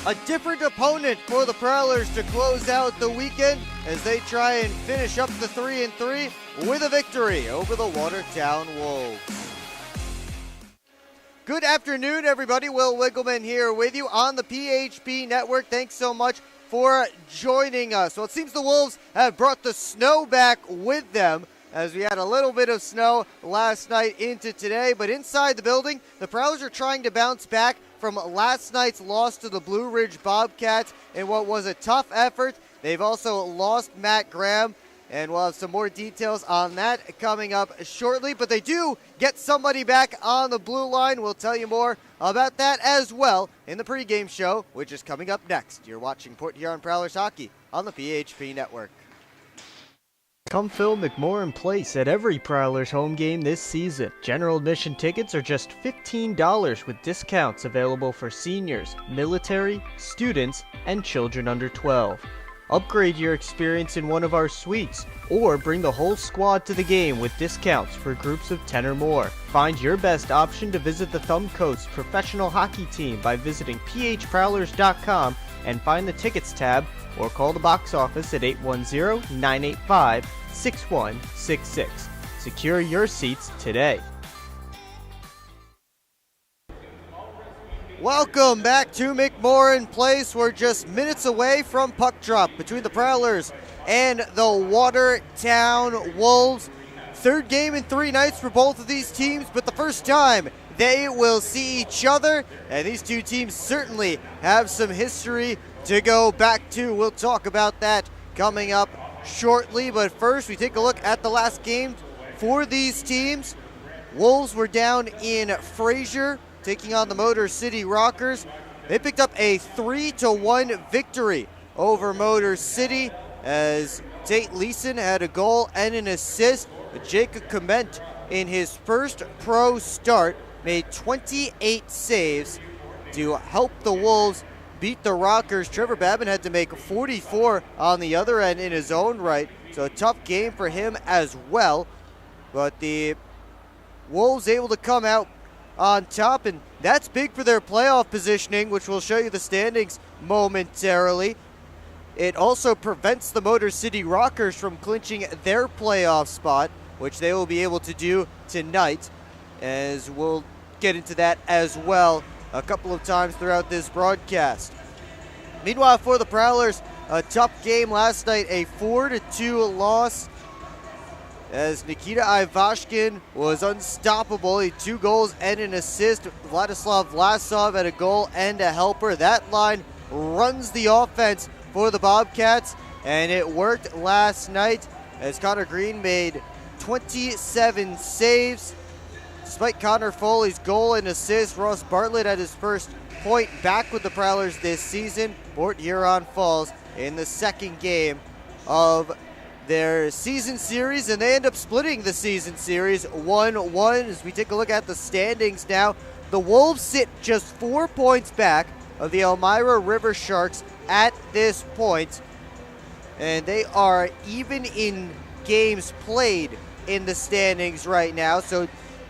A different opponent for the Prowlers to close out the weekend as they try and finish up the 3-3 with a victory over the Watertown Wolves. Good afternoon, everybody. Will Wiggleman here with you on the PHP Network. Thanks so much for joining us. Well, it seems the Wolves have brought the snow back with them as we had a little bit of snow last night into today. But inside the building, the Prowlers are trying to bounce back from last night's loss to the Blue Ridge Bobcats in what was a tough effort. They've also lost Matt Graham, and we'll have some more details on that coming up shortly. But they do get somebody back on the blue line. We'll tell you more about that as well in the pregame show, which is coming up next. You're watching Port Huron Prowlers Hockey on the PHP Network. Come fill McMorran Place at every Prowlers home game this season. General admission tickets are just $15 with discounts available for seniors, military, students, and children under 12. Upgrade your experience in one of our suites, or bring the whole squad to the game with discounts for groups of 10 or more. Find your best option to visit the Thumb Coast professional hockey team by visiting phprowlers.com and find the tickets tab, or call the box office at 810-985-6166. Secure your seats today. Welcome back to McMorran Place. We're just minutes away from puck drop between the Prowlers and the Watertown Wolves. Third game in 3 nights for both of these teams, but the first time they will see each other, and these two teams certainly have some history to go back to. We'll talk about that coming up shortly, but first we take a look at the last game for these teams. Wolves were down in Fraser taking on the Motor City Rockers. They picked up a 3-1 victory over Motor City as Tate Leeson had a goal and an assist. But Jacob Clement, in his first pro start, made 28 saves to help the Wolves beat the Rockers. Trevor Babin had to make 44 on the other end in his own right, so a tough game for him as well. But the Wolves able to come out on top, and that's big for their playoff positioning, which we'll show you the standings momentarily. It also prevents the Motor City Rockers from clinching their playoff spot, which they will be able to do tonight, as we'll get into that as well a couple of times throughout this broadcast. Meanwhile, for the Prowlers, a tough game last night, a 4-2 loss, as Nikita Ivashkin was unstoppable. He had 2 goals and an assist. Vladislav Vlasov had a goal and a helper. That line runs the offense for the Bobcats, and it worked last night as Connor Green made 27 saves. Despite Connor Foley's goal and assist, Ross Bartlett had his first point back with the Prowlers this season. Port Huron falls in the second game of their season series, and they end up splitting the season series 1-1. As we take a look at the standings now, the Wolves sit just 4 points back of the Elmira River Sharks at this point, and they are even in games played in the standings right now, so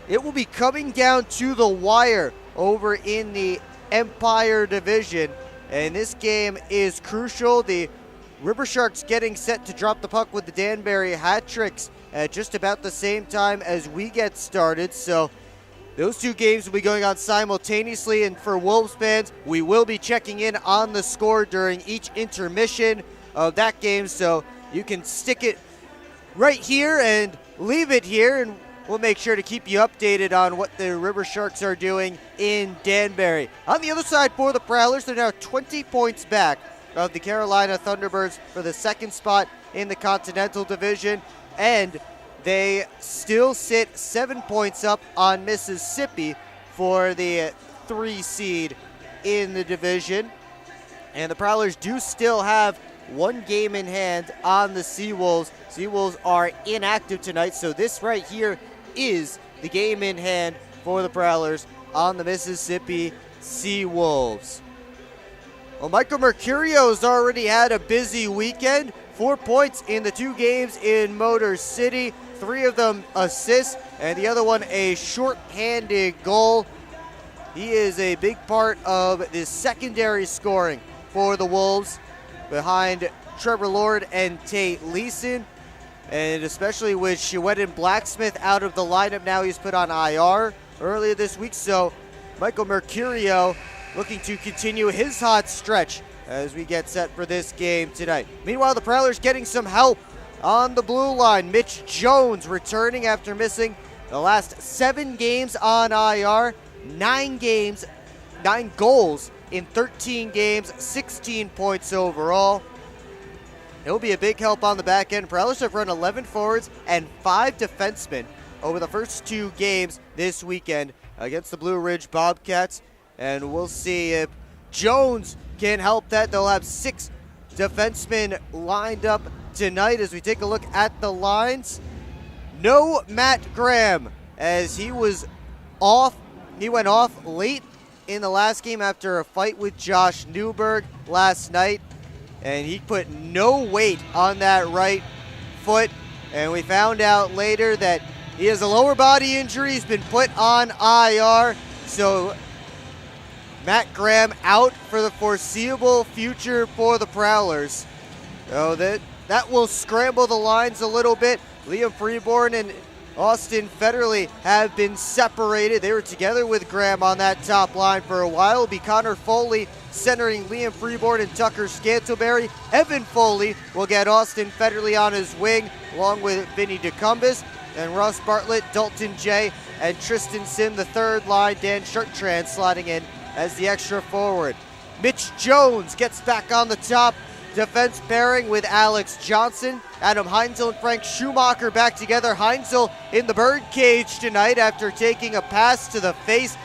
it will be coming down to the wire over in the Empire Division, and this game is crucial. The River Sharks getting set to drop the puck with the Danbury hat tricks at just about the same time as we get started. So those 2 games will be going on simultaneously, and for Wolves fans, we will be checking in on the score during each intermission of that game. So you can stick it right here and leave it here, and we'll make sure to keep you updated on what the River Sharks are doing in Danbury. On the other side for the Prowlers, they're now 20 points back of the Carolina Thunderbirds for the second spot in the Continental Division, and they still sit 7 points up on Mississippi for the 3 seed in the division. And the Prowlers do still have 1 game in hand on the Seawolves. Seawolves are inactive tonight, so this right here is the game in hand for the Prowlers on the Mississippi Seawolves. Well, Michael Mercurio's already had a busy weekend. 4 points in the 2 games in Motor City. 3 of them assists, and the other one a short-handed goal. He is a big part of the secondary scoring for the Wolves behind Trevor Lord and Tate Leeson. And especially with Sheweden Blacksmith out of the lineup now, he's put on IR earlier this week. So Michael Mercurio looking to continue his hot stretch as we get set for this game tonight. Meanwhile, the Prowlers getting some help on the blue line. Mitch Jones returning after missing the last 7 games on IR. 9 goals in 13 games, 16 points overall. It'll be a big help on the back end. Prowlers have run 11 forwards and 5 defensemen over the first 2 games this weekend against the Blue Ridge Bobcats. And we'll see if Jones can help that. They'll have 6 defensemen lined up tonight as we take a look at the lines. No Matt Graham, as he was off. He went off late in the last game after a fight with Josh Newberg last night. And he put no weight on that right foot. And we found out later that he has a lower body injury. He's been put on IR. So Matt Graham out for the foreseeable future for the Prowlers. So that will scramble the lines a little bit. Liam Freeborn and Austin Federley have been separated. They were together with Graham on that top line for a while. It'll be Connor Foley centering Liam Freeborn and Tucker Scantlebury. Evan Foley will get Austin Federley on his wing along with Vinny DeCumbus. And Ross Bartlett, Dalton Jay, and Tristan Sim, the third line. Dan Sharktran sliding in as the extra forward. Mitch Jones gets back on the top defense pairing with Alex Johnson. Adam Heinzel and Frank Schumacher back together. Heinzel in the bird cage tonight after taking a pass to the face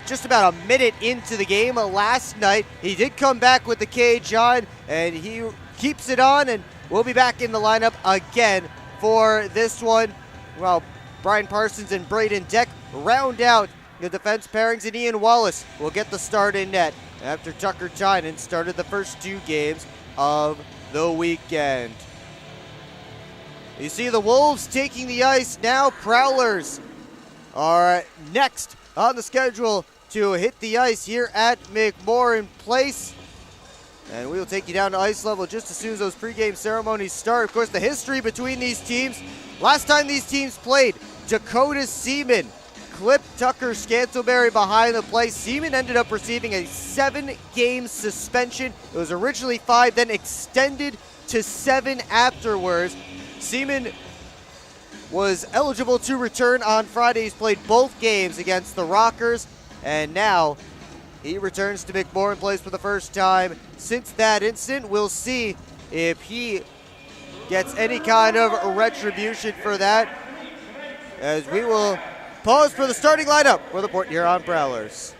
just about a minute into the game last night. He did come back with the cage on, and he keeps it on, and we'll be back in the lineup again for this one. Well, Brian Parsons and Braden Deck round out the defense pairings, and Ian Wallace will get the start in net after Tucker Tynan started the first 2 games of the weekend. You see the Wolves taking the ice now. Prowlers are next on the schedule to hit the ice here at McMorran Place. And we will take you down to ice level just as soon as those pregame ceremonies start. Of course, the history between these teams. Last time these teams played, Dakota Seaman clipped Tucker Scantlebury behind the play. Seaman ended up receiving a 7-game suspension. It was originally 5, then extended to 7 afterwards. Seaman was eligible to return on Friday. He's played both games against the Rockers, and now he returns to McMorran Place for the first time since that incident. We'll see if he gets any kind of retribution for that, as we will pause for the starting lineup for the Port Huron Prowlers.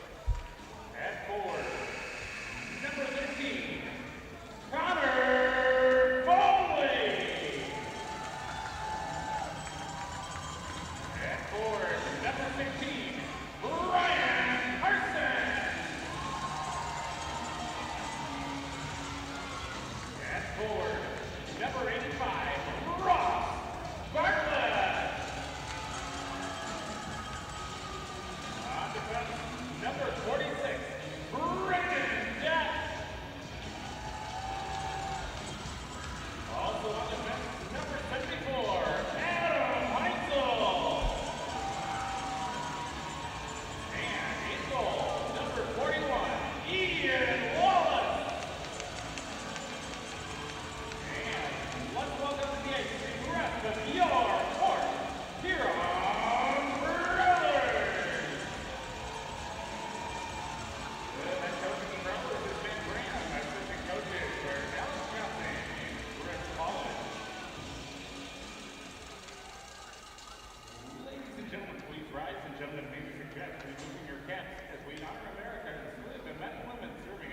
Gentlemen, please suggest removing your caps as we honor America's men and women serving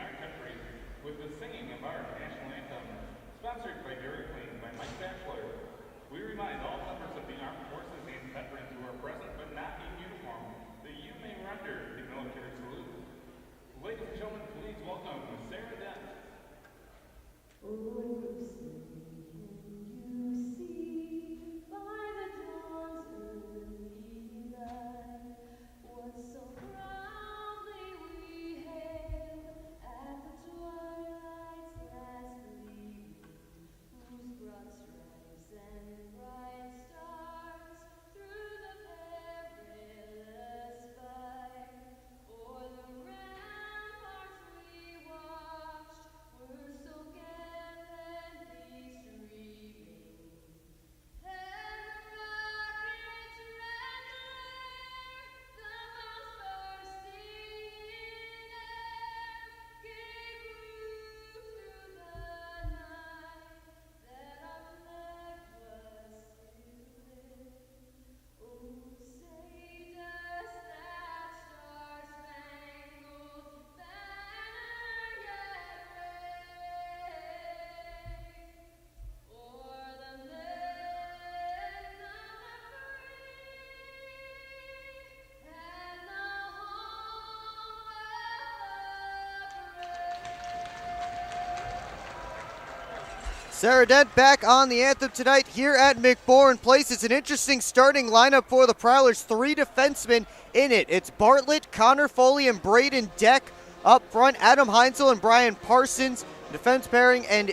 Sarah Dent back on the anthem tonight here at McMorran Place. It's an interesting starting lineup for the Prowlers. 3 defensemen in it. It's Bartlett, Connor Foley, and Braden Deck. Up front, Adam Heinzel and Brian Parsons. Defense pairing, and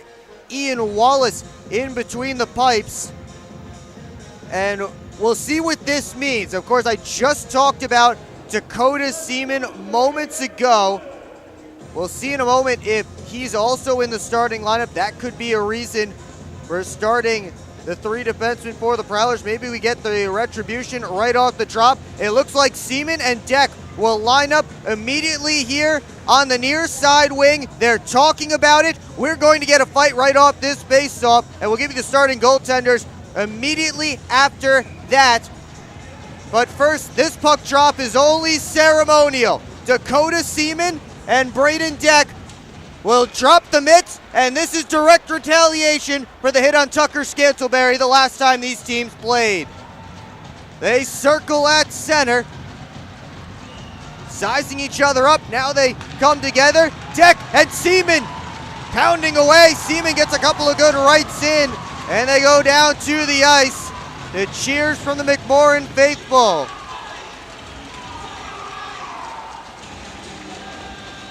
Ian Wallace in between the pipes. And we'll see what this means. Of course, I just talked about Dakota Seaman moments ago. We'll see in a moment if he's also in the starting lineup. That could be a reason for starting the 3 defensemen for the Prowlers. Maybe we get the retribution right off the drop. It looks like Seaman and Deck will line up immediately here on the near side wing. They're talking about it. We're going to get a fight right off this face-off, and we'll give you the starting goaltenders immediately after that. But first, this puck drop is only ceremonial. Dakota Seaman and Braden Deck will drop the mitts, and this is direct retaliation for the hit on Tucker Scantleberry the last time these teams played. They circle at center, sizing each other up. Now they come together. Deck and Seaman pounding away. Seaman gets a couple of good rights in, and they go down to the ice. The cheers from the McMorran faithful.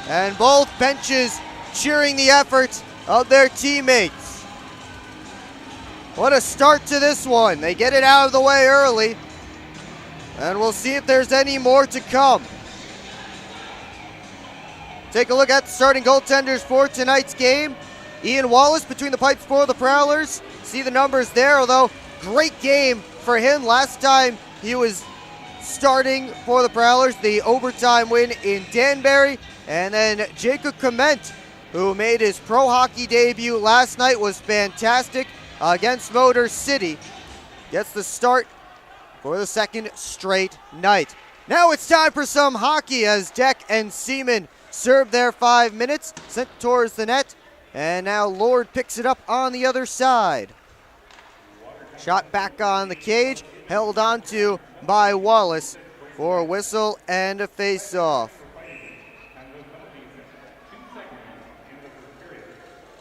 And both benches cheering the efforts of their teammates. What a start to this one. They get it out of the way early, and we'll see if there's any more to come. Take a look at the starting goaltenders for tonight's game. Ian Wallace between the pipes for the Prowlers. See the numbers there, although great game for him. Last time he was starting for the Prowlers, the overtime win in Danbury. And then Jacob Clement, who made his pro hockey debut last night, was fantastic against Motor City. Gets the start for the second straight night. Now it's time for some hockey as Deck and Seaman serve their 5 minutes, sent towards the net, and now Lord picks it up on the other side. Shot back on the cage, held onto by Wallace for a whistle and a face-off.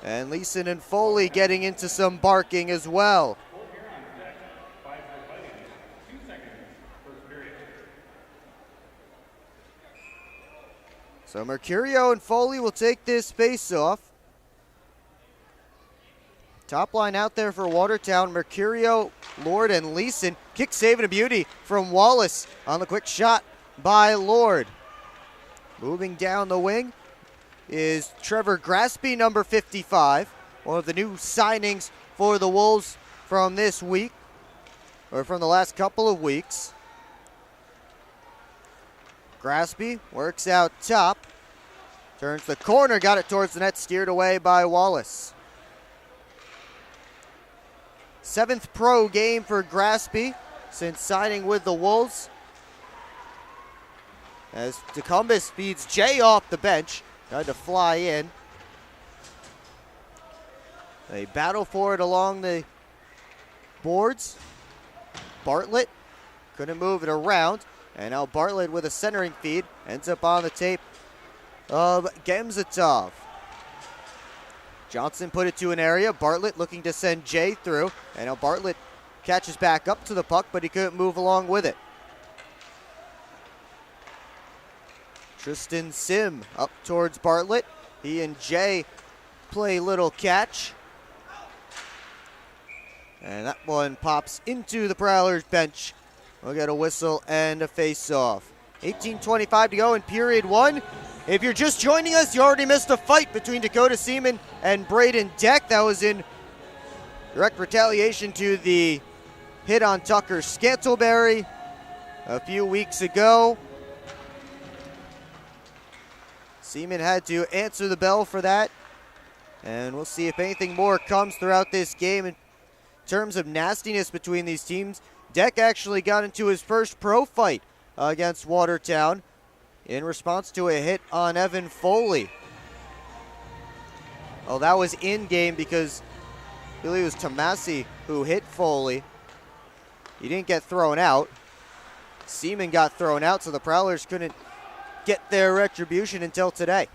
And Leeson and Foley getting into some barking as well. So Mercurio and Foley will take this face-off. Top line out there for Watertown. Mercurio, Lord, and Leeson. Kick save and a beauty from Wallace on the quick shot by Lord. Moving down the wing is Trevor Graspy, number 55. One of the new signings for the Wolves from this week, or from the last couple of weeks. Graspy works out top. Turns the corner, got it towards the net, steered away by Wallace. 7th pro game for Graspy since signing with the Wolves. As DeCumbus feeds Jay off the bench. Tried to fly in. They battle for it along the boards. Bartlett couldn't move it around. And now Bartlett with a centering feed ends up on the tape of Gemzatov. Johnson put it to an area. Bartlett looking to send Jay through. And now Bartlett catches back up to the puck, but he couldn't move along with it. Tristan Sim up towards Bartlett. He and Jay play little catch. And that one pops into the Prowlers bench. We'll get a whistle and a face-off. 18:25 to go in period 1. If you're just joining us, you already missed a fight between Dakota Seaman and Braden Deck. That was in direct retaliation to the hit on Tucker Scantleberry a few weeks ago. Seaman had to answer the bell for that. And we'll see if anything more comes throughout this game in terms of nastiness between these teams. Deck actually got into his first pro fight against Watertown in response to a hit on Evan Foley. Oh, that was in-game because I believe it was Tomasi who hit Foley. He didn't get thrown out. Seaman got thrown out, so the Prowlers couldn't get their retribution until today.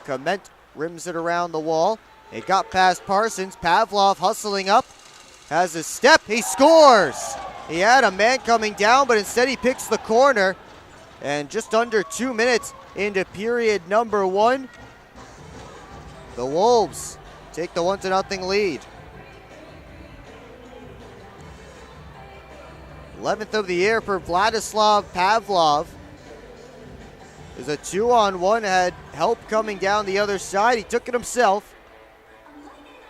Clement rims it around the wall. It got past Parsons. Pavlov hustling up. Has a step. He scores! He had a man coming down, but instead he picks the corner. And just under 2 minutes into period number 1, the Wolves take the 1-0 lead. 11th of the year for Vladislav Pavlov. There's a 2-on-1, had help coming down the other side. He took it himself.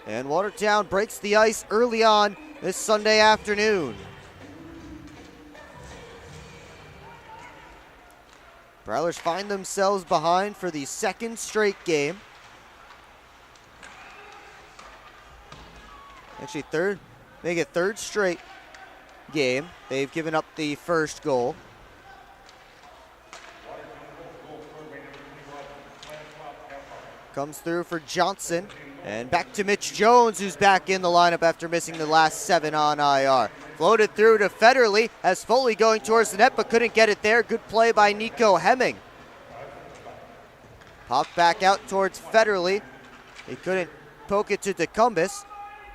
And Watertown breaks the ice early on this Sunday afternoon. Prowlers find themselves behind for the second straight game. Actually, third straight game. They've given up the first goal. Comes through for Johnson. And back to Mitch Jones, who's back in the lineup after missing the last 7 on IR. Floated through to Federley, as Foley going towards the net, but couldn't get it there. Good play by Nico Hemming. Popped back out towards Federley. He couldn't poke it to DeCumbus.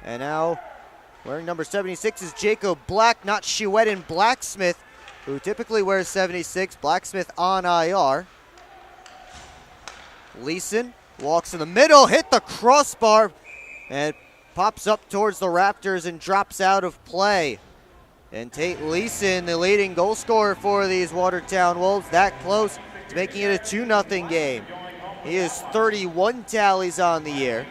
And now, wearing number 76 is Jacob Black, not Shewedin Blacksmith, who typically wears 76. Blacksmith on IR. Leeson walks in the middle, hit the crossbar, and pops up towards the Raptors and drops out of play. And Tate Leeson, the leading goal scorer for these Watertown Wolves, that close to making it a 2-0 game. He has 31 tallies on the year.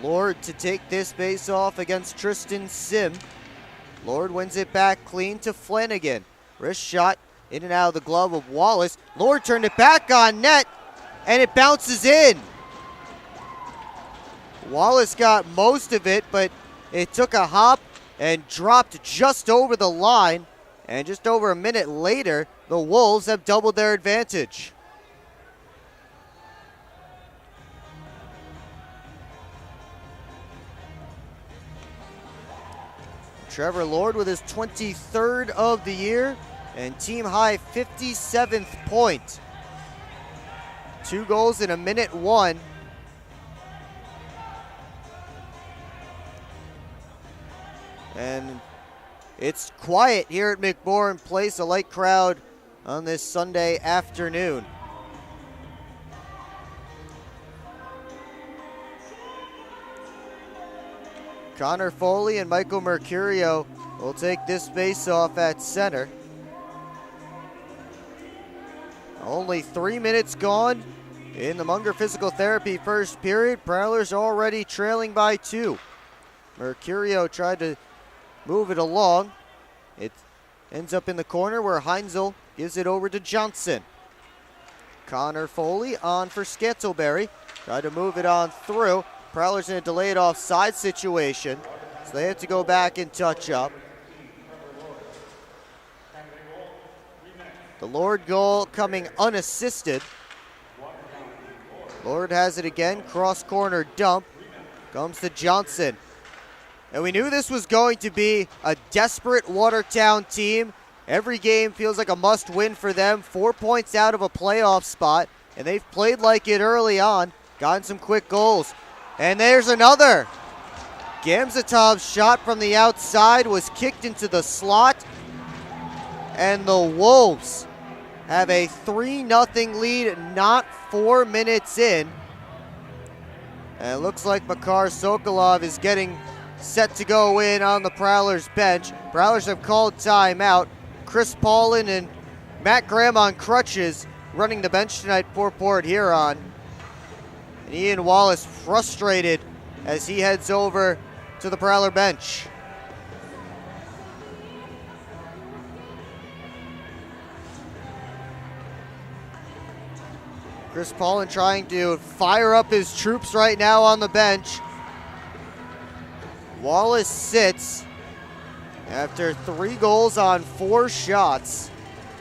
Lord to take this base off against Tristan Sim. Lord wins it back clean to Flanagan. Wrist shot in and out of the glove of Wallace. Lord turned it back on net, and it bounces in. Wallace got most of it, but it took a hop and dropped just over the line. And just over a minute later, the Wolves have doubled their advantage. Trevor Lord with his 23rd of the year and team high 57th point. 2 goals in a minute 1. And it's quiet here at McMorran Place, a light crowd on this Sunday afternoon. Connor Foley and Michael Mercurio will take this face-off at center. Only 3 minutes gone in the Munger Physical Therapy first period. Prowlers already trailing by 2. Mercurio tried to move it along. It ends up in the corner where Heinzel gives it over to Johnson. Connor Foley on for Scantleberry. Tried to move it on through. Prowlers in a delayed offside situation, so they have to go back and touch up. The Lord goal coming unassisted. Lord has it again, cross corner dump. Comes to Johnson. And we knew this was going to be a desperate Watertown team. Every game feels like a must-win for them. 4 points out of a playoff spot, and they've played like it early on. Gotten some quick goals. And there's another. Gamzatov's shot from the outside was kicked into the slot. And the Wolves have a 3-0 lead not 4 minutes in. And it looks like Makar Sokolov is getting set to go in on the Prowlers bench. Prowlers have called timeout. Chris Paulin and Matt Graham on crutches running the bench tonight for Port Huron. And Ian Wallace frustrated as he heads over to the Prowler bench. Chris Paulin trying to fire up his troops right now on the bench. Wallace sits after 3 goals on 4 shots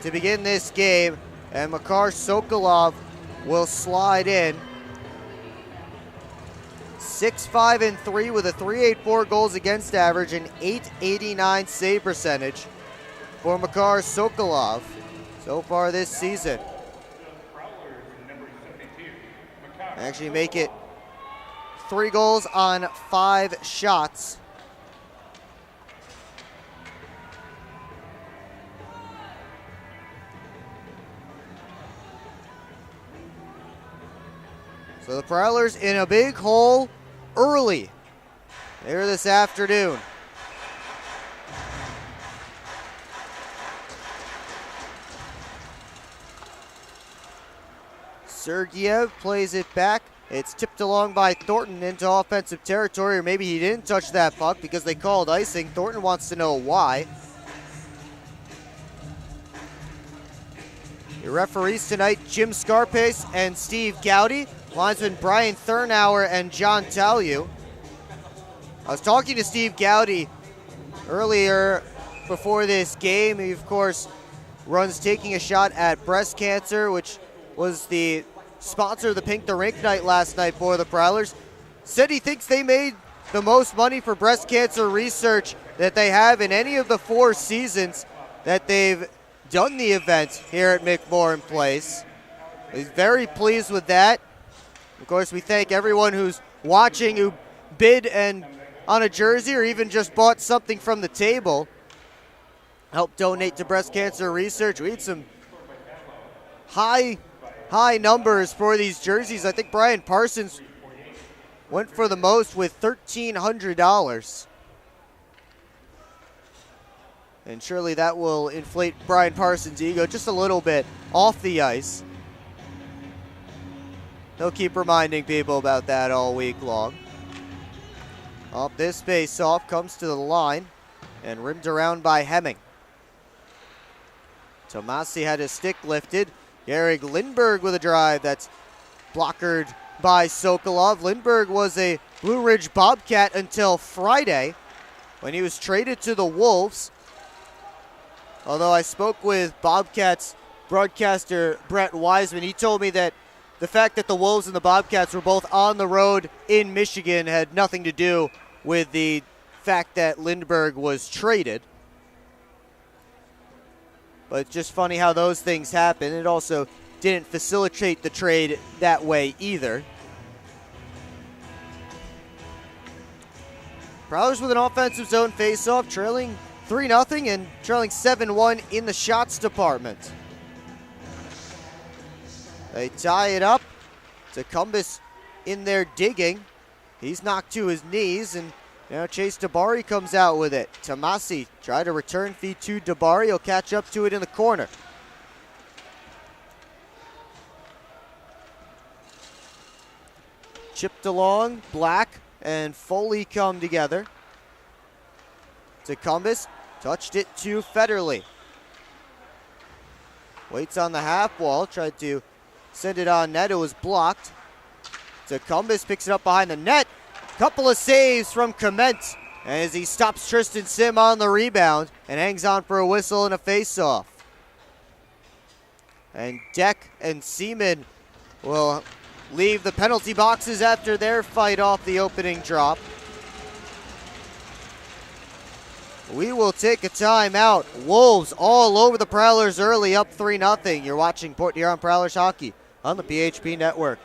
to begin this game, and Makar Sokolov will slide in. 6-5-3 with a .384 goals against average and .889 save percentage for Makar Sokolov. so far this season. Actually make it 3 goals on 5 shots. So the Prowlers in a big hole early here this afternoon. Sergeyev plays it back. It's tipped along by Thornton into offensive territory, or maybe he didn't touch that puck because they called icing. Thornton wants to know why. Your referees tonight, Jim Scarpace and Steve Gowdy. Linesman Brian Thurnauer and John Talue. I was talking to Steve Gowdy earlier before this game. He, of course, runs Taking a Shot at Breast Cancer, which was the sponsor of the Pink the Rink night last night for the Prowlers. Said he thinks they made the most money for breast cancer research that they have in any of the 4 seasons that they've done the event here at McMorran Place. He's very pleased with that. Of course, we thank everyone who's watching, who bid and on a jersey or even just bought something from the table. Help donate to breast cancer research. We had some high numbers for these jerseys. I think Brian Parsons went for the most with $1,300. And surely that will inflate Brian Parsons' ego just a little bit off the ice. He'll keep reminding people about that all week long. Off this face-off, comes to the line and rimmed around by Hemming. Tomasi had his stick lifted. Gerig Lindberg with a drive that's blockered by Sokolov. Lindberg was a Blue Ridge Bobcat until Friday when he was traded to the Wolves. Although I spoke with Bobcats broadcaster Brett Wiseman, he told me that the fact that the Wolves and the Bobcats were both on the road in Michigan had nothing to do with the fact that Lindberg was traded. But it's just funny how those things happen. It also didn't facilitate the trade that way either. Prowlers with an offensive zone faceoff, trailing 3-0 and trailing 7-1 in the shots department. They tie it up. Tecumseh in there digging. He's knocked to his knees, and now Chase Dabari comes out with it. Tomasi tried to return feed to Dabari. He'll catch up to it in the corner. Chipped along, Black and Foley come together. Tecumseh touched it to Federley. Waits on the half wall, tried to send it on net. It was blocked. Tecumseh picks it up behind the net. Couple of saves from Clement as he stops Tristan Sim on the rebound and hangs on for a whistle and a face-off. And Deck and Seaman will leave the penalty boxes after their fight off the opening drop. We will take a timeout. Wolves all over the Prowlers early, up 3-0. You're watching Port Huron Prowlers hockey on the PHP Network.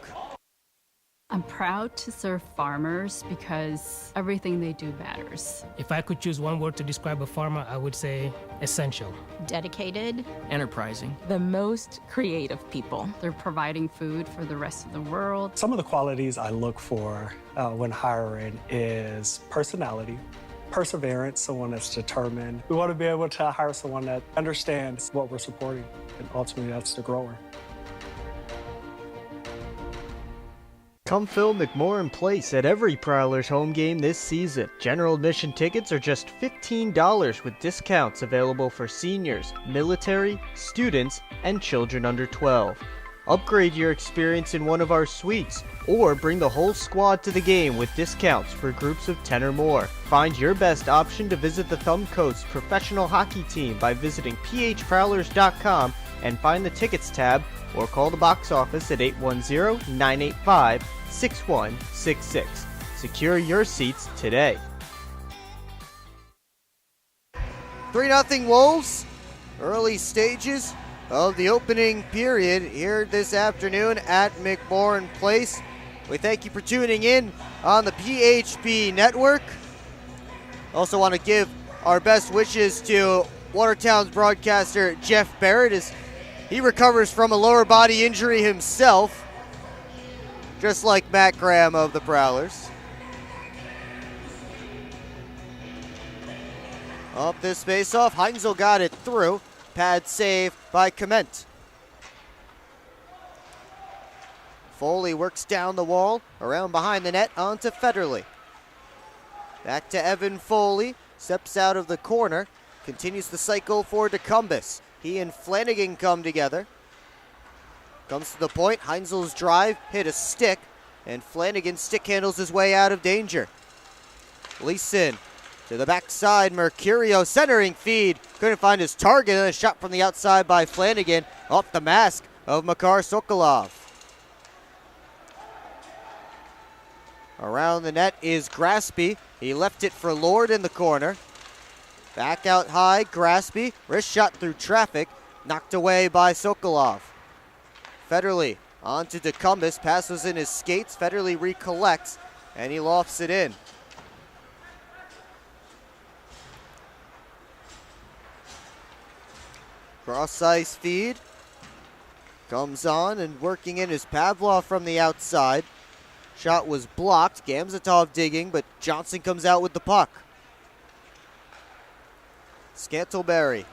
I'm proud to serve farmers because everything they do matters. If I could choose one word to describe a farmer, I would say essential. Dedicated. Enterprising. The most creative people. They're providing food for the rest of the world. Some of the qualities I look for when hiring is personality, perseverance, someone that's determined. We want to be able to hire someone that understands what we're supporting, and ultimately that's the grower. Come fill McMorran Place at every Prowlers home game this season. General admission tickets are just $15 with discounts available for seniors, military, students, and children under 12. Upgrade your experience in one of our suites, or bring the whole squad to the game with discounts for groups of 10 or more. Find your best option to visit the Thumb Coast professional hockey team by visiting phprowlers.com and find the tickets tab, or call the box office at 810-985-6166. Secure your seats today. 3-0 Wolves. Early stages. of the opening period here this afternoon at McMorran Place. We thank you for tuning in on the PHP Network. Also want to give our best wishes to Watertown's broadcaster Jeff Barrett as he recovers from a lower body injury himself, just like Matt Graham of the Prowlers. Up this faceoff, Heinzel got it through. Pad save by Clement. Foley works down the wall, around behind the net, onto Federley. Back to Evan Foley, steps out of the corner, continues the cycle for DeCumbus. He and Flanagan come together. Comes to the point, Heinzel's drive hit a stick, and Flanagan stick handles his way out of danger. Leeson to the backside, Mercurio centering feed. Couldn't find his target, and a shot from the outside by Flanagan off the mask of Makar Sokolov. Around the net is Graspy. He left it for Lord in the corner. Back out high, Graspy. Wrist shot through traffic. Knocked away by Sokolov. Federley onto DeCumbus. Pass was in his skates. Federley recollects, and he lofts it in. Cross ice feed. Comes on and working in is Pavlov from the outside. Shot was blocked. Gamzatov digging, but Johnson comes out with the puck. Scantleberry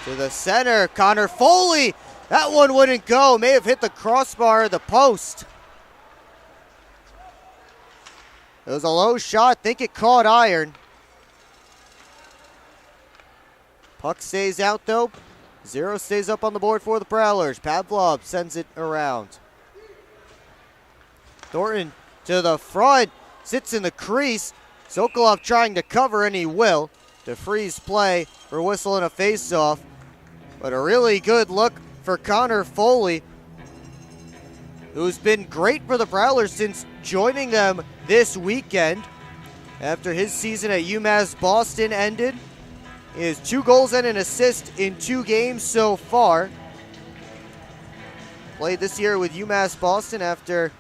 to the center. Connor Foley. That one wouldn't go. May have hit the crossbar or the post. It was a low shot. Think it caught iron. Puck stays out though. 0 stays up on the board for the Prowlers. Pavlov sends it around. Thornton to the front, sits in the crease. Sokolov trying to cover, and he will, to freeze play for whistle and a face-off. But a really good look for Connor Foley, who's been great for the Prowlers since joining them this weekend. After his season at UMass Boston ended, he has 2 goals and an assist in 2 games so far. Played this year with UMass Boston after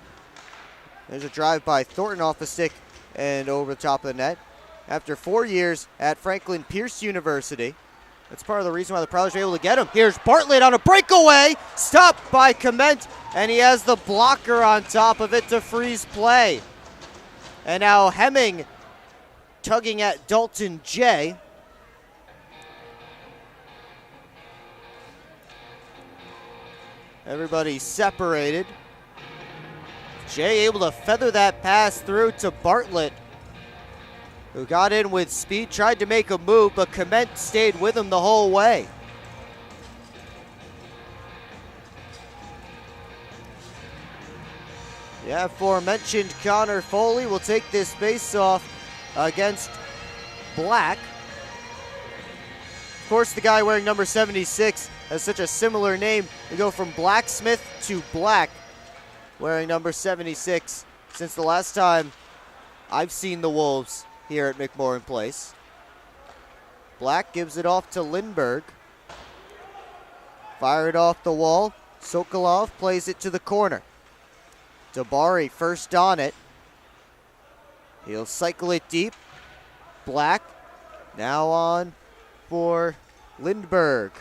there's a drive by Thornton off the stick and over the top of the net. After 4 years at Franklin Pierce University. That's part of the reason why the Prowlers were able to get him. Here's Bartlett on a breakaway. Stopped by Clement, and he has the blocker on top of it to freeze play. And now Hemming tugging at Dalton J. Everybody separated. Jay able to feather that pass through to Bartlett, who got in with speed, tried to make a move, but Clement stayed with him the whole way. The aforementioned Connor Foley will take this face-off against Black. Of course, the guy wearing number 76 has such a similar name. We go from Blacksmith to Black, wearing number 76 since the last time I've seen the Wolves here at McMorran Place. Black gives it off to Lindbergh. Fired off the wall. Sokolov plays it to the corner. Dabari first on it. He'll cycle it deep. Black now on for Lindbergh.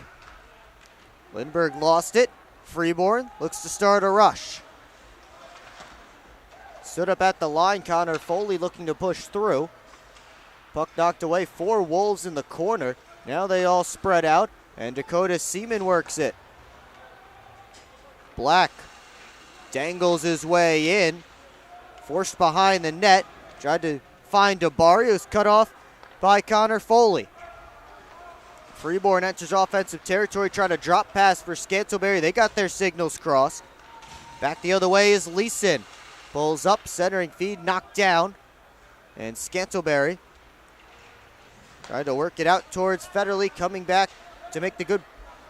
Lindbergh lost it. Freeborn looks to start a rush. Stood up at the line, Connor Foley looking to push through. Puck knocked away, 4 Wolves in the corner. Now they all spread out, and Dakota Seaman works it. Black dangles his way in, forced behind the net. Tried to find Dabari, who's cut off by Connor Foley. Freeborn enters offensive territory, trying to drop pass for Scantleberry. They got their signals crossed. Back the other way is Leeson. Pulls up, centering feed, knocked down. And Scantleberry trying to work it out towards Federley. Coming back to make the good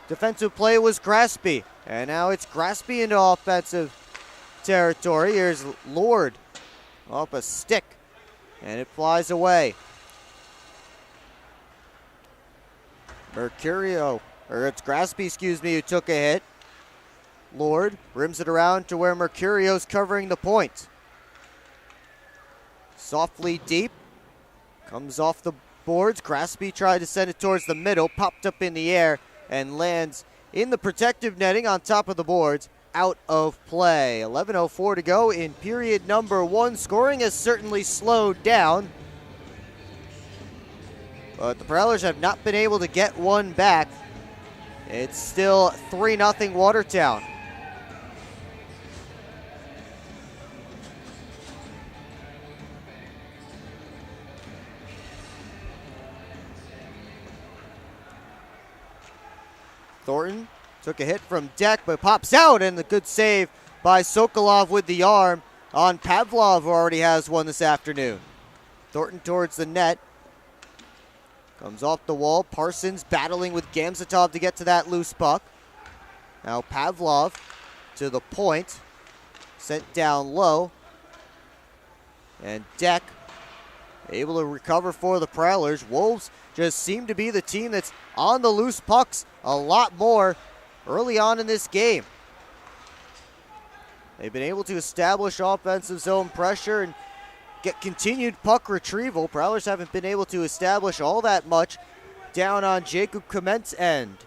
defensive play was Graspy. And now it's Graspy into offensive territory. Here's Lord off a stick, and it flies away. Mercurio Or it's Graspy, excuse me, who took a hit. Lord rims it around to where Mercurio's covering the point. Softly deep. Comes off the boards. Graspy tried to send it towards the middle. Popped up in the air and lands in the protective netting on top of the boards. Out of play. 11:04 to go in period number 1. Scoring has certainly slowed down, but the Prowlers have not been able to get one back. It's still 3-0 Watertown. Thornton took a hit from Deck, but pops out, and the good save by Sokolov with the arm on Pavlov, who already has one this afternoon. Thornton towards the net. Comes off the wall. Parsons battling with Gamzatov to get to that loose puck. Now Pavlov to the point. Sent down low. And Deck able to recover for the Prowlers. Wolves just seem to be the team that's on the loose pucks a lot more early on in this game. They've been able to establish offensive zone pressure and get continued puck retrieval. Prowlers haven't been able to establish all that much down on Jacob Clement's end.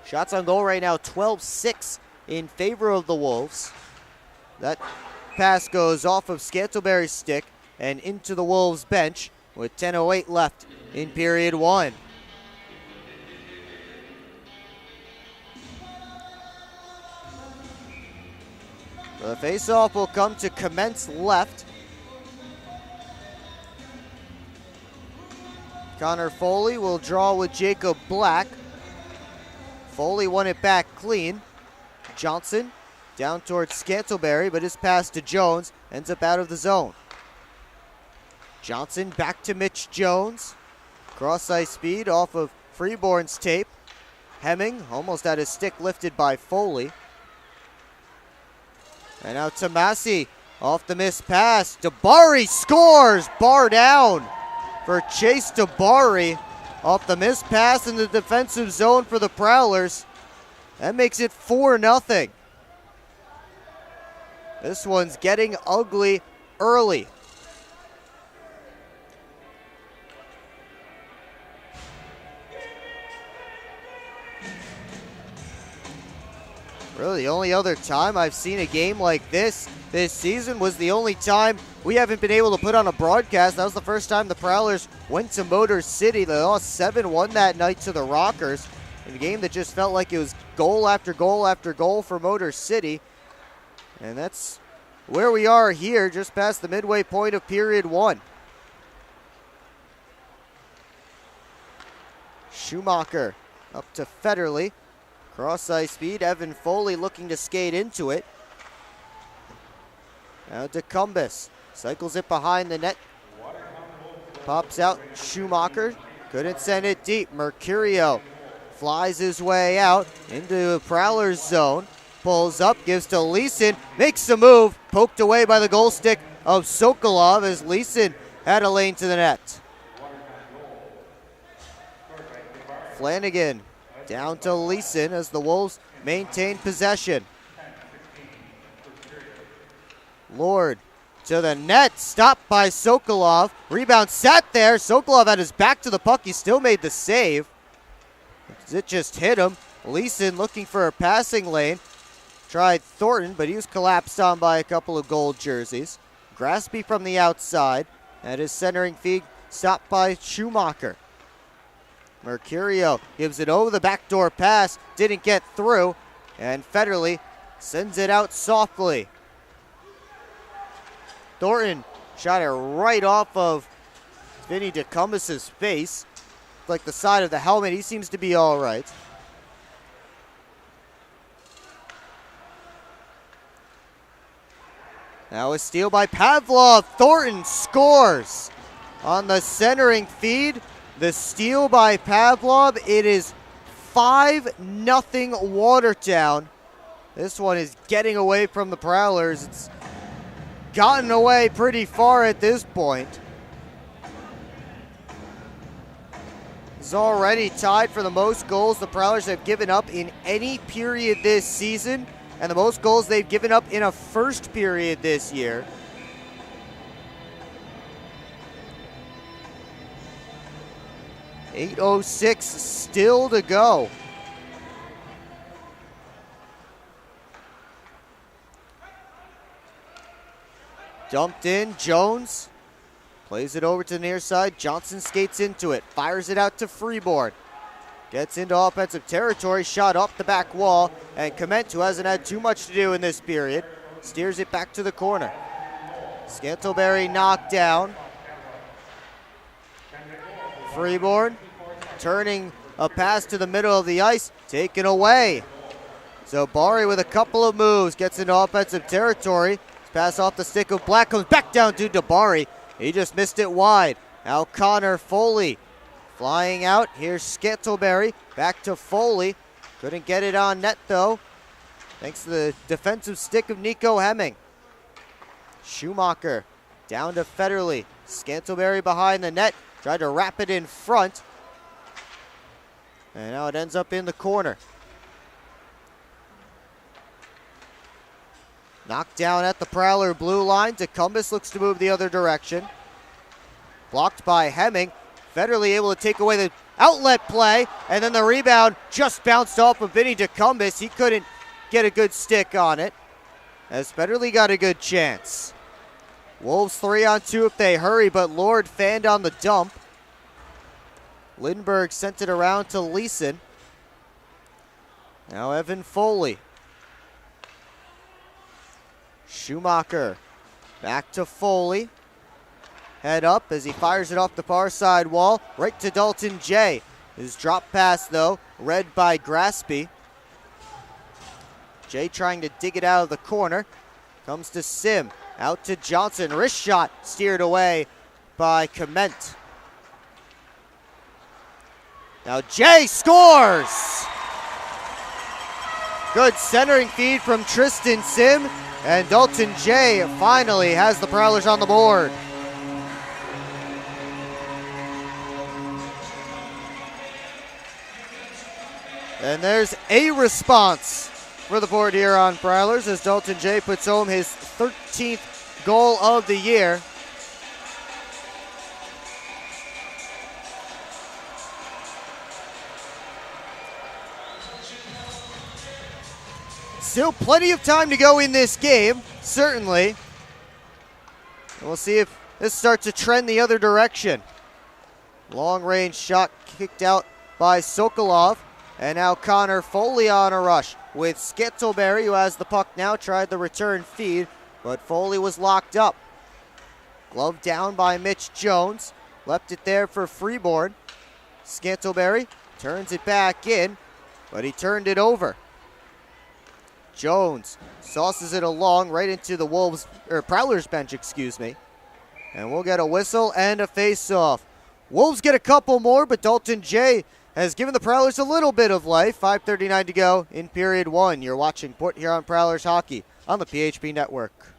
Shots on goal right now, 12-6 in favor of the Wolves. That pass goes off of Scantleberry's stick and into the Wolves bench with 10:08 left in period 1. The faceoff will come to Clement's left. Connor Foley will draw with Jacob Black. Foley won it back clean. Johnson down towards Scantleberry, but his pass to Jones ends up out of the zone. Johnson back to Mitch Jones. Cross-ice speed off of Freeborn's tape. Hemming almost had his stick lifted by Foley. And now Tomasi off the missed pass. Dabari scores! Bar down for Chase Dabari off the missed pass in the defensive zone for the Prowlers. That makes it 4-0. This one's getting ugly early. Really, the only other time I've seen a game like this season was the only time we haven't been able to put on a broadcast. That was the first time the Prowlers went to Motor City. They lost 7-1 that night to the Rockers in a game that just felt like it was goal after goal after goal for Motor City. And that's where we are here, just past the midway point of period 1. Schumacher up to Federley. Cross-ice speed, Evan Foley looking to skate into it. Now to Cumbus. Cycles it behind the net. Pops out Schumacher. Couldn't send it deep. Mercurio flies his way out into the Prowler's zone. Pulls up, gives to Leeson. Makes the move. Poked away by the goal stick of Sokolov as Leeson had a lane to the net. Flanagan down to Leeson as the Wolves maintain possession. Lord to the net, stopped by Sokolov. Rebound sat there. Sokolov had his back to the puck. He still made the save. It just hit him. Leeson looking for a passing lane. Tried Thornton, but he was collapsed on by a couple of gold jerseys. Graspy from the outside. And his centering feed stopped by Schumacher. Mercurio gives it over the backdoor pass, didn't get through, and Federley sends it out softly. Thornton shot it right off of Vinny DeCumbus's face, like the side of the helmet. He seems to be all right. Now a steal by Pavlov. Thornton scores on the centering feed. The steal by Pavlov. It is 5-0 Watertown. This one is getting away from the Prowlers. It's gotten away pretty far at this point. is already tied for the most goals the Prowlers have given up in any period this season, and the most goals they've given up in a first period this year. .806 still to go. Dumped in, Jones plays it over to the near side. Johnson skates into it, fires it out to Freeborn. Gets into offensive territory, shot off the back wall, and Clement, who hasn't had too much to do in this period, steers it back to the corner. Scantlebury knocked down. Freeborn turning a pass to the middle of the ice, taken away. So Bari with a couple of moves gets into offensive territory. Pass off the stick of Black, comes back down to Dabari. He just missed it wide. Now Connor Foley flying out. Here's Scantlebury, back to Foley. Couldn't get it on net though, thanks to the defensive stick of Nico Hemming. Schumacher down to Federley. Scantlebury behind the net, tried to wrap it in front. And now it ends up in the corner. Knocked down at the Prowler blue line. Decumbus looks to move the other direction. Blocked by Hemming. Federley able to take away the outlet play, and then the rebound just bounced off of Vinny Decumbus. He couldn't get a good stick on it, as Federley got a good chance. Wolves 3-on-2 if they hurry, but Lord fanned on the dump. Lindbergh sent it around to Leeson. Now Evan Foley. Schumacher back to Foley. Head up as he fires it off the far side wall. Right to Dalton J. His drop pass, though, read by Graspy. Jay trying to dig it out of the corner. Comes to Sim. Out to Johnson. Wrist shot steered away by Clement. Now Jay scores! Good centering feed from Tristan Sim. And Dalton J finally has the Prowlers on the board. And there's a response for the board here on Prowlers as Dalton J puts home his 13th goal of the year. Still plenty of time to go in this game, certainly. And we'll see if this starts to trend the other direction. Long range shot kicked out by Sokolov. And now Connor Foley on a rush with Scantlebury, who has the puck now, tried the return feed, but Foley was locked up. Glove down by Mitch Jones. Left it there for Freeborn. Scantlebury turns it back in, but he turned it over. Jones sauces it along right into the Prowlers bench, excuse me. And we'll get a whistle and a face-off. Wolves get a couple more, but Dalton J has given the Prowlers a little bit of life. 5:39 to go in period one. You're watching Port Huron Prowlers hockey on the PHP Network.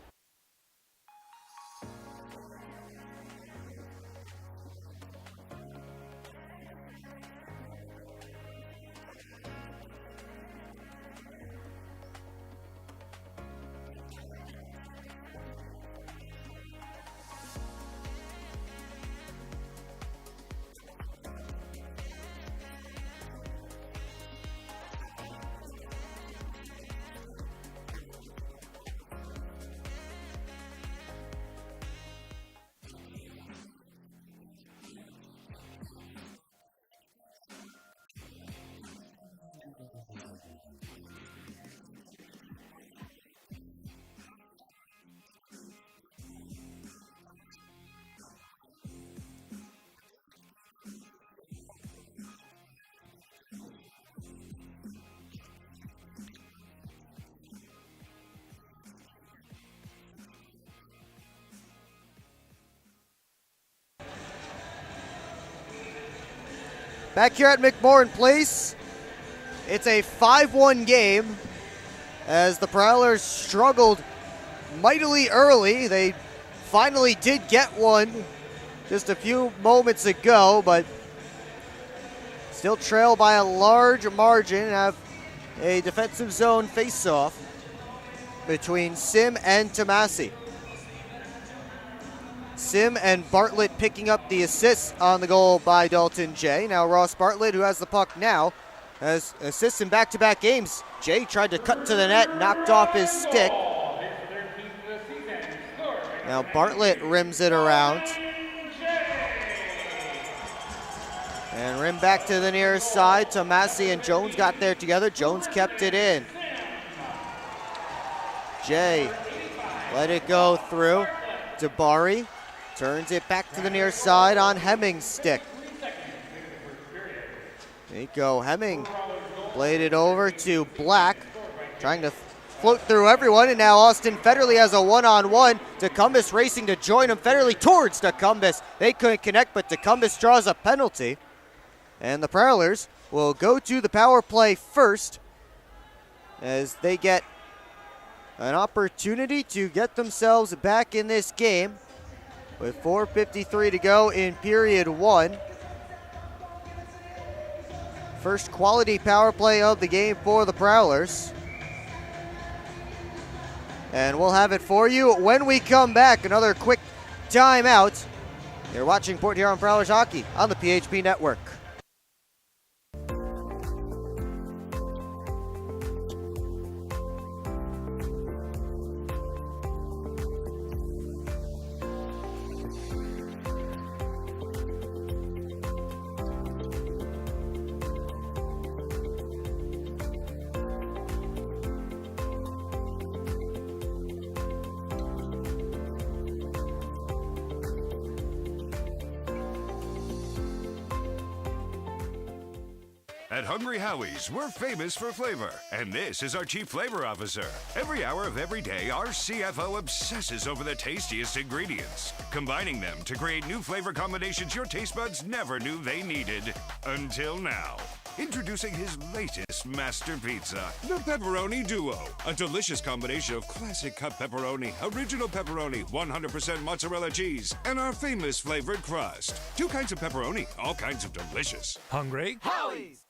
Back here at McMorran Place, it's a 5-1 game as the Prowlers struggled mightily early. They finally did get one just a few moments ago, but still trail by a large margin and have a defensive zone face-off between Sim and Tomasi. Sim and Bartlett picking up the assists on the goal by Dalton Jay. Now Ross Bartlett, who has the puck now, has assists in back-to-back games. Jay tried to cut to the net, knocked off his stick. Now Bartlett rims it around. And rim back to the near side. Tomasi and Jones got there together. Jones kept it in. Jay let it go through to Bari. Turns it back to the near side on Hemming's stick. Nico Hemming played it over to Black. Trying to float through everyone, and now Austin Federley has a one-on-one. Tecumseh racing to join him. Federley towards Tecumseh. They couldn't connect, but Tecumseh draws a penalty. And the Prowlers will go to the power play first as they get an opportunity to get themselves back in this game with 4:53 to go in period one. First quality power play of the game for the Prowlers. And we'll have it for you when we come back. Another quick timeout. You're watching Port Huron Prowlers Hockey on the PHP Network. At Hungry Howie's, we're famous for flavor, and this is our Chief Flavor Officer. Every hour of every day, our CFO obsesses over the tastiest ingredients, combining them to create new flavor combinations your taste buds never knew they needed. Until now. Introducing his latest master pizza, the Pepperoni Duo. A delicious combination of classic cut pepperoni, original pepperoni, 100% mozzarella cheese, and our famous flavored crust. 2 kinds of pepperoni, all kinds of delicious. Hungry? Howie's!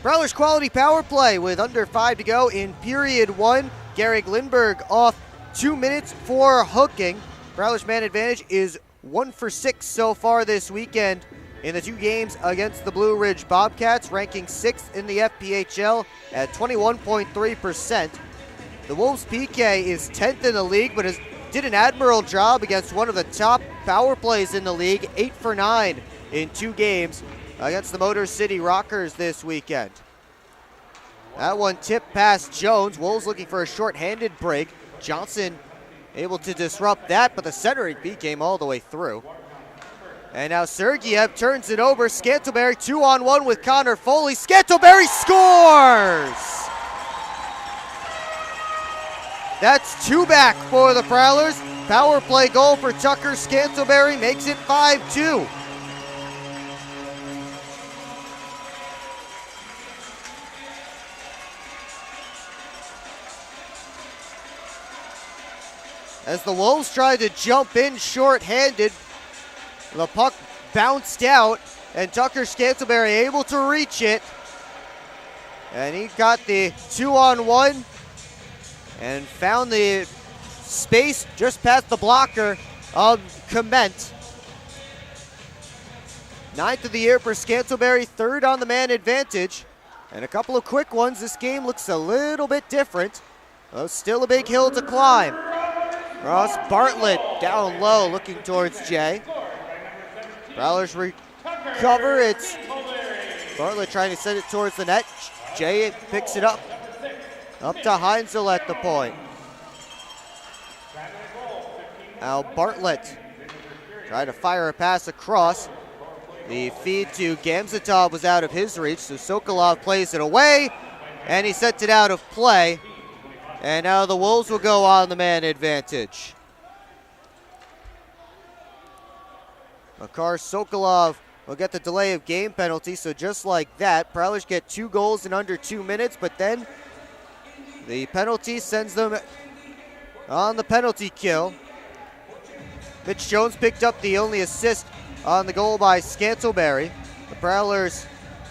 Prowlers quality power play with under 5 to go in period one. Garrick Lindberg off 2 minutes for hooking. Prowlers man advantage is 1 for 6 so far this weekend in the 2 games against the Blue Ridge Bobcats, ranking 6th in the FPHL at 21.3%. The Wolves PK is 10th in the league, but did an admirable job against one of the top power plays in the league, 8 for 9 in 2 games against the Motor City Rockers this weekend. That one tipped past Jones. Wolves looking for a short-handed break. Johnson able to disrupt that, but the centering beat came all the way through. And now Sergiev turns it over. Scantleberry 2-on-1 with Connor Foley. Scantleberry scores! That's 2 back for the Prowlers. Power play goal for Tucker Scantleberry makes it 5-2. As the Wolves tried to jump in short-handed, the puck bounced out, and Tucker Scantleberry able to reach it. And he got the 2-on-1 and found the space just past the blocker of Clement. 9th of the year for Scantleberry, 3rd on the man advantage. And a couple of quick ones. This game looks a little bit different, though still a big hill to climb. Ross Bartlett down low looking towards Jay. Prowlers recover. It's Bartlett trying to send it towards the net. Jay picks it up. Up to Heinzel at the point. Now Bartlett trying to fire a pass across. The feed to Gamzatov was out of his reach, so Sokolov plays it away, and he sent it out of play. And now the Wolves will go on the man advantage. Makar Sokolov will get the delay of game penalty, so just like that, Prowlers get 2 goals in under 2 minutes, but then the penalty sends them on the penalty kill. Mitch Jones picked up the only assist on the goal by Scantlebury. The Prowlers'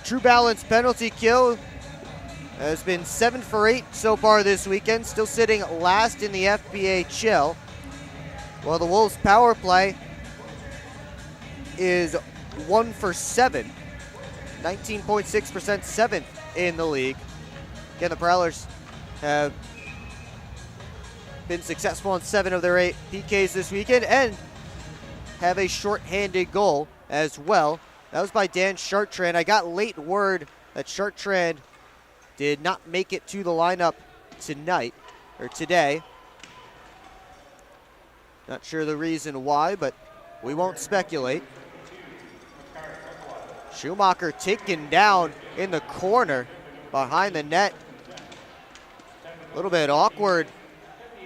true balance penalty kill has been 7 for 8 so far this weekend, still sitting last in the FBHL. While the Wolves' power play is 1 for 7, 19.6%, 7th in the league. Again, the Prowlers have been successful on 7 of their 8 PKs this weekend and have a short-handed goal as well. That was by Dan Chartrand. I got late word that Chartrand did not make it to the lineup today. Not sure the reason why, but we won't speculate. Schumacher taken down in the corner behind the net. A little bit awkward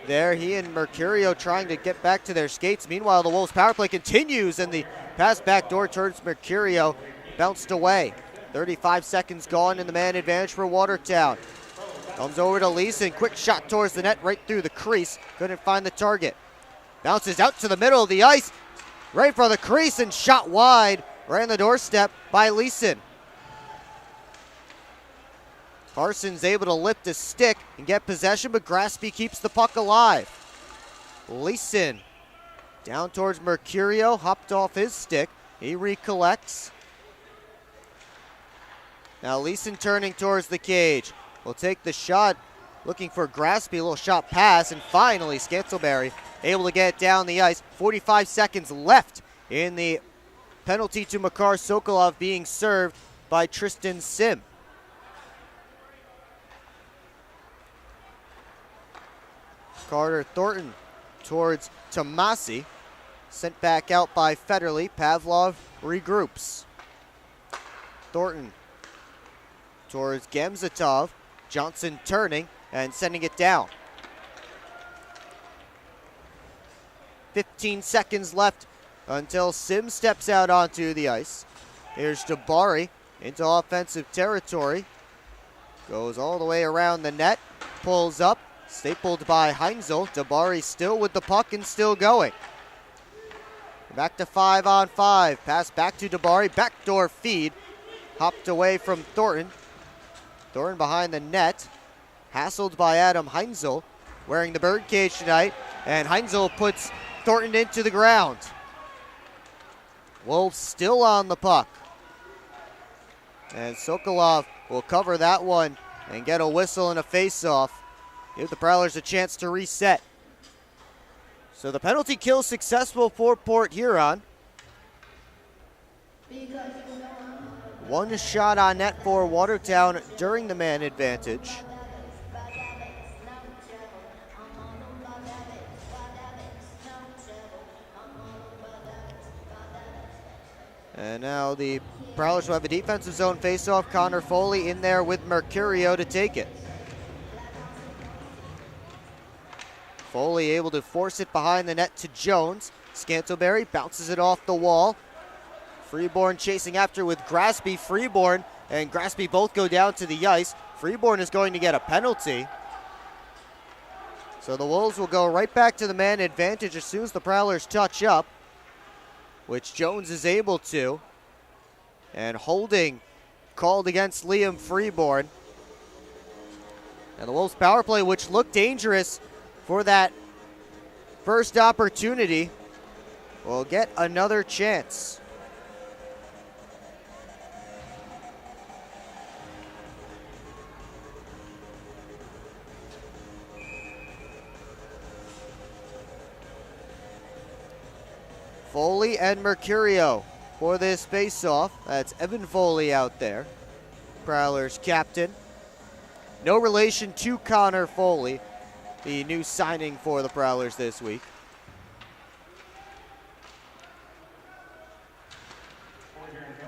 there. He and Mercurio trying to get back to their skates. Meanwhile, the Wolves' power play continues, and the pass back door towards Mercurio bounced away. 35 seconds gone in the man advantage for Watertown. Comes over to Leeson. Quick shot towards the net, right through the crease. Couldn't find the target. Bounces out to the middle of the ice, right for the crease, and shot wide, right on the doorstep by Leeson. Parsons able to lift his stick and get possession, but Graspy keeps the puck alive. Leeson down towards Mercurio, hopped off his stick. He recollects. Now Leeson turning towards the cage. Will take the shot, looking for Graspy, a little shot pass, and finally Scantlebury able to get it down the ice. 45 seconds left in the penalty to Makar Sokolov, being served by Tristan Sim. Carter Thornton towards Tomasi. Sent back out by Federley. Pavlov regroups. Thornton towards Gemzatov. Johnson turning and sending it down. 15 seconds left until Sim steps out onto the ice. Here's Jabari into offensive territory. Goes all the way around the net. Pulls up. Stapled by Heinzel. Jabari still with the puck and still going. Back to 5-on-5. Pass back to Jabari. Backdoor feed. Hopped away from Thornton. Thornton behind the net. Hassled by Adam Heinzel. Wearing the birdcage tonight. And Heinzel puts Thornton into the ground. Wolves still on the puck. And Sokolov will cover that one and get a whistle and a face-off. Give the Prowlers a chance to reset. So the penalty kill successful for Port Huron. One shot on net for Watertown during the man advantage. And now the Prowlers will have a defensive zone face-off. Connor Foley in there with Mercurio to take it. Foley able to force it behind the net to Jones. Scantlebury bounces it off the wall. Freeborn chasing after with Graspy. Freeborn and Graspy both go down to the ice. Freeborn is going to get a penalty. So the Wolves will go right back to the man advantage as soon as the Prowlers touch up, which Jones is able to. And holding called against Liam Freeborn. And the Wolves power play, which looked dangerous for that first opportunity, will get another chance. Foley and Mercurio for this face-off. That's Evan Foley out there, Prowlers captain. No relation to Connor Foley, the new signing for the Prowlers this week.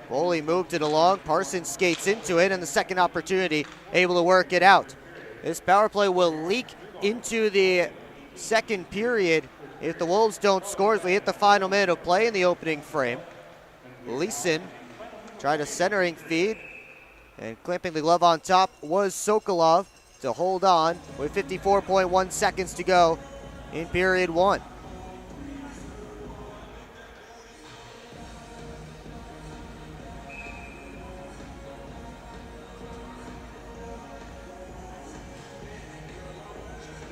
Foley moved it along. Parsons skates into it, and the second opportunity able to work it out. This power play will leak into the second period if the Wolves don't score as we hit the final minute of play in the opening frame. Leeson tried a centering feed, and clamping the glove on top was Sokolov to hold on with 54.1 seconds to go in period one.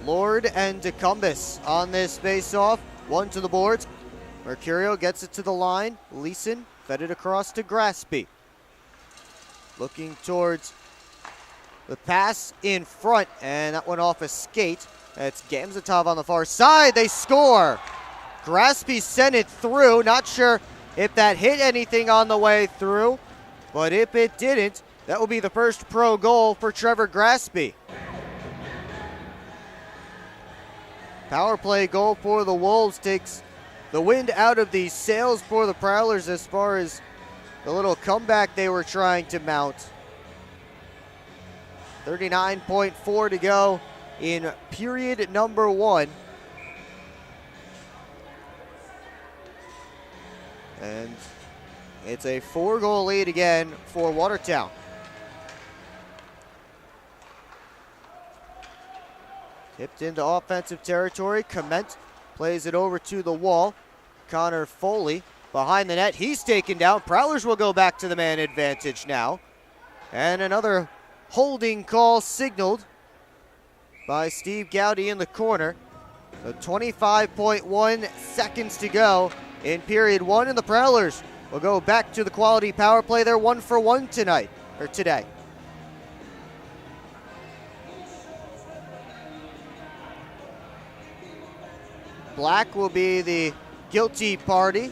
Lord and DeCumbus on this face-off. One to the boards. Mercurio gets it to the line. Leeson fed it across to Graspy. Looking towards the pass in front, and that went off a skate. That's Gamzatov on the far side. They score. Graspy sent it through. Not sure if that hit anything on the way through, but if it didn't, that will be the first pro goal for Trevor Graspy. Power play goal for the Wolves takes the wind out of the sails for the Prowlers as far as the little comeback they were trying to mount. 39.4 to go in period number one. And it's a 4-goal lead again for Watertown. Tipped into offensive territory. Clement plays it over to the wall. Connor Foley behind the net. He's taken down. Prowlers will go back to the man advantage now. And another holding call signaled by Steve Gowdy in the corner. So 25.1 seconds to go in period one, and the Prowlers will go back to the quality power play. They're 1-for-1 tonight, or today. Black will be the guilty party.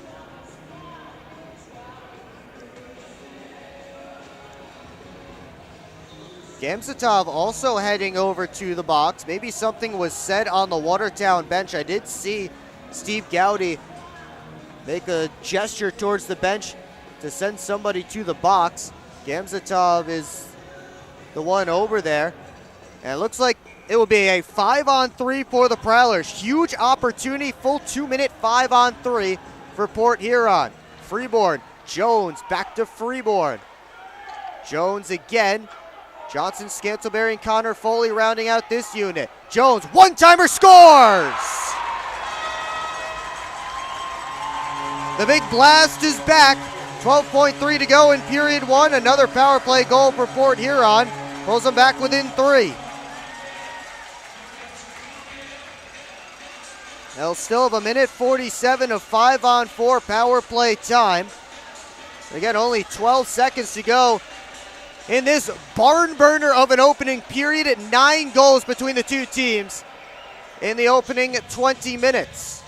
Gamzatov also heading over to the box. Maybe something was said on the Watertown bench. I did see Steve Gowdy make a gesture towards the bench to send somebody to the box. Gamzatov is the one over there. And it looks like it will be a 5-on-3 for the Prowlers. Huge opportunity, full 2-minute 5-on-3 for Port Huron. Freeborn, Jones back to Freeborn. Jones again. Johnson, Scantleberry, and Connor Foley rounding out this unit. Jones, one-timer, scores! The big blast is back. 12.3 to go in period one. Another power play goal for Port Huron. Pulls them back within 3. They'll still have 1:47 of 5-on-4 power play time. Again, only 12 seconds to go in this barn burner of an opening period. At 9 goals between the two teams in the opening 20 minutes.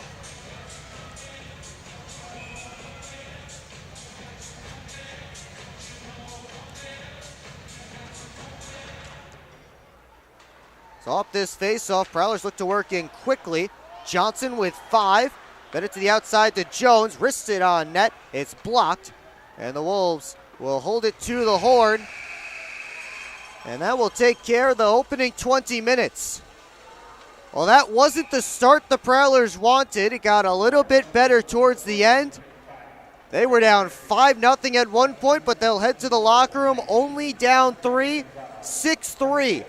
So off this face-off, Prowlers look to work in quickly. Johnson with 5. Fed it to the outside to Jones. Wristed on net. It's blocked. And the Wolves will hold it to the horn. And that will take care of the opening 20 minutes. Well, that wasn't the start the Prowlers wanted. It got a little bit better towards the end. They were down 5-0 at one point, but they'll head to the locker room only down 3, 6-3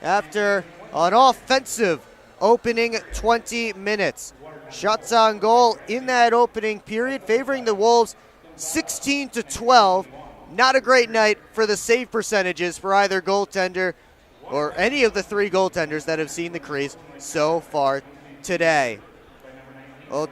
after an offensive opening 20 minutes. Shots on goal in that opening period, favoring the Wolves 16-12. Not a great night for the save percentages for either goaltender or any of the 3 goaltenders that have seen the crease so far today. Well,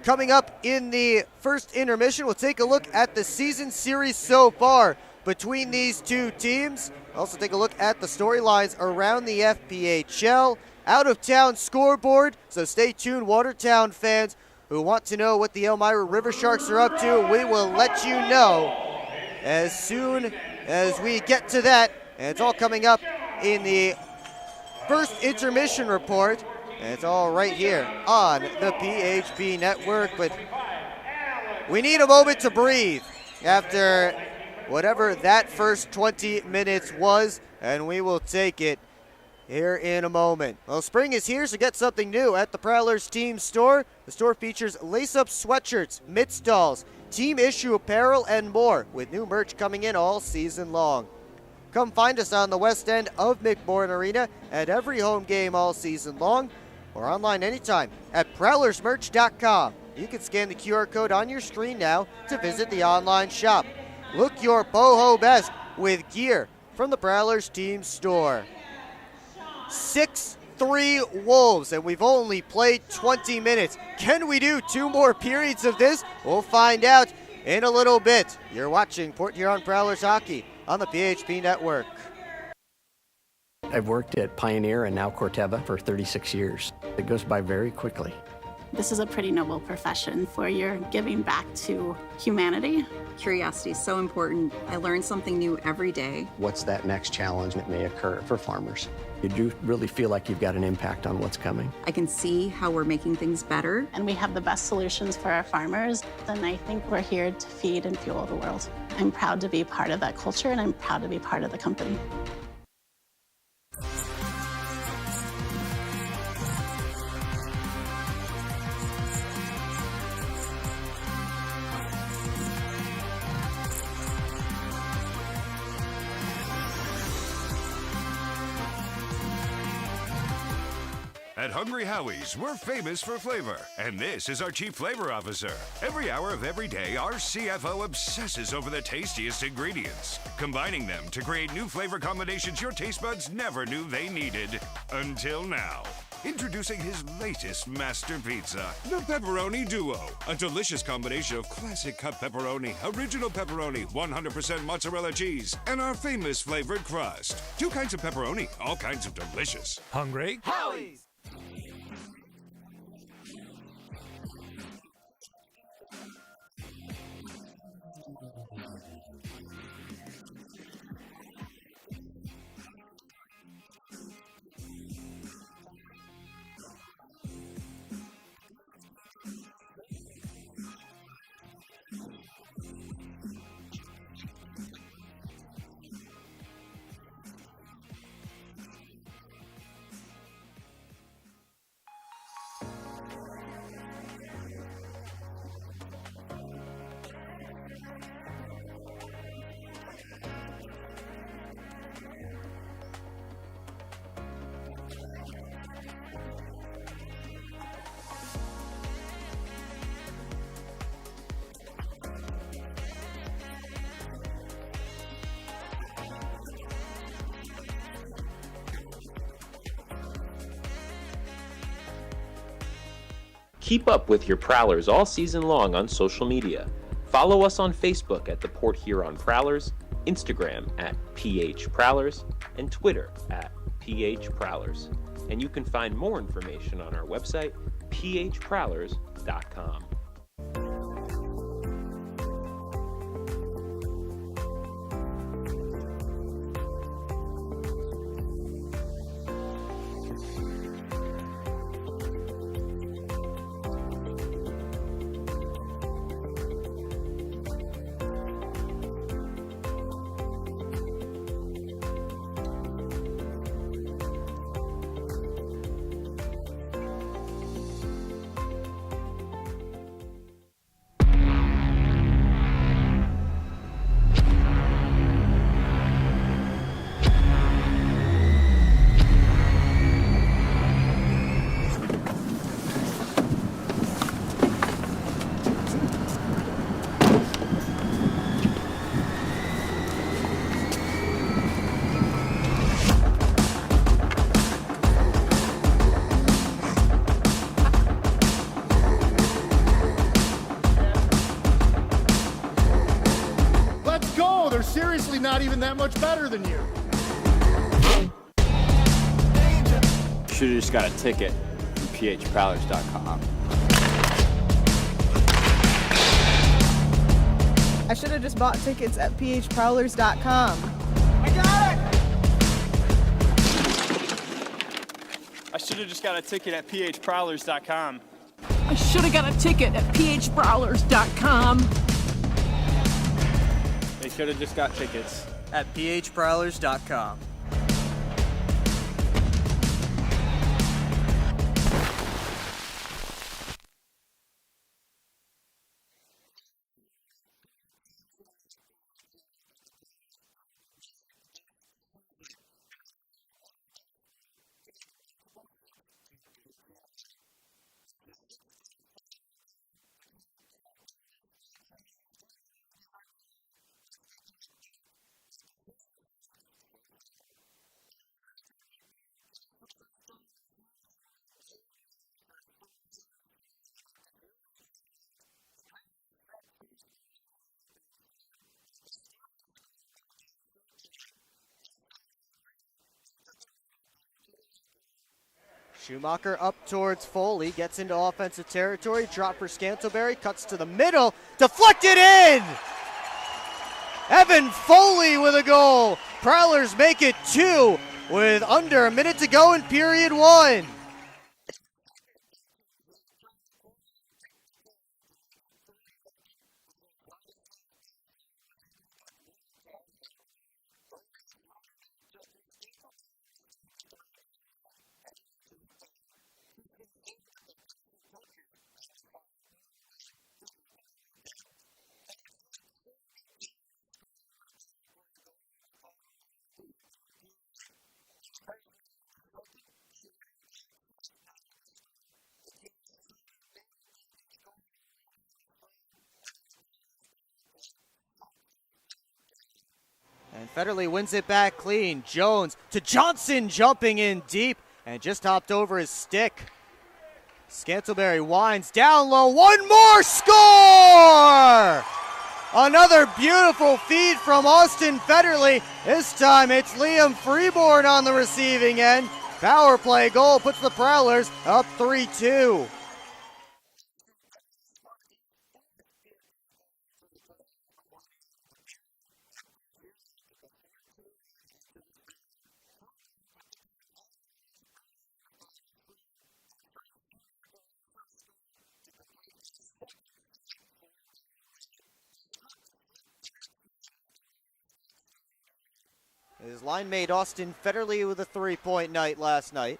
coming up in the first intermission, we'll take a look at the season series so far between these two teams. Also take a look at the storylines around the FPHL. Out-of-town scoreboard, so stay tuned, Watertown fans who want to know what the Elmira River Sharks are up to. We will let you know as soon as we get to that. And it's all coming up in the first intermission report. And it's all right here on the PHP Network. But we need a moment to breathe after whatever that first 20 minutes was, and we will take it here in a moment. Well, spring is here, so get something new at the Prowlers team store. The store features lace-up sweatshirts, mitt stalls, team issue apparel, and more, with new merch coming in all season long. Come find us on the west end of McMorran Arena at every home game all season long, or online anytime at prowlersmerch.com. You can scan the QR code on your screen now to visit the online shop. Look your boho best with gear from the Prowlers team store. 6-3 Wolves, and we've only played 20 minutes. Can we do 2 more periods of this? We'll find out in a little bit. You're watching Port Huron Prowlers Hockey on the PHP Network. I've worked at Pioneer and now Corteva for 36 years. It goes by very quickly. This is a pretty noble profession where you're giving back to humanity. Curiosity is so important. I learn something new every day. What's that next challenge that may occur for farmers? You do really feel like you've got an impact on what's coming. I can see how we're making things better. And we have the best solutions for our farmers. And I think we're here to feed and fuel the world. I'm proud to be part of that culture, and I'm proud to be part of the company. At Hungry Howie's, we're famous for flavor, and this is our Chief Flavor Officer. Every hour of every day, our CFO obsesses over the tastiest ingredients, combining them to create new flavor combinations your taste buds never knew they needed, until now. Introducing his latest master pizza, the Pepperoni Duo. A delicious combination of classic cut pepperoni, original pepperoni, 100% mozzarella cheese, and our famous flavored crust. 2 kinds of pepperoni, all kinds of delicious. Hungry? Howie's! Keep up with your Prowlers all season long on social media. Follow us on Facebook at the Port Huron Prowlers, Instagram at PH Prowlers, and Twitter at PH Prowlers. And you can find more information on our website, phprowlers.com. They're seriously not even that much better than you. Should've just got a ticket from phprowlers.com. I should have just bought tickets at phprowlers.com. I got it! I should have just got a ticket at phprowlers.com. I should have got a ticket at phprowlers.com. They should have just got tickets at phprowlers.com. Schumacher up towards Foley, gets into offensive territory, drop for Scantlebury, cuts to the middle, deflected in! Evan Foley with a goal. Prowlers make it 2 with under a minute to go in period 1. And Federley wins it back clean. Jones to Johnson, jumping in deep and just hopped over his stick. Scantlebury winds down low. One more, score! Another beautiful feed from Austin Federley. This time it's Liam Freeborn on the receiving end. Power play goal puts the Prowlers up 3-2. His line mate Austin Federley with a 3-point night last night.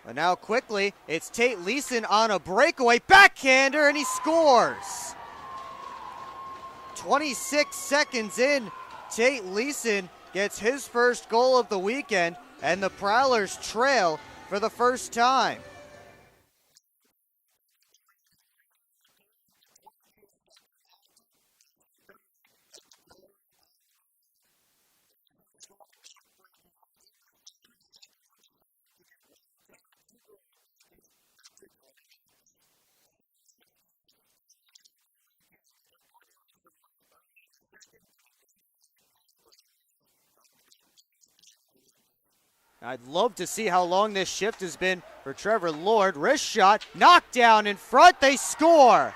And now quickly, it's Tate Leeson on a breakaway backhander, and he scores. 26 seconds in, Tate Leeson gets his first goal of the weekend, and the Prowlers trail for the first time. I'd love to see how long this shift has been for Trevor Lord. Wrist shot, knocked down in front, they score.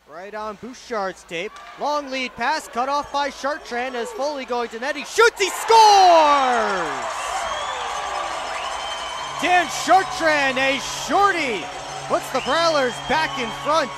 Right on Bouchard's tape. Long lead pass cut off by Chartrand as Foley going to net. He shoots, he scores! Dan Chartrand, a shorty, puts the Prowlers back in front.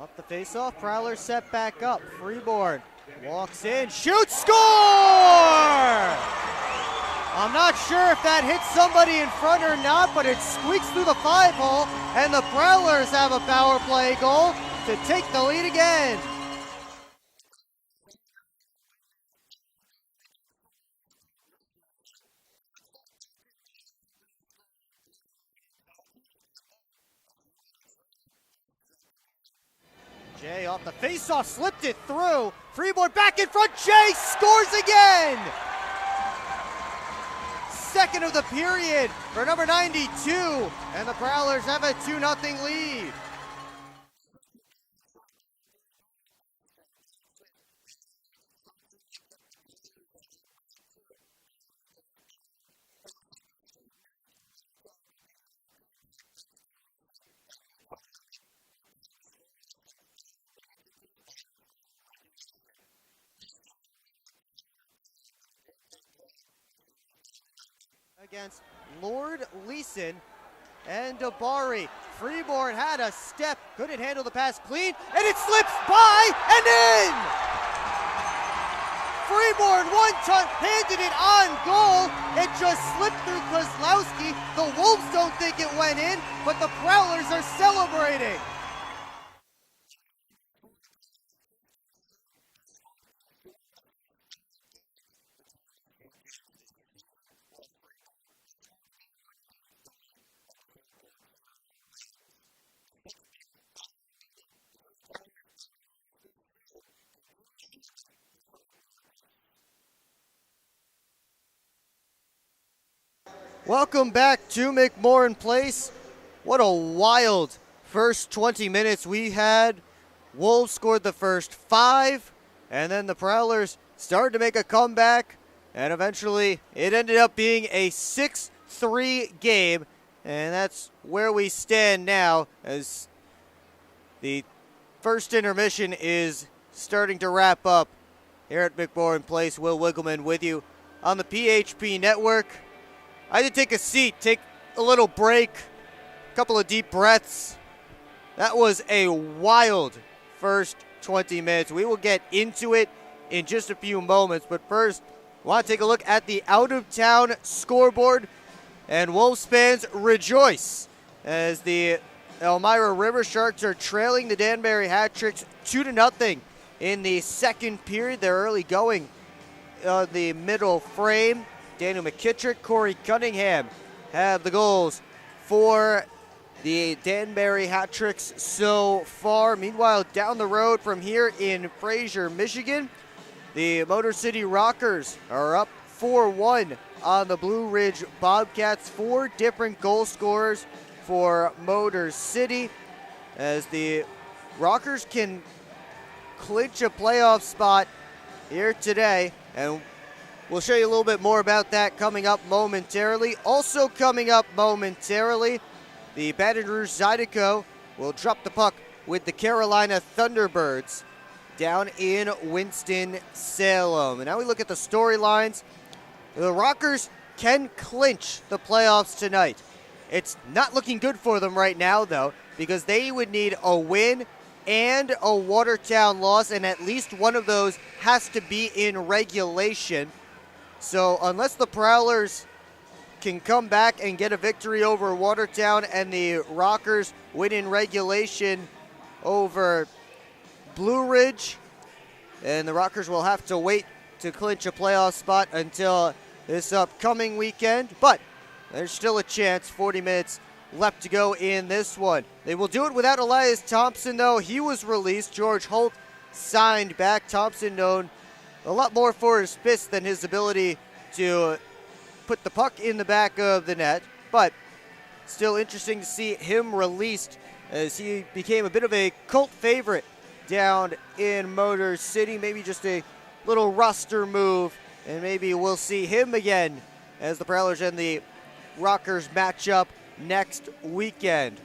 Off the face-off, Prowlers set back up. Freeborn walks in, shoots, score! I'm not sure if that hits somebody in front or not, but it squeaks through the 5-hole, and the Prowlers have a power play goal to take the lead again. Jay off the face-off, slipped it through. Freeborn back in front, Jay scores again! Second of the period for number 92, and the Prowlers have a 2-0 lead. Against Lord, Leeson, and Dabari. Freeborn had a step, couldn't handle the pass clean, and it slips by and in! Freeborn, one-touch, handed it on goal. It just slipped through Kozlowski. The Wolves don't think it went in, but the Prowlers are celebrating. Welcome back to McMorran Place. What a wild first 20 minutes we had. Wolves scored the first 5, and then the Prowlers started to make a comeback, and eventually it ended up being a 6-3 game, and that's where we stand now as the first intermission is starting to wrap up here at McMorran Place. Will Wiggleman with you on the PHP Network. I had to take a seat, take a little break, a couple of deep breaths. That was a wild first 20 minutes. We will get into it in just a few moments, but first, I want to take a look at the out-of-town scoreboard, and Wolves fans rejoice as the Elmira River Sharks are trailing the Danbury Hat-Tricks 2-0 in the second period. They're early going on the middle frame. Daniel McKittrick, Corey Cunningham have the goals for the Danbury Hat-Tricks so far. Meanwhile, down the road from here in Fraser, Michigan, the Motor City Rockers are up 4-1 on the Blue Ridge Bobcats. 4 different goal scorers for Motor City as the Rockers can clinch a playoff spot here today, and we'll show you a little bit more about that coming up momentarily. Also coming up momentarily, the Baton Rouge Zydeco will drop the puck with the Carolina Thunderbirds down in Winston-Salem. And now we look at the storylines. The Rockers can clinch the playoffs tonight. It's not looking good for them right now, though, because they would need a win and a Watertown loss, and at least one of those has to be in regulation. So unless the Prowlers can come back and get a victory over Watertown and the Rockers win in regulation over Blue Ridge, and the Rockers will have to wait to clinch a playoff spot until this upcoming weekend. But there's still a chance. 40 minutes left to go in this one. They will do it without Elias Thompson, though. He was released. George Holt signed back. Thompson known a lot more for his fists than his ability to put the puck in the back of the net. But still interesting to see him released as he became a bit of a cult favorite down in Motor City. Maybe just a little roster move, and maybe we'll see him again as the Prowlers and the Rockers match up next weekend.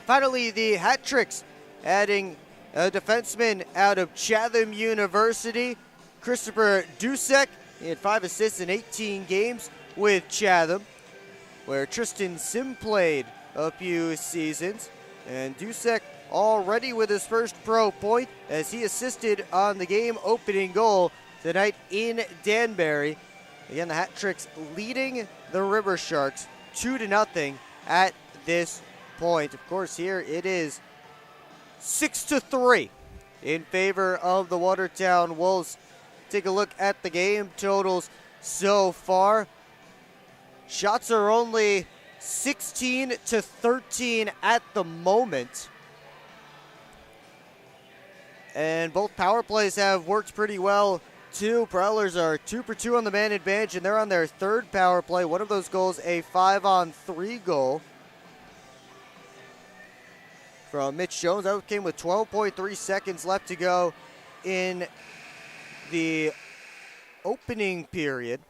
Finally, the Hat-Tricks adding a defenseman out of Chatham University, Christopher Dusek. He had 5 assists in 18 games with Chatham, where Tristan Sim played a few seasons. And Dusek already with his first pro point as he assisted on the game-opening goal tonight in Danbury. Again, the Hat-Tricks leading the River Sharks 2-0 at this point. Of course, here it is 6-3 in favor of the Watertown Wolves. Take a look at the game totals so far. Shots are only 16-13 at the moment. And both power plays have worked pretty well, too. Prowlers are 2 for 2 on the man advantage, and they're on their third power play. One of those goals, a 5-on-3 goal from Mitch Jones. That came with 12.3 seconds left to go in the opening period.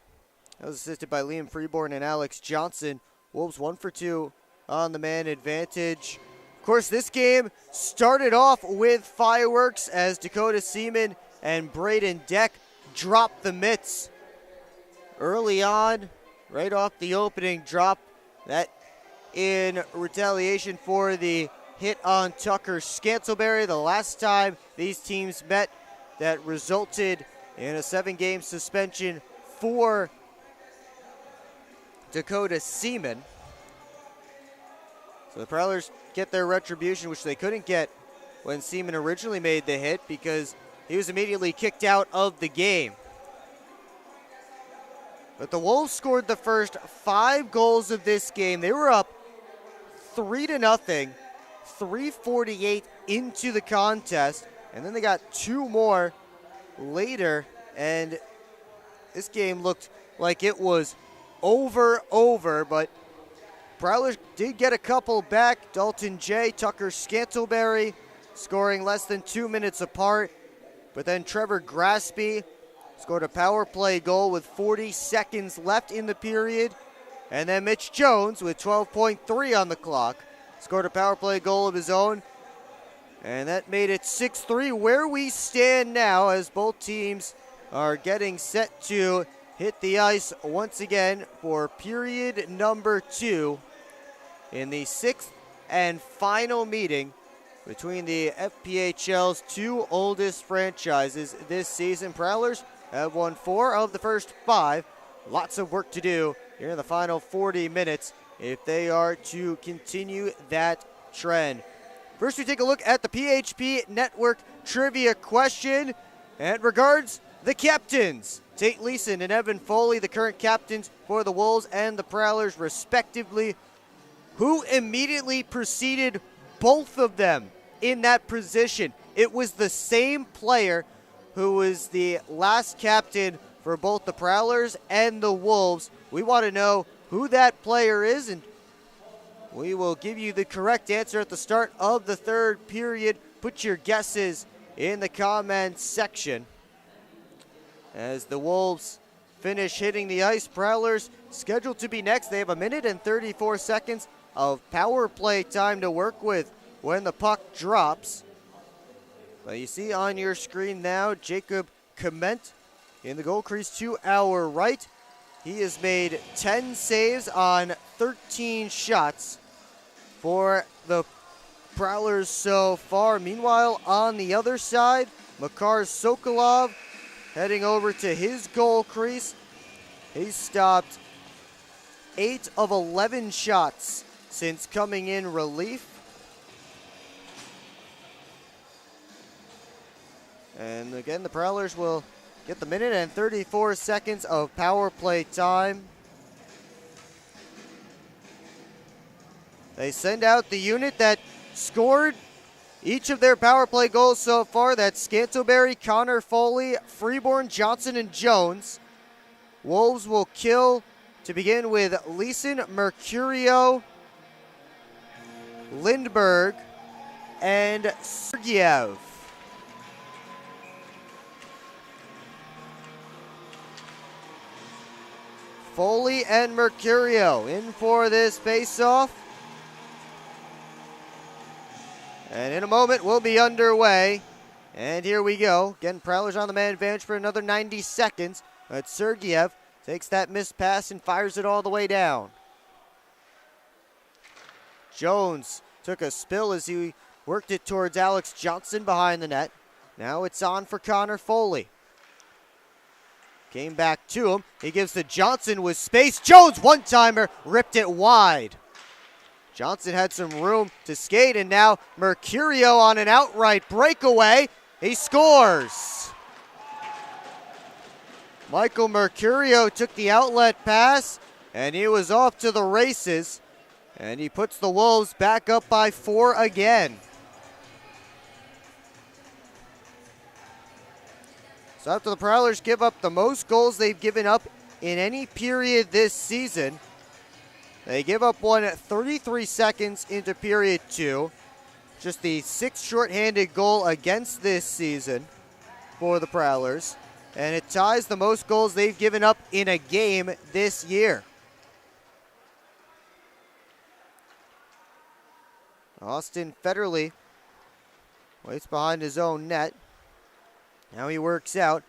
That was assisted by Liam Freeborn and Alex Johnson. Wolves 1 for 2 on the man advantage. Of course, this game started off with fireworks as Dakota Seaman and Braden Deck dropped the mitts early on, right off the opening drop. That in retaliation for the hit on Tucker Scantleberry the last time these teams met that resulted in a 7-game suspension for Dakota Seaman. So the Prowlers get their retribution, which they couldn't get when Seaman originally made the hit because he was immediately kicked out of the game. But the Wolves scored the first 5 goals of this game. They were up 3-0, 3:48 into the contest, and then they got 2 more later, and this game looked like it was over, but Prowlers did get a couple back. Dalton J, Tucker Scantleberry scoring less than 2 minutes apart, but then Trevor Graspy scored a power play goal with 40 seconds left in the period, and then Mitch Jones with 12.3 on the clock scored a power play goal of his own, and that made it 6-3 where we stand now as both teams are getting set to hit the ice once again for period number 2 in the 6th and final meeting between the FPHL's 2 oldest franchises this season. Prowlers have won 4 of the first 5. Lots of work to do here in the final 40 minutes if they are to continue that trend. First, we take a look at the PHP Network trivia question, and it regards the captains. Tate Leeson and Evan Foley, the current captains for the Wolves and the Prowlers, respectively. Who immediately preceded both of them in that position? It was the same player who was the last captain for both the Prowlers and the Wolves. We want to know who that player is, and we will give you the correct answer at the start of the 3rd period. Put your guesses in the comments section. As the Wolves finish hitting the ice, Prowlers scheduled to be next. They have 1 minute and 34 seconds of power play time to work with when the puck drops. But you see on your screen now Jacob Clement in the goal crease to our right. He has made 10 saves on 13 shots for the Prowlers so far. Meanwhile, on the other side, Makar Sokolov heading over to his goal crease. He's stopped 8 of 11 shots since coming in relief. And again, the Prowlers will get the 1 minute and 34 seconds of power play time. They send out the unit that scored each of their power play goals so far. That's Scantleberry, Connor Foley, Freeborn, Johnson, and Jones. Wolves will kill to begin with Leeson, Mercurio, Lindbergh, and Sergeyev. Foley and Mercurio in for this face-off. And in a moment, we'll be underway. And here we go. Again, Prowlers on the man advantage for another 90 seconds. But Sergeyev takes that missed pass and fires it all the way down. Jones took a spill as he worked it towards Alex Johnson behind the net. Now it's on for Connor Foley. Came back to him. He gives to Johnson with space. Jones, one-timer, ripped it wide. Johnson had some room to skate, and now Mercurio on an outright breakaway. He scores. Michael Mercurio took the outlet pass, and he was off to the races. And he puts the Wolves back up by 4 again. So after the Prowlers give up the most goals they've given up in any period this season, they give up one at 33 seconds into period 2. Just the 6th shorthanded goal against this season for the Prowlers. And it ties the most goals they've given up in a game this year. Austin Federley waits behind his own net. Now he works out.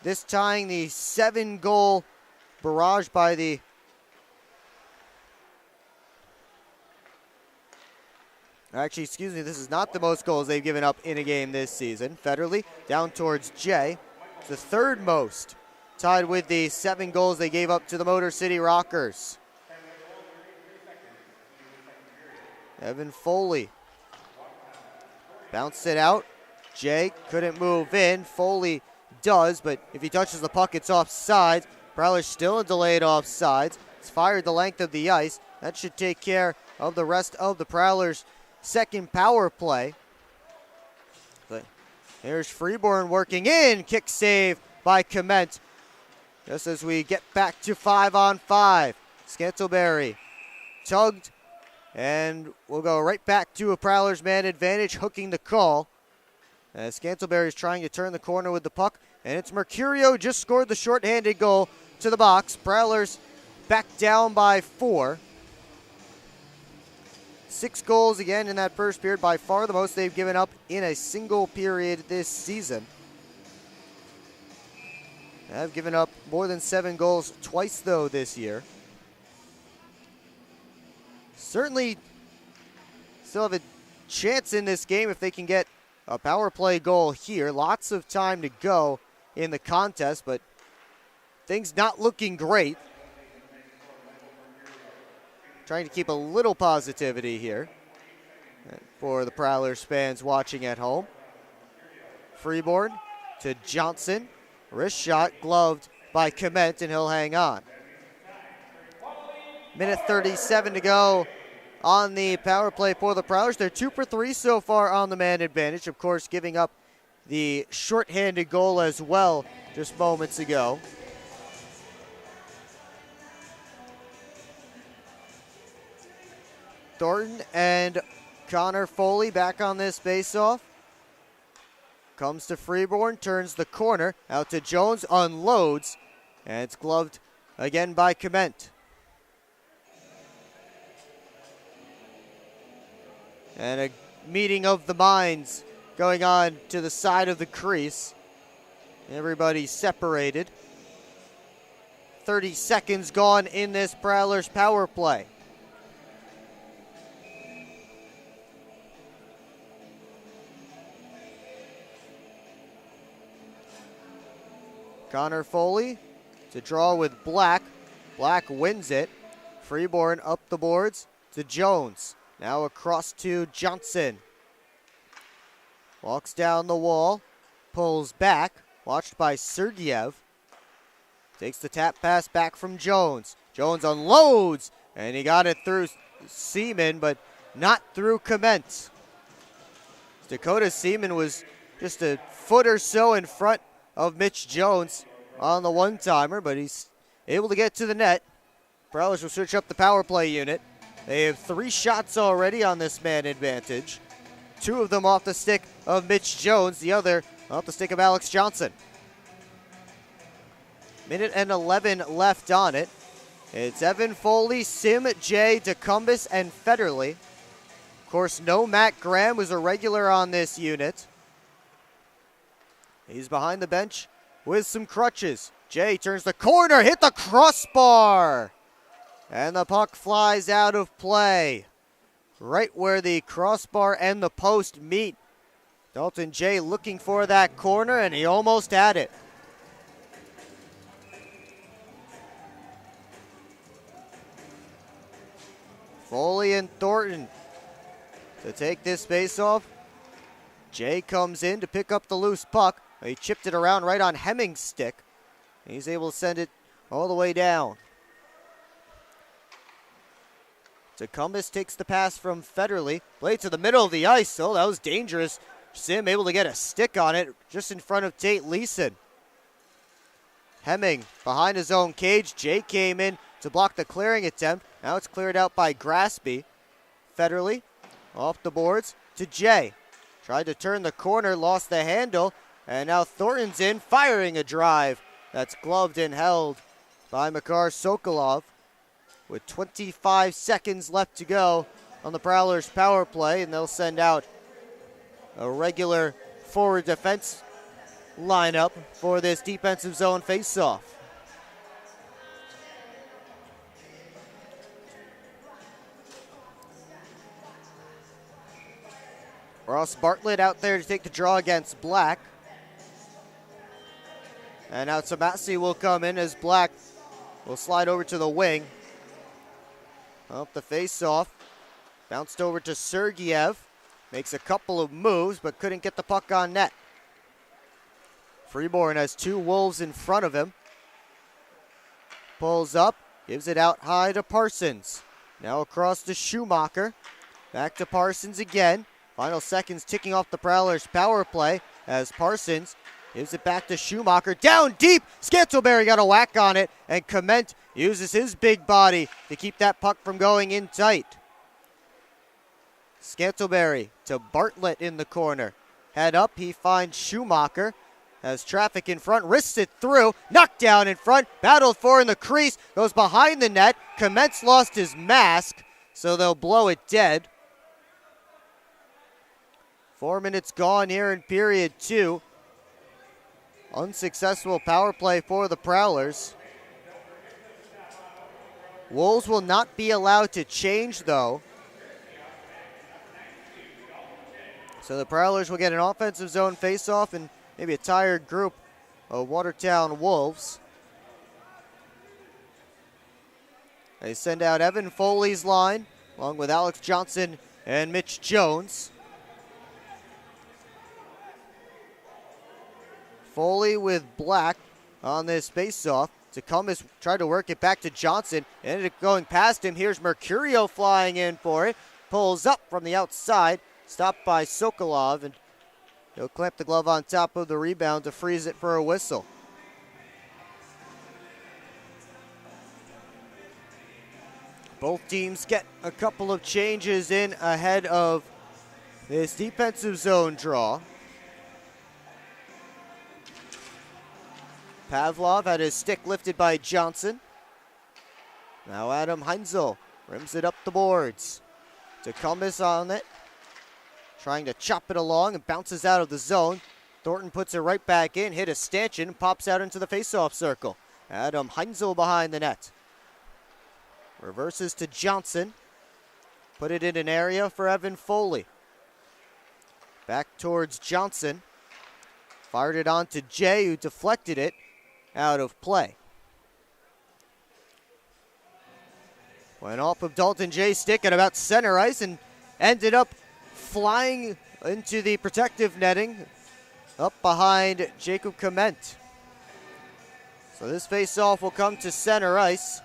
This tying the 7-goal barrage by the Actually, excuse me, this is not the most goals they've given up in a game this season. Federley down towards Jay. It's the third most, tied with the 7 goals they gave up to the Motor City Rockers. Evan Foley bounced it out. Jay couldn't move in. Foley does, but if he touches the puck, it's offside. Prowlers still in delayed offsides. It's fired the length of the ice. That should take care of the rest of the Prowlers' second power play. But here's Freeborn working in. Kick save by Clement. Just as we get back to 5-on-5. Scantleberry tugged, and we'll go right back to a Prowlers man advantage, hooking the call. As Scantleberry is trying to turn the corner with the puck, and it's Mercurio just scored the shorthanded goal to the box. Prowlers back down by 4. 6 goals again in that first period, by far the most they've given up in a single period this season. They have given up more than 7 goals twice, though, this year. Certainly still have a chance in this game if they can get a power play goal here. Lots of time to go in the contest, but things not looking great. Trying to keep a little positivity here for the Prowlers fans watching at home. Freeborn to Johnson. Wrist shot gloved by Clement, and he'll hang on. Minute 37 to go on the power play for the Prowlers. They're 2 for 3 so far on the man advantage. Of course, giving up the shorthanded goal as well just moments ago. Thornton and Connor Foley back on this faceoff. Comes to Freeborn, turns the corner, out to Jones, unloads, and it's gloved again by Clement. And a meeting of the minds going on to the side of the crease. Everybody separated. 30 seconds gone in this Prowlers power play. Connor Foley to draw with Black. Black wins it. Freeborn up the boards to Jones. Now across to Johnson. Walks down the wall. Pulls back. Watched by Sergeyev. Takes the tap pass back from Jones. Jones unloads. And he got it through Seaman, but not through Clement. Dakota Seaman was just a foot or so in front of Mitch Jones on the one-timer, but he's able to get to the net. Prowlers will switch up the power play unit. They have 3 shots already on this man advantage. 2 of them off the stick of Mitch Jones, the other off the stick of Alex Johnson. Minute and 11 left on it. It's Evan Foley, Sim, Jay, DeCumbus, and Federley. Of course, no Matt Graham, was a regular on this unit. He's behind the bench with some crutches. Jay turns the corner, hit the crossbar. And the puck flies out of play. Right where the crossbar and the post meet. Dalton Jay looking for that corner, and he almost had it. Foley and Thornton to take this face-off. Jay comes in to pick up the loose puck. He chipped it around right on Hemming's stick. He's able to send it all the way down. DeCumbus takes the pass from Federley. Play to the middle of the ice. Oh, that was dangerous. Sim able to get a stick on it just in front of Tate Leeson. Hemming behind his own cage. Jay came in to block the clearing attempt. Now it's cleared out by Graspy. Federley off the boards to Jay. Tried to turn the corner, lost the handle, and now Thornton's in, firing a drive. That's gloved and held by Makar Sokolov. With 25 seconds left to go on the Prowlers power play, and they'll send out a regular forward defense lineup for this defensive zone faceoff. Ross Bartlett out there to take the draw against Black. And now Tomasi will come in as Black will slide over to the wing. Up the face-off. Bounced over to Sergeyev. Makes a couple of moves, but couldn't get the puck on net. Freeborn has two Wolves in front of him. Pulls up, gives it out high to Parsons. Now across to Schumacher. Back to Parsons again. Final seconds ticking off the Prowlers' power play as Parsons gives it back to Schumacher. Down deep! Scantleberry got a whack on it, and Clement uses his big body to keep that puck from going in tight. Scantleberry to Bartlett in the corner. Head up, he finds Schumacher. Has traffic in front, wrists it through, knocked down in front, battled for in the crease, goes behind the net. Clement's lost his mask, so they'll blow it dead. 4 minutes gone here in period 2. Unsuccessful power play for the Prowlers. Wolves will not be allowed to change, though. So the Prowlers will get an offensive zone face-off and maybe a tired group of Watertown Wolves. They send out Evan Foley's line, along with Alex Johnson and Mitch Jones. Foley with Black on this face-off. Tecumseh tried to work it back to Johnson. Ended up going past him. Here's Mercurio flying in for it. Pulls up from the outside. Stopped by Sokolov, and he'll clamp the glove on top of the rebound to freeze it for a whistle. Both teams get a couple of changes in ahead of this defensive zone draw. Pavlov had his stick lifted by Johnson. Now Adam Heinzel rims it up the boards. Tecumseh on it. Trying to chop it along and bounces out of the zone. Thornton puts it right back in, hit a stanchion, pops out into the faceoff circle. Adam Heinzel behind the net. Reverses to Johnson. Put it in an area for Evan Foley. Back towards Johnson. Fired it on to Jay, who deflected it out of play. Went off of Dalton Jay's stick at about center ice and ended up flying into the protective netting up behind Jacob Clement. So this face-off will come to center ice.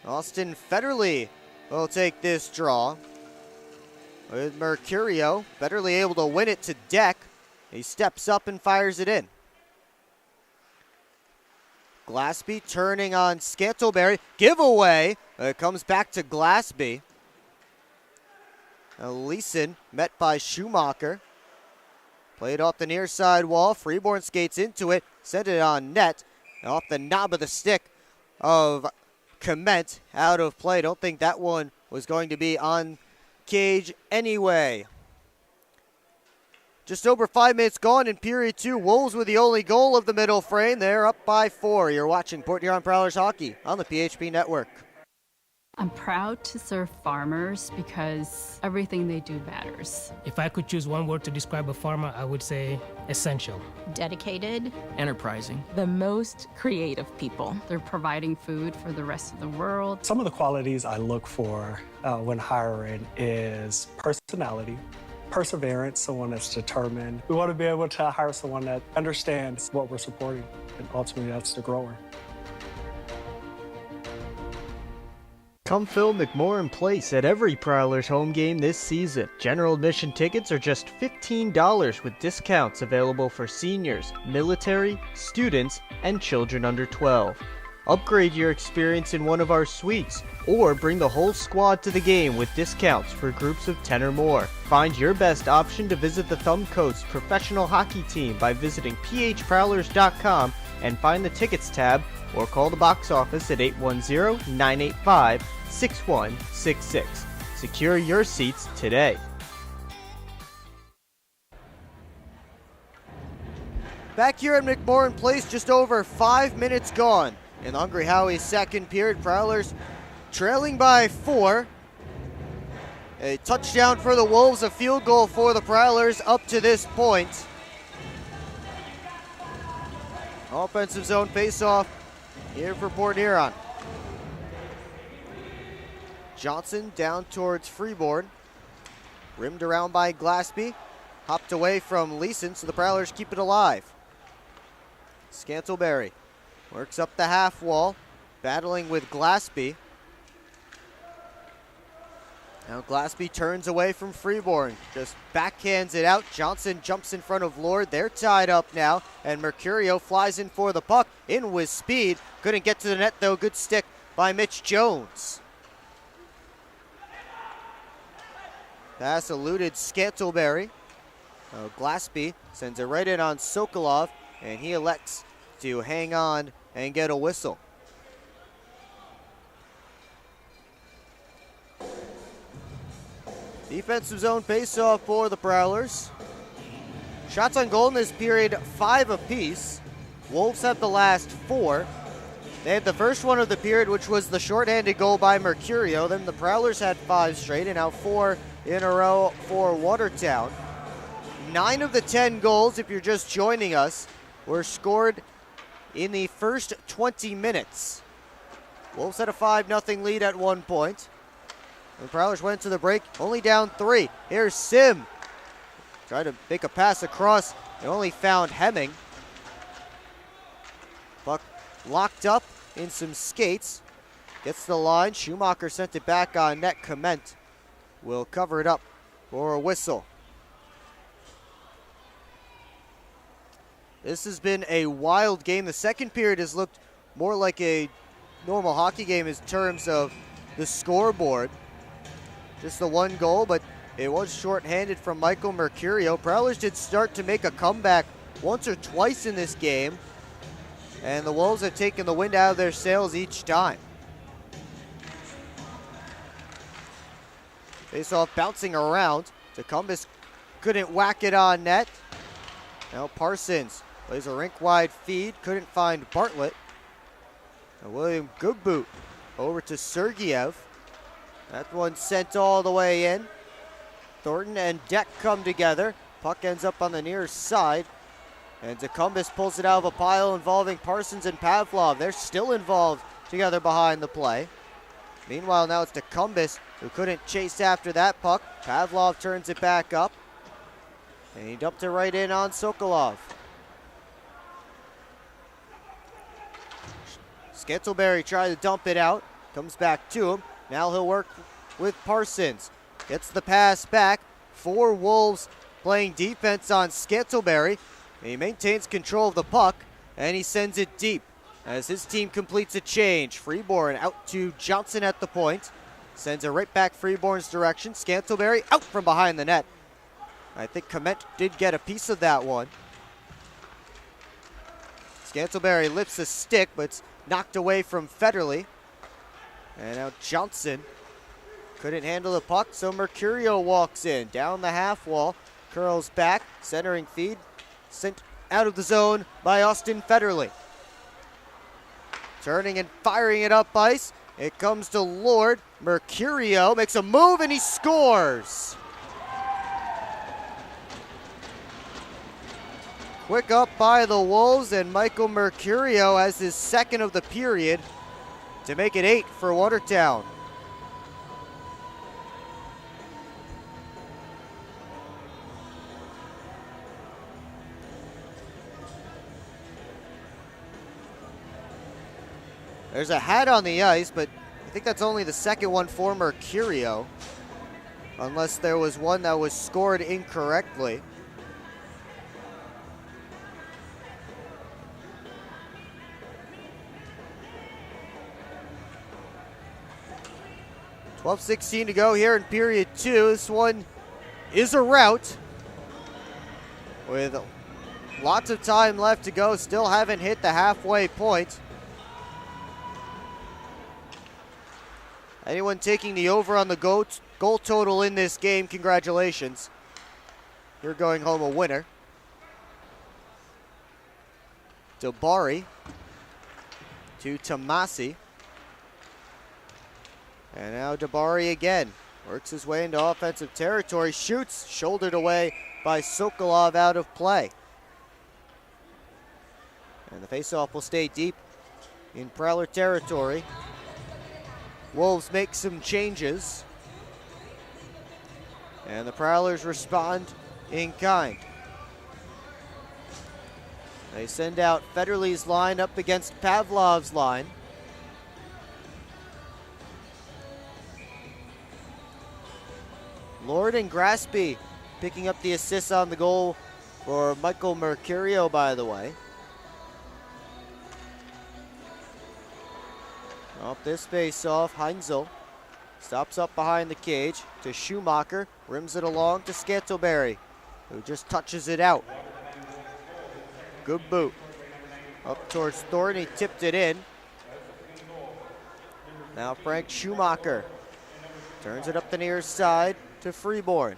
Austin Federley will take this draw with Mercurio. Federley able to win it to Deck. He steps up and fires it in. Glassby turning on Scantleberry. Giveaway. It comes back to Glassby. Now Leeson met by Schumacher. Played off the near side wall. Freeborn skates into it. Sent it on net. And off the knob of the stick of Clement. Out of play. Don't think that one was going to be on cage anyway. Just over 5 minutes gone in period 2. Wolves with the only goal of the middle frame. They're up by 4. You're watching Port Huron Prowlers hockey on the PHP Network. I'm proud to serve farmers because everything they do matters. If I could choose one word to describe a farmer, I would say essential. Dedicated. Enterprising. The most creative people. They're providing food for the rest of the world. Some of the qualities I look for when hiring is personality, perseverance, someone that's determined. We want to be able to hire someone that understands what we're supporting, and ultimately that's the grower. Come fill McMorran Place at every Prowlers home game this season. General admission tickets are just $15 with discounts available for seniors, military, students, and children under 12. Upgrade your experience in one of our suites, or bring the whole squad to the game with discounts for groups of 10 or more. Find your best option to visit the Thumb Coast professional hockey team by visiting phprowlers.com and find the tickets tab, or call the box office at 810-985-6166. Secure your seats today. Back here at McMorran Place, just over 5 minutes gone. In the Hungry Howie's second period, Prowlers trailing by 4. A touchdown for the Wolves, a field goal for the Prowlers up to this point. Offensive zone face-off here for Port Huron. Johnson down towards Freeborn. Rimmed around by Glaspie. Hopped away from Leeson, so the Prowlers keep it alive. Scantleberry works up the half wall, battling with Glaspie. Now Glaspie turns away from Freeborn, just backhands it out. Johnson jumps in front of Lord. They're tied up now, and Mercurio flies in for the puck, in with speed. Couldn't get to the net though. Good stick by Mitch Jones. Pass eluded Scantleberry. Glaspie sends it right in on Sokolov, and he elects to hang on and get a whistle. Defensive zone face-off for the Prowlers. Shots on goal in this period, 5 apiece. Wolves have the last 4. They had the first one of the period, which was the shorthanded goal by Mercurio. Then the Prowlers had 5 straight, and now 4 in a row for Watertown. 9 of the 10 goals, if you're just joining us, were scored in the first 20 minutes. Wolves had a 5-0 lead at one point. The Prowlers went to the break, only down 3. Here's Sim. Tried to make a pass across. They only found Hemming. Puck locked up in some skates. Gets the line. Schumacher sent it back on net. Clement will cover it up for a whistle. This has been a wild game. The second period has looked more like a normal hockey game in terms of the scoreboard. Just the 1 goal, but it was shorthanded from Michael Mercurio. Prowlers did start to make a comeback once or twice in this game, and the Wolves have taken the wind out of their sails each time. Face-off bouncing around. Tecumseh couldn't whack it on net. Now Parsons plays a rink-wide feed, couldn't find Bartlett. Now William Goodboot over to Sergeyev. That one sent all the way in. Thornton and Deck come together. Puck ends up on the near side. And Tecumseh pulls it out of a pile involving Parsons and Pavlov. They're still involved together behind the play. Meanwhile, now it's Tecumseh who couldn't chase after that puck. Pavlov turns it back up. And he dumped it right in on Sokolov. Scantleberry tried to dump it out. Comes back to him. Now he'll work with Parsons. Gets the pass back. 4 Wolves playing defense on Scantleberry. He maintains control of the puck, and he sends it deep as his team completes a change. Freeborn out to Johnson at the point. Sends it right back Freeborn's direction. Scantleberry out from behind the net. I think Komet did get a piece of that one. Scantleberry lifts a stick, but it's knocked away from Federley. And now Johnson couldn't handle the puck, so Mercurio walks in. Down the half wall, curls back, centering feed, sent out of the zone by Austin Federley. Turning and firing it up ice. It comes to Lord. Mercurio makes a move and he scores. Quick up by the Wolves, and Michael Mercurio has his second of the period to make it 8 for Watertown. There's a hat on the ice, but I think that's only the second one for Mercurio, unless there was one that was scored incorrectly. .12:16 to go here in period 2. This one is a rout with lots of time left to go. Still haven't hit the halfway point. Anyone taking the over on the goal total in this game, congratulations. You're going home a winner. Dobari to Tomasi. And now Dobari again. Works his way into offensive territory. Shoots, shouldered away by Sokolov, out of play. And the faceoff will stay deep in Prowler territory. Wolves make some changes. And the Prowlers respond in kind. They send out Federley's line up against Pavlov's line. Lord and Graspy picking up the assists on the goal for Michael Mercurio, by the way. Off this face-off, Heinzel stops up behind the cage to Schumacher, rims it along to Scantleberry, who just touches it out. Good boot. Up towards Thornton, he tipped it in. Now Frank Schumacher turns it up the near side to Freeborn.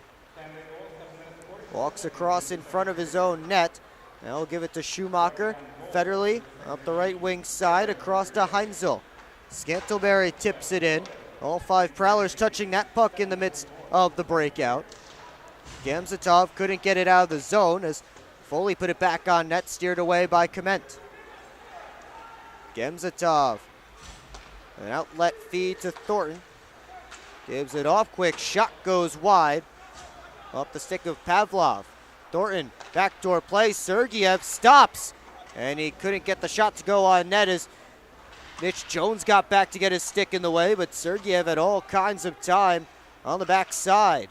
Walks across in front of his own net. Now he'll give it to Schumacher. Federley up the right wing side across to Heinzel. Scantleberry tips it in. All 5 Prowlers touching that puck in the midst of the breakout. Gamzatov couldn't get it out of the zone as Foley put it back on net, steered away by Kement. Gamzatov, an outlet feed to Thornton. Gives it off quick, shot goes wide. Off the stick of Pavlov. Thornton, backdoor play, Sergeyev stops. And he couldn't get the shot to go on net as Mitch Jones got back to get his stick in the way, but Sergeyev had all kinds of time on the backside.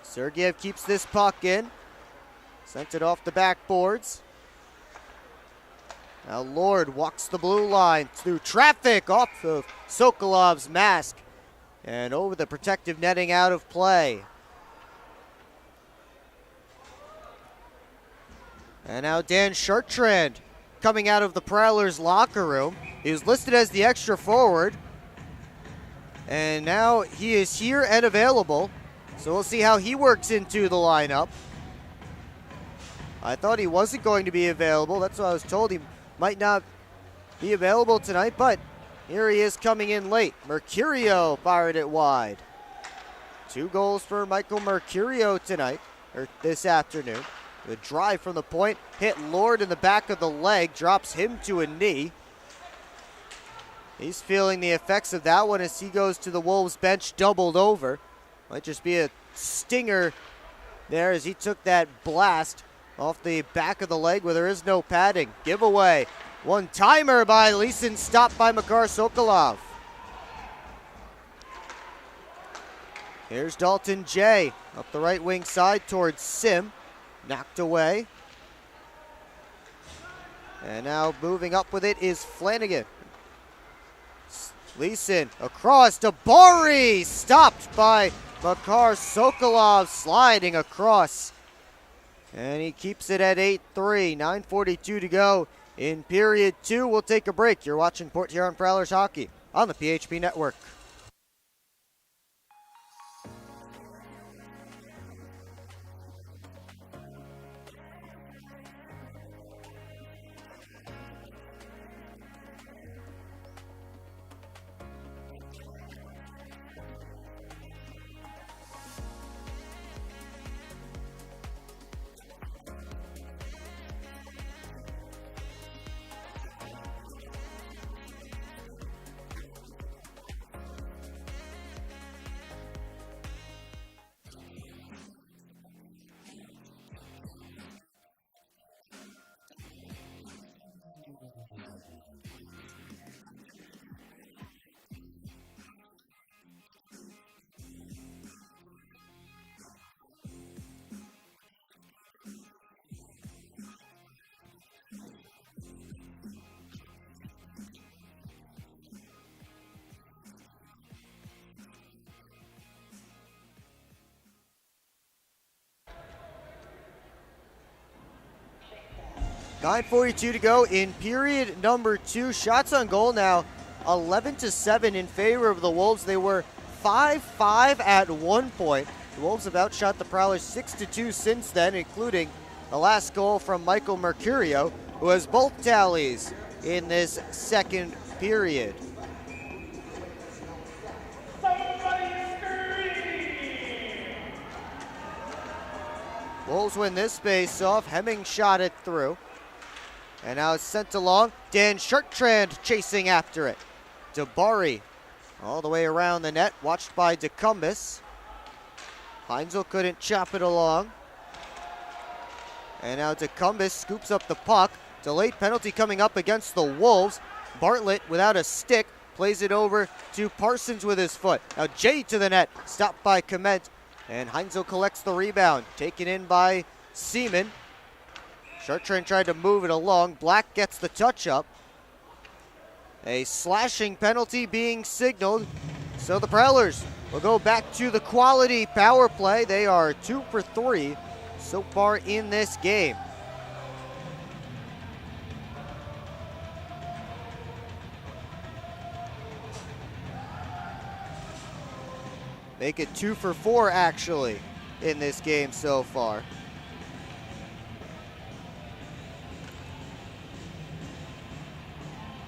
Sergeyev keeps this puck in. Sent it off the backboards. Now Lord walks the blue line through traffic off of Sokolov's mask and over the protective netting out of play. And now Dan Chartrand coming out of the Prowlers locker room. He was listed as the extra forward. And now he is here and available. So we'll see how he works into the lineup. I thought he wasn't going to be available. That's what I was told. He might not be available tonight, but here he is coming in late. Mercurio fired it wide. 2 goals for Michael Mercurio tonight, or this afternoon. The drive from the point, hit Lord in the back of the leg, drops him to a knee. He's feeling the effects of that one as he goes to the Wolves bench, doubled over. Might just be a stinger there as he took that blast off the back of the leg where there is no padding. Giveaway. One-timer by Leeson, stopped by Makar Sokolov. Here's Dalton J. up the right wing side towards Sim. Knocked away. And now moving up with it is Flanagan. Leeson across to Bari. Stopped by Makar Sokolov, sliding across. And he keeps it at 8-3. 9:42 to go in period 2. We'll take a break. You're watching Port Huron Prowlers hockey on the PHP Network. .9:42 to go in period number 2. Shots on goal now 11-7 in favor of the Wolves. They were 5-5 at one point. The Wolves have outshot the Prowlers 6-2 since then, including the last goal from Michael Mercurio, who has both tallies in this second period. Wolves win this face-off. Hemming shot it through. And now it's sent along. Dan Shartrand chasing after it. Dabari all the way around the net, watched by DeCumbus. Heinzel couldn't chop it along. And now DeCumbus scoops up the puck. Delayed penalty coming up against the Wolves. Bartlett without a stick plays it over to Parsons with his foot. Now Jay to the net, stopped by Komet. And Heinzel collects the rebound, taken in by Seaman. Chartrand tried to move it along. Black gets the touch up. A slashing penalty being signaled. So the Prowlers will go back to the quality power play. They are 2 for 3 so far in this game. Make it 2 for 4 actually in this game so far.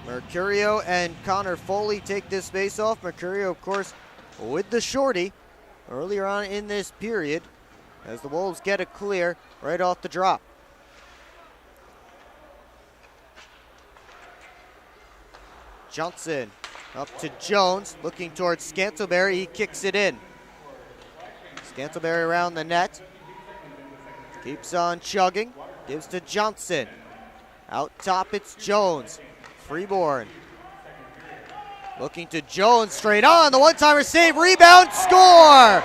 Mercurio and Connor Foley take this face-off. Mercurio, of course, with the shorty earlier on in this period as the Wolves get a clear right off the drop. Johnson up to Jones, looking towards Scantleberry. He kicks it in. Scantleberry around the net. Keeps on chugging. Gives to Johnson. Out top, it's Jones. Freeborn. Looking to Jones, straight on. The one-timer save, rebound, score!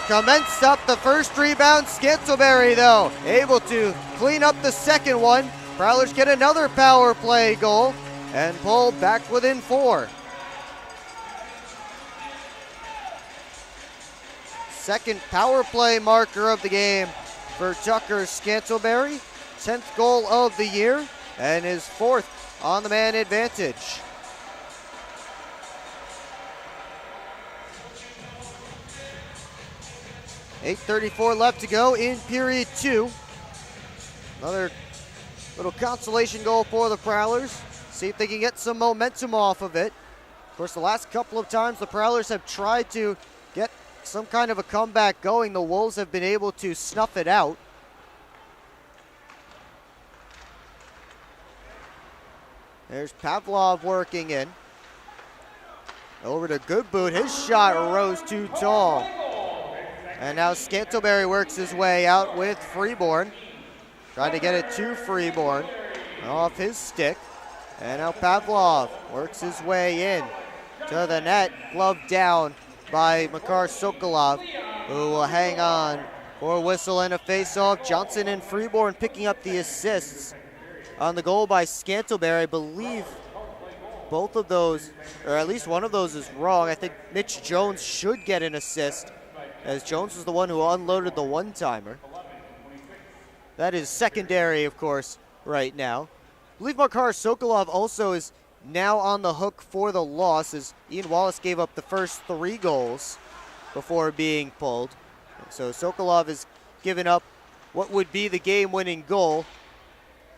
Commenced up the first rebound. Scantleberry, though, able to clean up the second one. Prowlers get another power play goal and pull back within 4. Second power play marker of the game for Tucker Scantleberry. 10th goal of the year and his 4th on the man advantage. .8:34 left to go in period 2. Another little consolation goal for the Prowlers. See if they can get some momentum off of it. Of course, the last couple of times the Prowlers have tried to get some kind of a comeback going, the Wolves have been able to snuff it out. There's Pavlov working in. Over to Goodboot. His shot rose too tall. And now Scantleberry works his way out with Freeborn. Trying to get it to Freeborn. Off his stick. And now Pavlov works his way in to the net. Glove down by Makar Sokolov, who will hang on for a whistle and a face-off. Johnson and Freeborn picking up the assists on the goal by Scantleberry. I believe both of those, or at least one of those, is wrong. I think Mitch Jones should get an assist, as Jones was the one who unloaded the one-timer. That is secondary, of course, right now. I believe Makar Sokolov also is now on the hook for the loss, as Ian Wallace gave up the first 3 goals before being pulled. So Sokolov has given up what would be the game-winning goal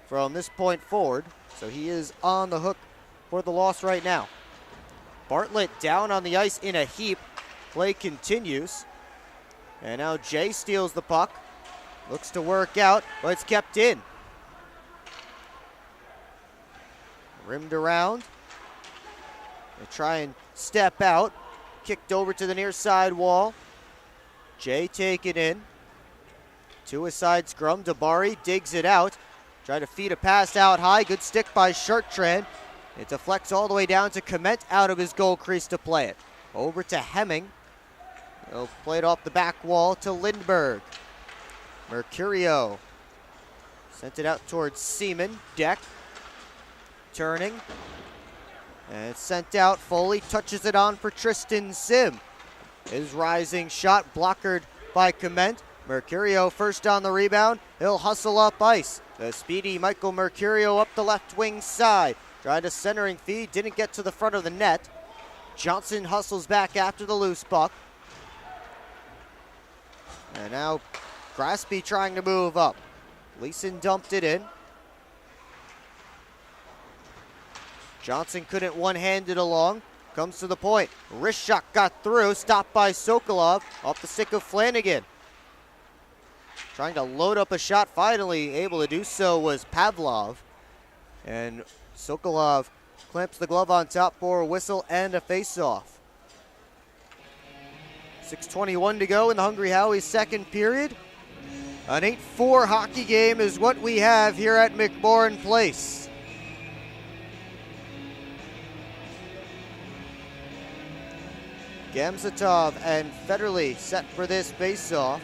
from this point forward. So he is on the hook for the loss right now. Bartlett down on the ice in a heap. Play continues. And now Jay steals the puck. Looks to work out, but it's kept in. Rimmed around. They try and step out. Kicked over to the near side wall. Jay taken in. To a side scrum. Dabari digs it out. Try to feed a pass out high. Good stick by Chartrand. It deflects all the way down to Komet out of his goal crease to play it. Over to Hemming. He'll play it off the back wall to Lindbergh. Mercurio sent it out towards Seaman. Deck turning. And it's sent out. Foley touches it on for Tristan Sim. His rising shot blockered by Komet. Mercurio first on the rebound. He'll hustle up ice. The speedy Michael Mercurio up the left wing side. Tried a centering feed, didn't get to the front of the net. Johnson hustles back after the loose puck. And now Graspy trying to move up. Leeson dumped it in. Johnson couldn't one-hand it along. Comes to the point. Wrist shot got through. Stopped by Sokolov. Off the stick of Flanagan. Trying to load up a shot, finally able to do so was Pavlov. And Sokolov clamps the glove on top for a whistle and a face-off. 6:21 to go in the Hungry Howie's second period. An 8-4 hockey game is what we have here at McMorran Place. Gamzatov and Federley set for this face-off.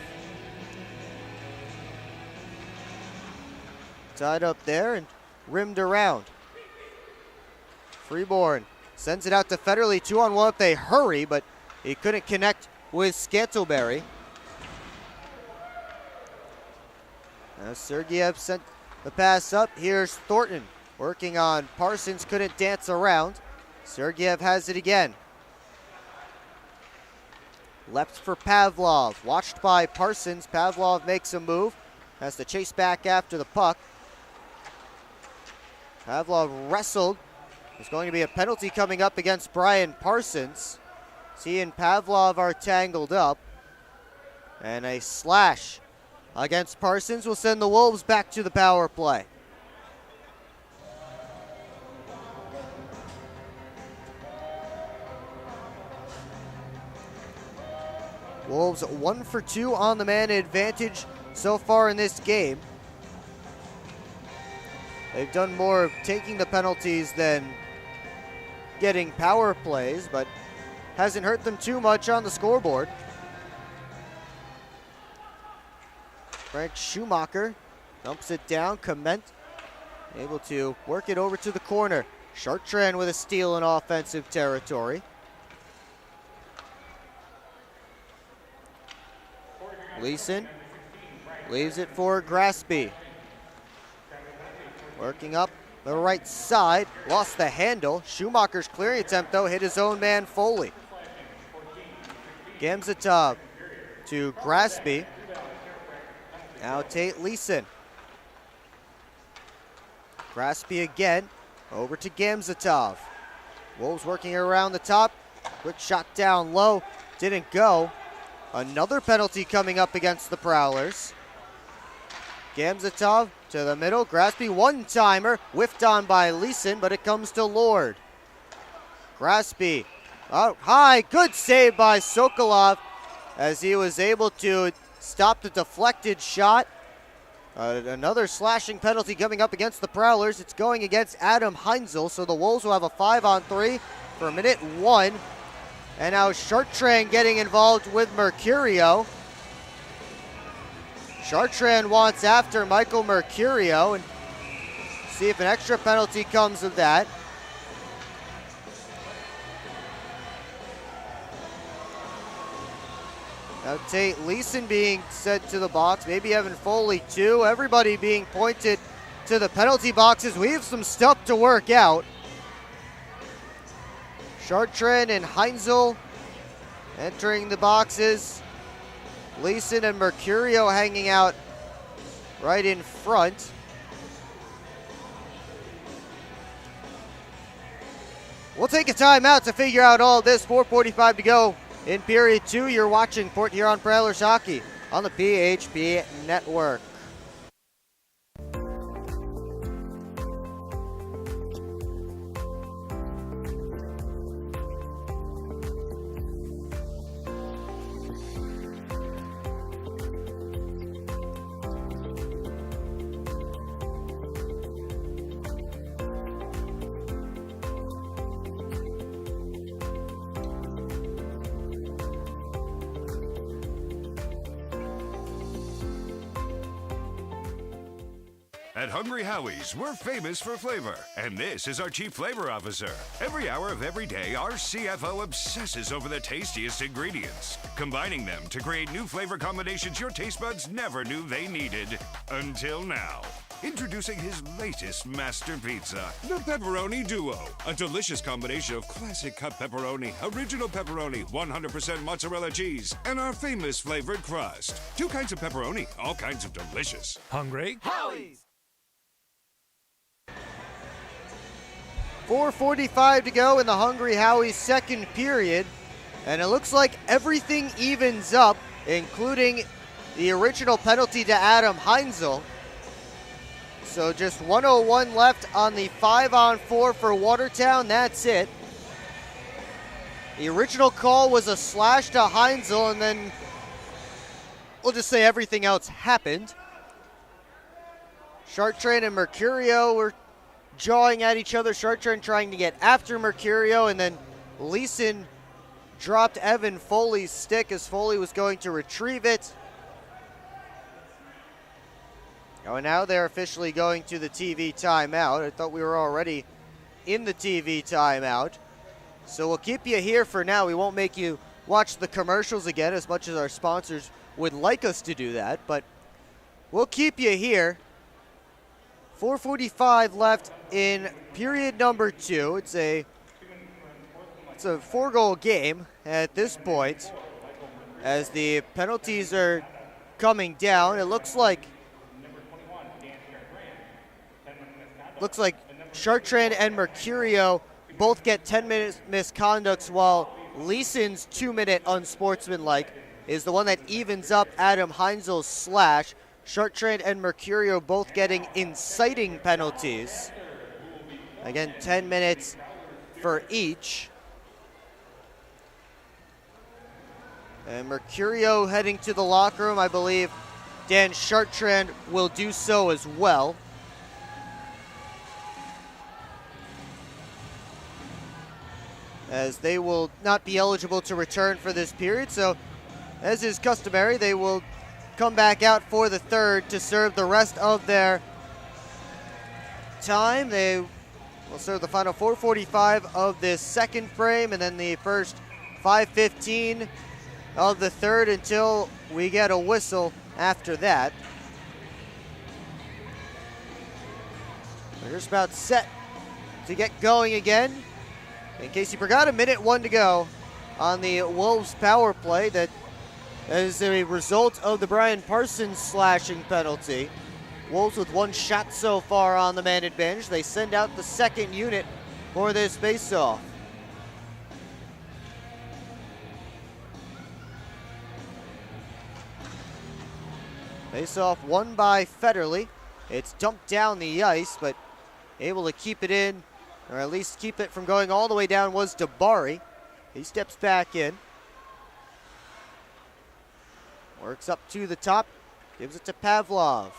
Tied up there and rimmed around. Freeborn sends it out to Federley, 2-on-1 if they hurry, but he couldn't connect with Scantleberry. Now Sergeyev sent the pass up. Here's Thornton working on Parsons, couldn't dance around. Sergeyev has it again. Left for Pavlov, watched by Parsons. Pavlov makes a move, has to chase back after the puck. Pavlov wrestled. There's going to be a penalty coming up against Brian Parsons. He and Pavlov are tangled up. And a slash against Parsons will send the Wolves back to the power play. Wolves 1 for 2 on the man advantage so far in this game. They've done more of taking the penalties than getting power plays, but hasn't hurt them too much on the scoreboard. Frank Schumacher dumps it down. Comment able to work it over to the corner. Chartrand with a steal in offensive territory. Leeson leaves it for Graspy. Working up the right side, lost the handle. Schumacher's clearing attempt, though, hit his own man Foley. Gamzatov to Graspy. Now Tate Leeson. Graspy again, over to Gamzatov. Wolves working around the top. Quick shot down low, didn't go. Another penalty coming up against the Prowlers. Gamzatov to the middle. Graspy one-timer, whiffed on by Leeson, but it comes to Lord. Graspy out high, good save by Sokolov as he was able to stop the deflected shot. Another slashing penalty coming up against the Prowlers. It's going against Adam Heinzel, so the Wolves will have a 5-on-3 for minute 1. And now Chartrand getting involved with Mercurio. Chartrand wants after Michael Mercurio, and see if an extra penalty comes of that. Now Tate Leeson being sent to the box, maybe Evan Foley too. Everybody being pointed to the penalty boxes. We have some stuff to work out. Chartrand and Heinzel entering the boxes. Leeson and Mercurio hanging out right in front. We'll take a timeout to figure out all this. 4:45 to go in period 2. You're watching Port Huron Prowlers hockey on the PHP Network. At Hungry Howie's, we're famous for flavor, and this is our Chief Flavor Officer. Every hour of every day, our CFO obsesses over the tastiest ingredients, combining them to create new flavor combinations your taste buds never knew they needed, until now. Introducing his latest master pizza, the Pepperoni Duo. A delicious combination of classic cut pepperoni, original pepperoni, 100% mozzarella cheese, and our famous flavored crust. 2 kinds of pepperoni, all kinds of delicious. Hungry? Howie's! 4:45 to go in the Hungry Howie's second period, and it looks like everything evens up, including the original penalty to Adam Heinzel. So just 1:01 left on the 5-on-4 for Watertown. That's it. The original call was a slash to Heinzel, and then we'll just say everything else happened. Chartrand and Mercurio were jawing at each other. Chartrand trying to get after Mercurio, and then Leeson dropped Evan Foley's stick as Foley was going to retrieve it. Oh, and now they're officially going to the TV timeout. I thought we were already in the TV timeout. So we'll keep you here for now. We won't make you watch the commercials again, as much as our sponsors would like us to do that, but we'll keep you here. 4:45 left in period number 2. It's a 4-goal game at this point, as the penalties are coming down. It looks like Chartrand and Mercurio both get 10-minute misconducts, while Leeson's 2-minute unsportsmanlike is the one that evens up Adam Heinzel's slash. Chartrand and Mercurio both getting inciting penalties. Again, 10 minutes for each. And Mercurio heading to the locker room. I believe Dan Chartrand will do so as well. As they will not be eligible to return for this period. So, as is customary, they will come back out for the third to serve the rest of their time. They will serve the final 4:45 of this second frame, and then the first 5:15 of the third, until we get a whistle after that. We're just about set to get going again. In case you forgot, 1:01 to go on the Wolves power play. That is a result of the Brian Parsons slashing penalty. Wolves with 1 shot so far on the man advantage. They send out the second unit for this faceoff. Faceoff won by Federley. It's dumped down the ice, but able to keep it in, or at least keep it from going all the way down, was Dabari. He steps back in. Works up to the top, gives it to Pavlov.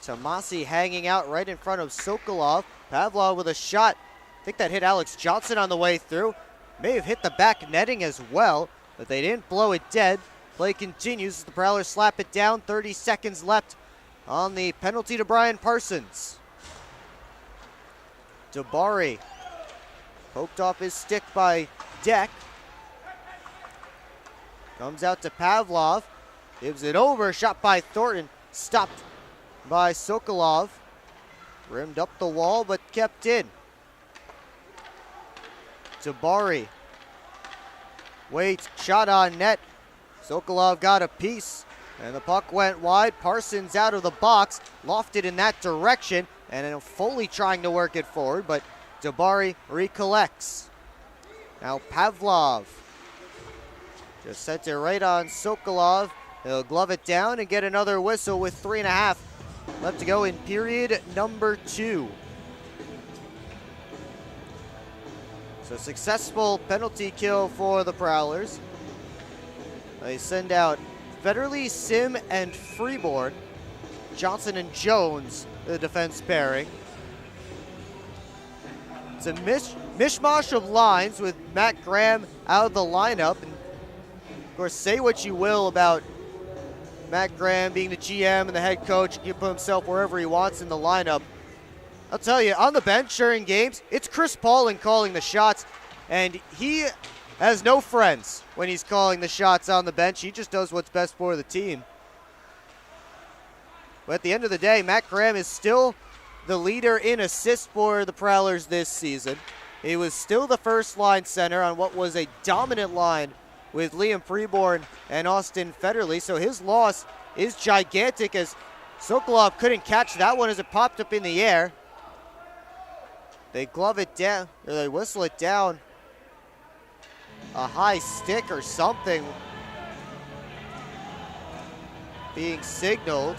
Tomasi hanging out right in front of Sokolov. Pavlov with a shot. I think that hit Alex Johnson on the way through. May have hit the back netting as well, but they didn't blow it dead. Play continues as the Prowlers slap it down. 30 seconds left on the penalty to Brian Parsons. Dabari poked off his stick by Deck. Comes out to Pavlov. Gives it over. Shot by Thornton. Stopped by Sokolov. Rimmed up the wall, but kept in. Dabari. Waits. Shot on net. Sokolov got a piece. And the puck went wide. Parsons out of the box. Lofted in that direction. And then Foley trying to work it forward, but Dabari recollects. Now Pavlov just sent it right on Sokolov. He'll glove it down and get another whistle with 3.5 left to go in period number 2. So successful penalty kill for the Prowlers. They send out Federley, Sim, and Freeborn. Johnson and Jones, the defense pairing. It's a mishmash of lines with Matt Graham out of the lineup. And of course, say what you will about Matt Graham being the GM and the head coach. He can put himself wherever he wants in the lineup. I'll tell you, on the bench during games, it's Chris Paulin calling the shots, and he has no friends when he's calling the shots on the bench. He just does what's best for the team. But at the end of the day, Matt Graham is still the leader in assists for the Prowlers this season. He was still the first line center on what was a dominant line with Liam Freeborn and Austin Federley. So his loss is gigantic, as Sokolov couldn't catch that one as it popped up in the air. They glove it down, or they whistle it down. A high stick or something. being signaled.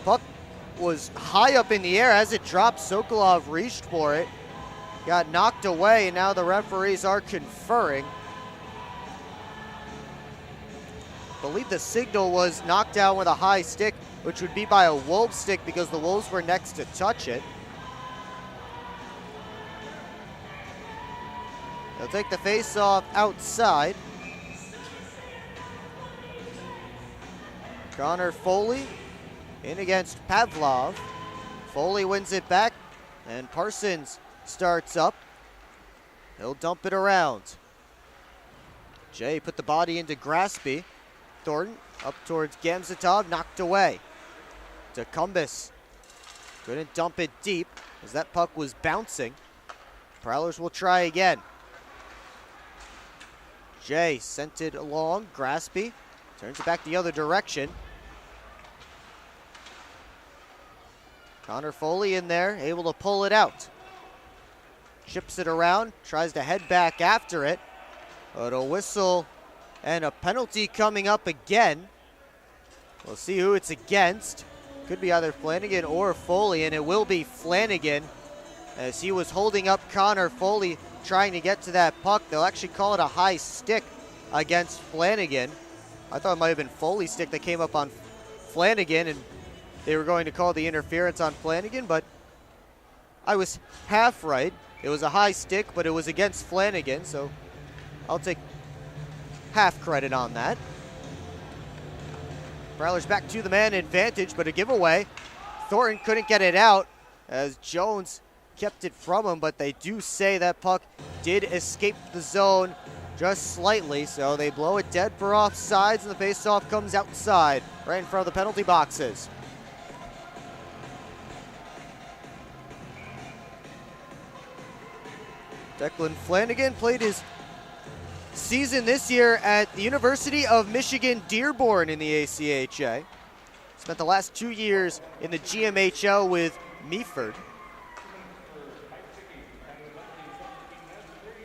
Puck was high up in the air. As it dropped, Sokolov reached for it. Got knocked away, and now the referees are conferring. I believe the signal was knocked down with a high stick, which would be by a Wolves stick because the Wolves were next to touch it. They'll take the face-off outside. Connor Foley in against Pavlov. Foley wins it back, and Parsons starts up. He'll dump it around. Jay put the body into Graspy. Thornton up towards Gamzatov, knocked away. DeCumbus couldn't dump it deep as that puck was bouncing. Prowlers will try again. Jay sent it along. Graspy turns it back the other direction. Connor Foley in there, able to pull it out. Chips it around, tries to head back after it. But a whistle and a penalty coming up again. We'll see who it's against. Could be either Flanagan or Foley, and it will be Flanagan as he was holding up Connor Foley trying to get to that puck. They'll actually call it a high stick against Flanagan. I thought it might have been Foley's stick that came up on Flanagan, and they were going to call the interference on Flanagan, but I was half right. It was a high stick, but it was against Flanagan, so I'll take half credit on that. Prowlers back to the man advantage, but a giveaway. Thornton couldn't get it out as Jones kept it from him, but they do say that puck did escape the zone just slightly, so they blow it dead for offsides, and the faceoff comes outside, right in front of the penalty boxes. Declan Flanagan played his season this year at the University of Michigan Dearborn in the ACHA. Spent the last 2 years in the GMHL with Meaford.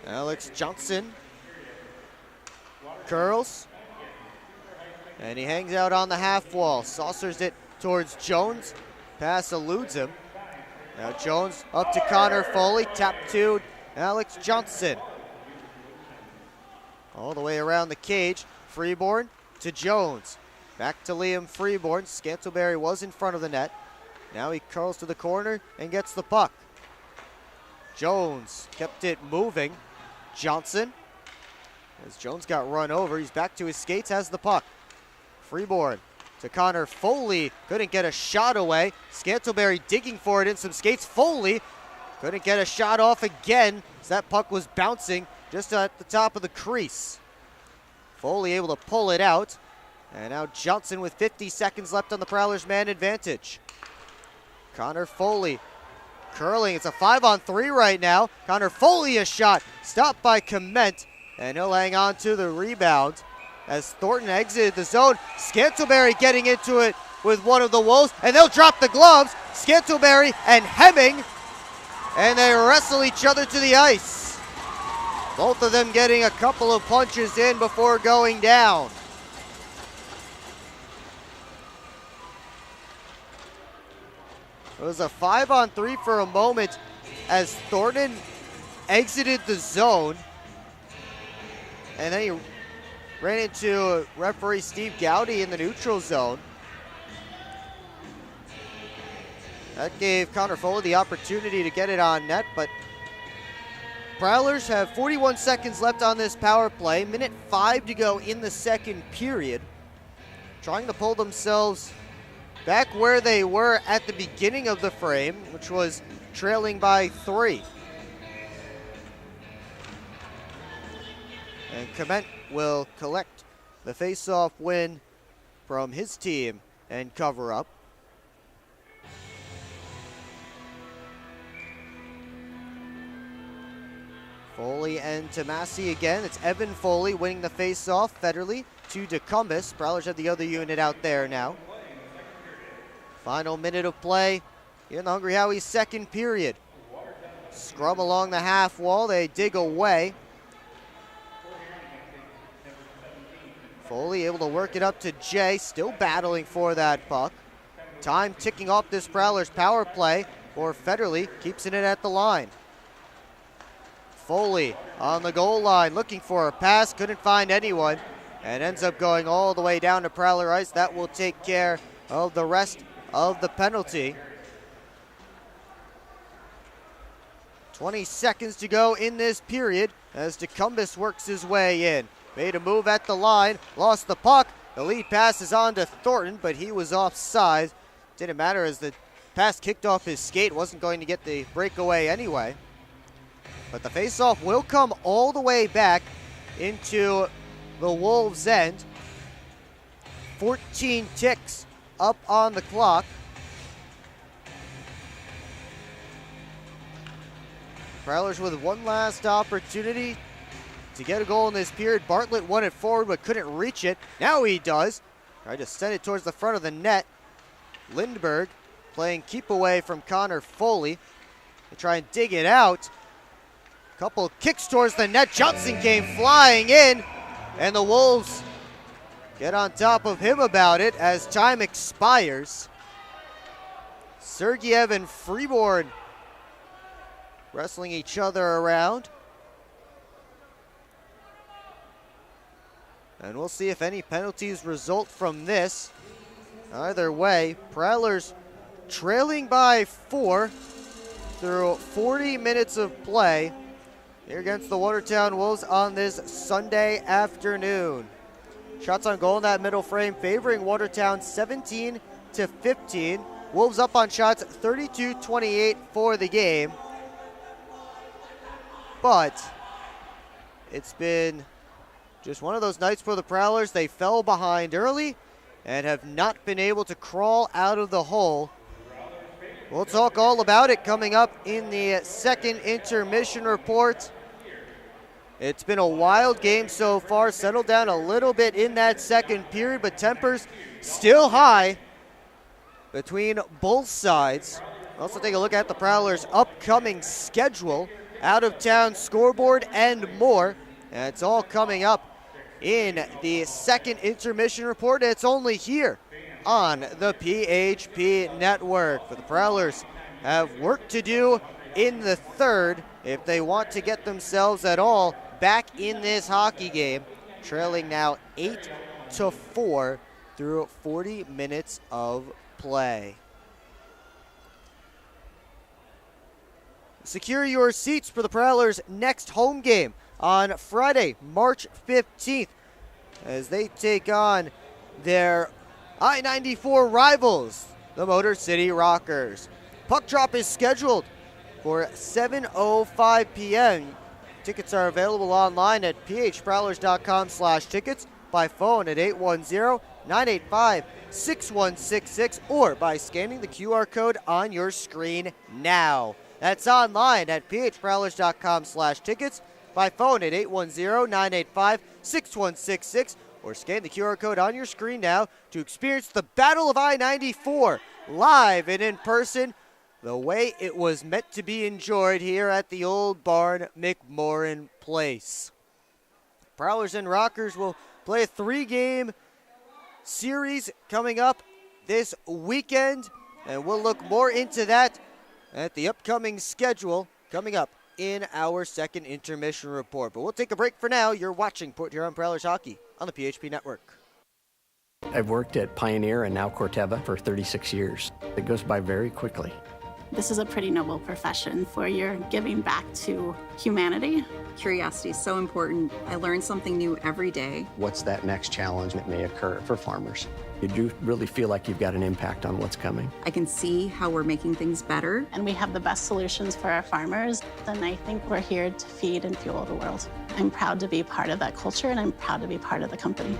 Alex Johnson curls, and he hangs out on the half wall. Saucers it towards Jones. Pass eludes him. Now Jones up to Connor Foley. Tap to Alex Johnson. All the way around the cage. Freeborn to Jones. Back to Liam Freeborn. Scantleberry was in front of the net. Now he curls to the corner and gets the puck. Jones kept it moving. Johnson, as Jones got run over, he's back to his skates, has the puck. Freeborn to Connor Foley. Couldn't get a shot away. Scantleberry digging for it in some skates. Foley couldn't get a shot off again as that puck was bouncing just at the top of the crease. Foley able to pull it out. And now Johnson with 50 seconds left on the Prowlers man advantage. Connor Foley curling. It's a 5-on-3 right now. Connor Foley a shot. Stopped by Clement. And he'll hang on to the rebound as Thornton exited the zone. Scantleberry getting into it with one of the Wolves. And they'll drop the gloves. Scantleberry and Hemming. And they wrestle each other to the ice. Both of them getting a couple of punches in before going down. It was a 5-on-3 for a moment as Thornton exited the zone. And then he ran into referee Steve Gowdy in the neutral zone. That gave Connor Foley the opportunity to get it on net, but Prowlers have 41 seconds left on this power play. Minute 5 to go in the second period. Trying to pull themselves back where they were at the beginning of the frame, which was trailing by 3. And Clement will collect the face-off win from his team and cover up. Foley and Tomasi again. It's Evan Foley winning the face-off. Federley to DeCumbus. Prowlers have the other unit out there now. Final minute of play in the Hungry Howie's second period. Scrum along the half wall. They dig away. Foley able to work it up to Jay, still battling for that puck. Time ticking off this Prowlers power play, or Federley keeps it at the line. Foley on the goal line looking for a pass, couldn't find anyone, and ends up going all the way down to Prowler ice. That will take care of the rest of the penalty. 20 seconds to go in this period as DeCumbus works his way in. Made a move at the line, lost the puck. The lead pass is on to Thornton, but he was offside. Didn't matter as the pass kicked off his skate, wasn't going to get the breakaway anyway. But the faceoff will come all the way back into the Wolves' end. 14 ticks up on the clock. Prowlers with one last opportunity to get a goal in this period. Bartlett won it forward but couldn't reach it. Now he does. Tried to send it towards the front of the net. Lindbergh playing keep away from Connor Foley. They try and dig it out. Couple kicks towards the net. Johnson came flying in, and the Wolves get on top of him about it as time expires. Sergeyev and Freeborn wrestling each other around. And we'll see if any penalties result from this. Either way, Prowlers trailing by 4 through 40 minutes of play here against the Watertown Wolves on this Sunday afternoon. Shots on goal in that middle frame favoring Watertown 17-15. Wolves up on shots 32-28 for the game. But it's been just one of those nights for the Prowlers. They fell behind early and have not been able to crawl out of the hole. We'll talk all about it coming up in the second intermission report. It's been a wild game so far. Settled down a little bit in that second period, but tempers still high between both sides. Also take a look at the Prowlers' upcoming schedule, out-of-town scoreboard, and more. And it's all coming up in the second intermission report. It's only here on the PHP Network. But the Prowlers have work to do in the third if they want to get themselves at all back in this hockey game, trailing now 8-4 through 40 minutes of play. Secure your seats for the Prowlers' next home game on Friday, March 15th, as they take on their I-94 rivals, the Motor City Rockers. Puck drop is scheduled for 7:05 p.m. Tickets are available online at phprowlers.com/tickets, by phone at 810-985-6166, or by scanning the QR code on your screen now. That's online at phprowlers.com/tickets, by phone at 810-985-6166, or scan the QR code on your screen now to experience the Battle of I-94 live and in person, the way it was meant to be enjoyed here at the Old Barn, McMorran Place. Prowlers and Rockers will play a 3-game series coming up this weekend, and we'll look more into that at the upcoming schedule coming up in our second intermission report. But we'll take a break for now. You're watching Port Huron Prowlers Hockey on the PHP Network. I've worked at Pioneer and now Corteva for 36 years. It goes by very quickly. This is a pretty noble profession for your giving back to humanity. Curiosity is so important. I learn something new every day. What's that next challenge that may occur for farmers? You do really feel like you've got an impact on what's coming. I can see how we're making things better. And we have the best solutions for our farmers. And I think we're here to feed and fuel the world. I'm proud to be part of that culture, and I'm proud to be part of the company.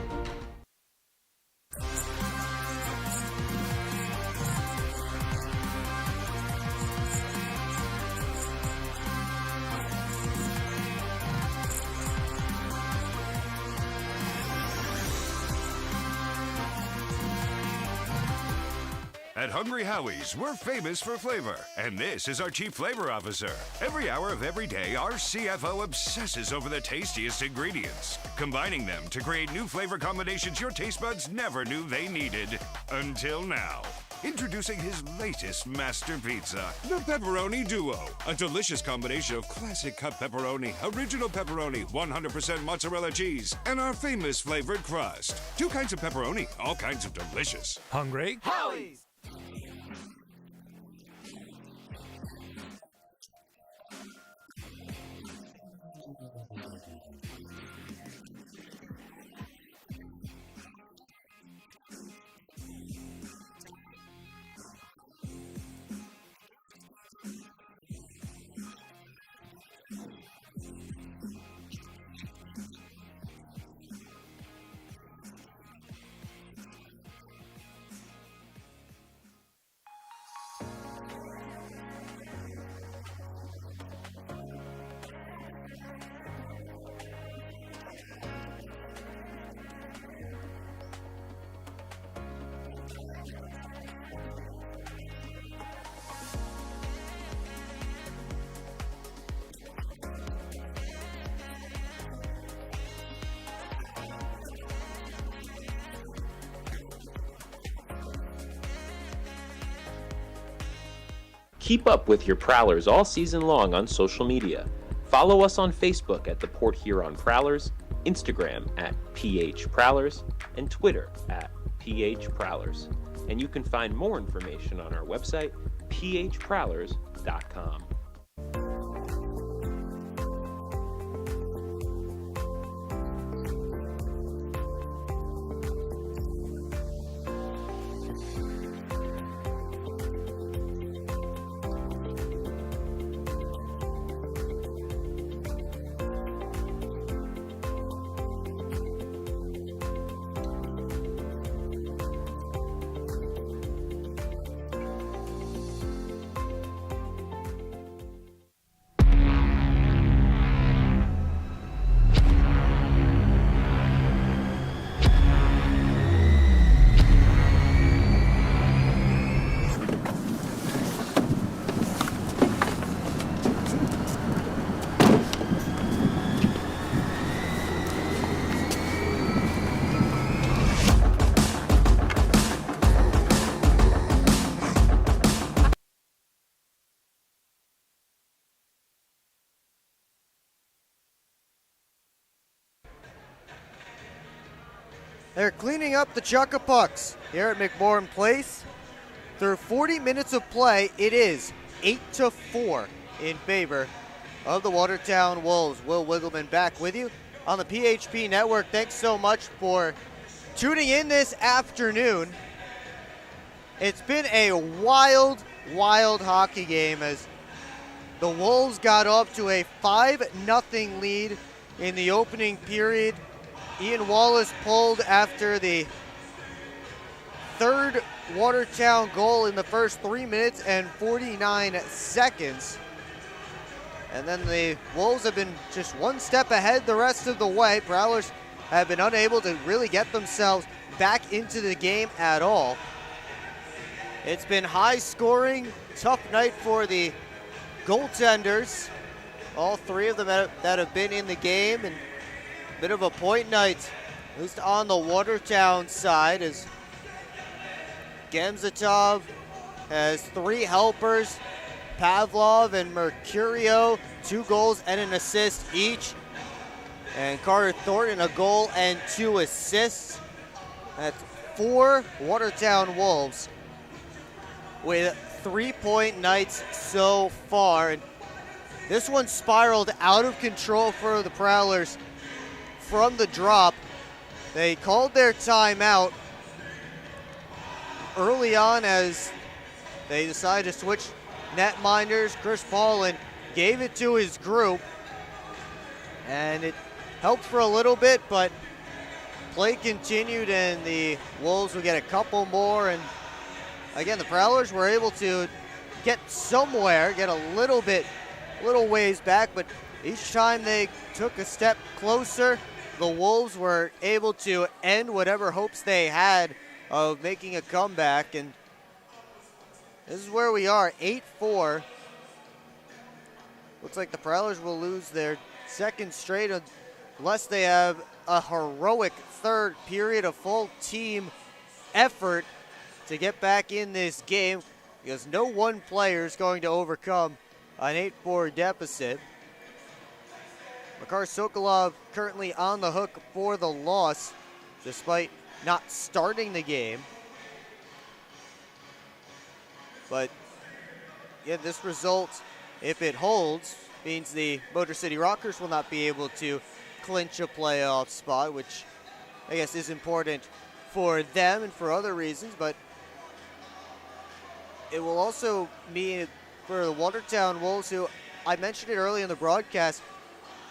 At Hungry Howie's, we're famous for flavor, and this is our Chief Flavor Officer. Every hour of every day, our CFO obsesses over the tastiest ingredients, combining them to create new flavor combinations your taste buds never knew they needed. Until now. Introducing his latest master pizza, the Pepperoni Duo. A delicious combination of classic cut pepperoni, original pepperoni, 100% mozzarella cheese, and our famous flavored crust. 2 kinds of pepperoni, all kinds of delicious. Hungry? Howie's! Keep up with your Prowlers all season long on social media. Follow us on Facebook at the Port Huron Prowlers, Instagram at PH Prowlers, and Twitter at PH Prowlers. And you can find more information on our website, phprowlers.com. They're cleaning up the Chuckapucks here at McMorran Place. Through 40 minutes of play, it is 8-4 in favor of the Watertown Wolves. Will Wiggleman back with you on the PHP Network. Thanks so much for tuning in this afternoon. It's been a wild, wild hockey game as the Wolves got up to a 5-0 lead in the opening period. Ian Wallace pulled after the third Watertown goal in the first 3 minutes and 49 seconds. And then the Wolves have been just one step ahead the rest of the way. Prowlers have been unable to really get themselves back into the game at all. It's been high scoring, tough night for the goaltenders. All 3 of them that have been in the game, and bit of a point night, at least on the Watertown side, as Gamzatov has 3 helpers, Pavlov and Mercurio, 2 goals and an assist each, and Carter Thornton a goal and 2 assists. That's 4 Watertown Wolves with 3-point nights so far. And this one spiraled out of control for the Prowlers from the drop. They called their timeout early on as they decided to switch netminders. Chris Paulin gave it to his group, and it helped for a little bit, but play continued and the Wolves would get a couple more. And again, the Prowlers were able to get somewhere, get a little ways back, but each time they took a step closer, the Wolves were able to end whatever hopes they had of making a comeback. And This is where we are, 8-4. Looks like the Prowlers will lose their second straight unless they have a heroic third period of full team effort to get back in this game, because no one player is going to overcome an 8-4 deficit. Makar Sokolov currently on the hook for the loss, despite not starting the game. But yeah, this result, if it holds, means the Motor City Rockers will not be able to clinch a playoff spot, which I guess is important for them and for other reasons, but it will also mean for the Watertown Wolves, who I mentioned it early in the broadcast,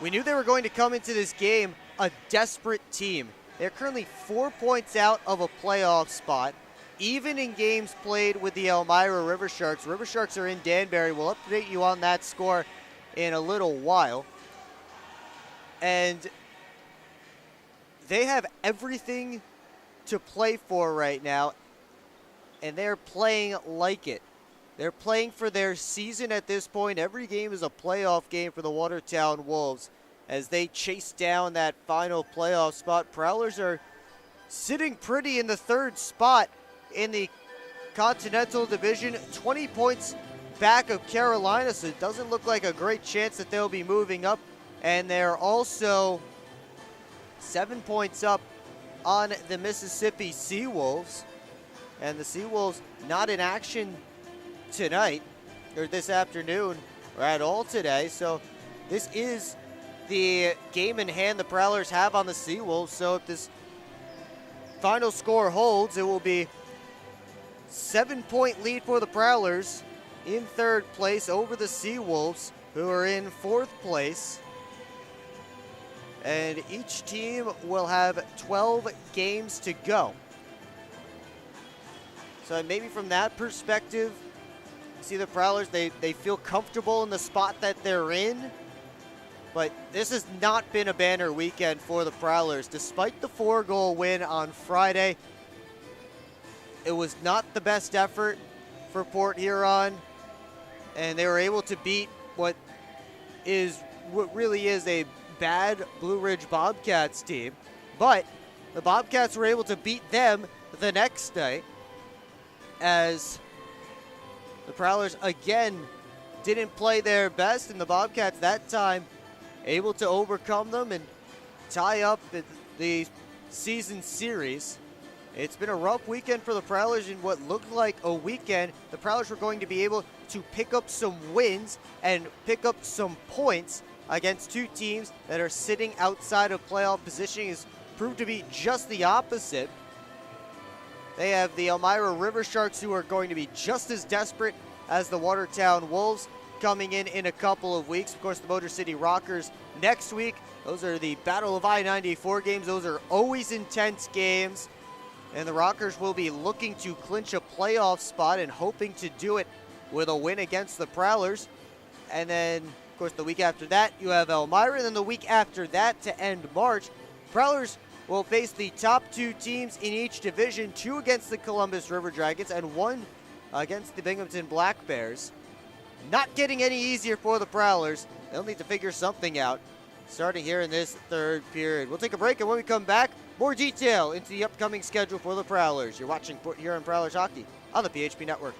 we knew they were going to come into this game a desperate team. They're currently 4 points out of a playoff spot, even in games played with the Elmira River Sharks. River Sharks are in Danbury. We'll update you on that score in a little while. And they have everything to play for right now, and they're playing like it. They're playing for their season at this point. Every game is a playoff game for the Watertown Wolves as they chase down that final playoff spot. Prowlers are sitting pretty in the third spot in the Continental Division, 20 points back of Carolina, so it doesn't look like a great chance that they'll be moving up. And they're also 7 points up on the Mississippi Seawolves. And the Seawolves not in action tonight, or this afternoon, or at all today. So this is the game in hand the Prowlers have on the Seawolves. So if this final score holds, it will be 7-point lead for the Prowlers in third place over the Seawolves, who are in fourth place. And each team will have 12 games to go. So maybe from that perspective, see the Prowlers, they feel comfortable in the spot that they're in. But this has not been a banner weekend for the Prowlers. Despite the 4-goal win on Friday, it was not the best effort for Port Huron, and they were able to beat what really is a bad Blue Ridge Bobcats team. But the Bobcats were able to beat them the next night, as the Prowlers again didn't play their best, and the Bobcats that time able to overcome them and tie up the season series. It's been a rough weekend for the Prowlers in what looked like a weekend. The Prowlers were going to be able to pick up some wins and pick up some points against two teams that are sitting outside of playoff positioning. Has proved to be just the opposite. They have the Elmira River Sharks, who are going to be just as desperate as the Watertown Wolves, coming in a couple of weeks. Of course, the Motor City Rockers next week. Those are the Battle of I-94 games. Those are always intense games. And the Rockers will be looking to clinch a playoff spot and hoping to do it with a win against the Prowlers. And then, of course, the week after that, you have Elmira. And then the week after that, to end March, Prowlers will face the top two teams in each division, 2 against the Columbus River Dragons and 1 against the Binghamton Black Bears. Not getting any easier for the Prowlers. They'll need to figure something out starting here in this third period. We'll take a break, and when we come back, more detail into the upcoming schedule for the Prowlers. You're watching Port Huron Prowlers Hockey on the PHP Network.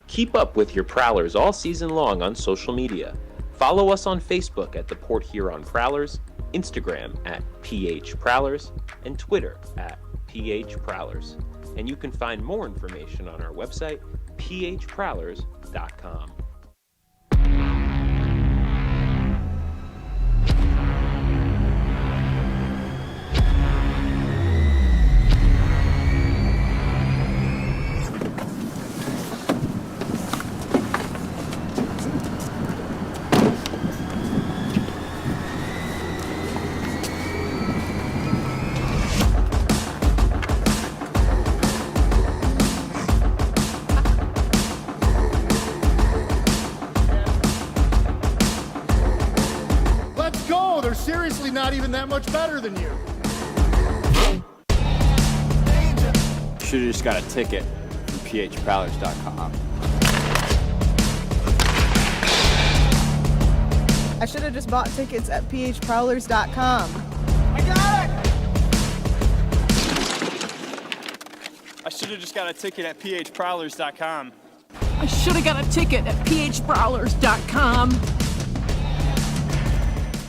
Keep up with your Prowlers all season long on social media. Follow us on Facebook at the Port Huron Prowlers, Instagram at PH Prowlers, and Twitter at PH Prowlers. and you can find more information on our website, phprowlers.com. Let's go! They're seriously not even that much better than you. Should have just got a ticket from phprowlers.com. I should have just bought tickets at phprowlers.com. I got it! I should have just got a ticket at phprowlers.com. I should have got a ticket at phprowlers.com.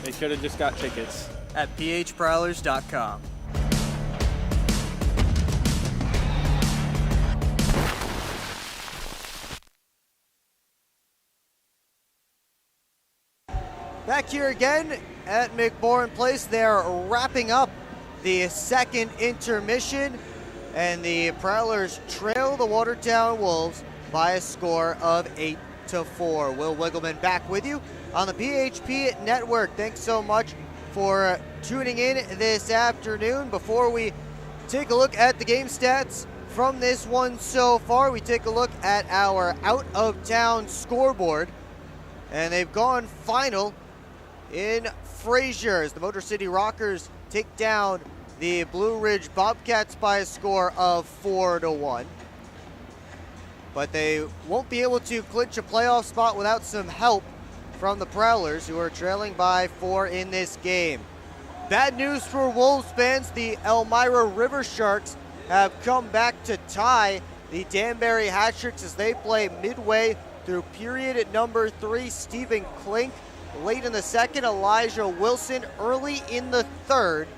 They should have just got tickets at phprowlers.com. Back here again at McMorran Place. They're wrapping up the second intermission, and the Prowlers trail the Watertown Wolves by a score of 8-4. Will Wiggleman back with you on the PHP Network. Thanks so much for tuning in this afternoon. Before we take a look at the game stats from this one so far, we take a look at our out-of-town scoreboard, and they've gone final in Fraser as the Motor City Rockers take down the Blue Ridge Bobcats by a score of 4-1. But they won't be able to clinch a playoff spot without some help from the Prowlers, who are trailing by 4 in this game. Bad news for Wolves fans. The Elmira River Sharks have come back to tie the Danbury Hat-Tricks as they play midway through period at number 3. Stephen Klink late in the second, Elijah Wilson early in the third.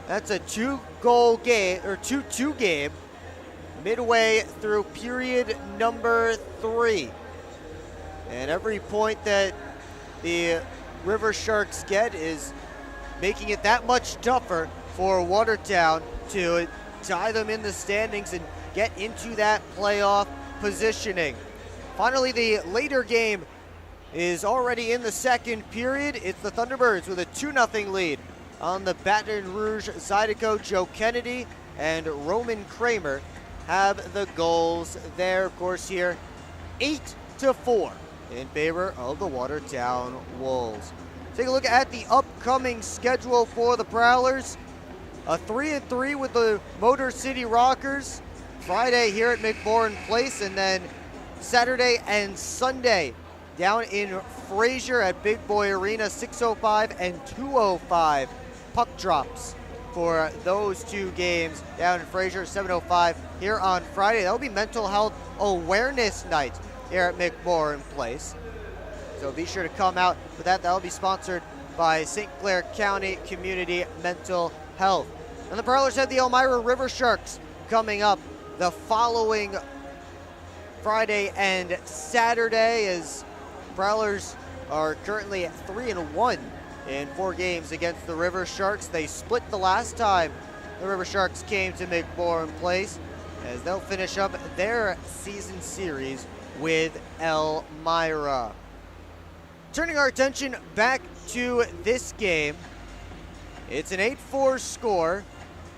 That's a 2-goal game, or 2-2 game, midway through period number 3. And every point that the River Sharks get is making it that much tougher for Watertown to tie them in the standings and get into that playoff positioning. Finally, the later game is already in the second period. It's the Thunderbirds with a 2-0 lead on the Baton Rouge Zydeco. Joe Kennedy and Roman Kramer have the goals there. Of course, here 8-4 in favor of the Watertown Wolves. Take a look at the upcoming schedule for the Prowlers. A 3-3 with the Motor City Rockers Friday here at McMorran Place, and then Saturday and Sunday down in Fraser at Big Boy Arena, 6:05 and 2:05 puck drops for those two games down in Fraser, 7:05 here on Friday. That will be Mental Health Awareness Night here at McMorran Place. So be sure to come out for that. That will be sponsored by St. Clair County Community Mental Health. And the Prowlers have the Elmira River Sharks coming up the following Friday and Saturday, as Prowlers are currently at 3-1 in 4 games against the River Sharks. They split the last time the River Sharks came to McMorran Place, as they'll finish up their season series with Elmira. Turning our attention back to this game, it's an 8-4 score.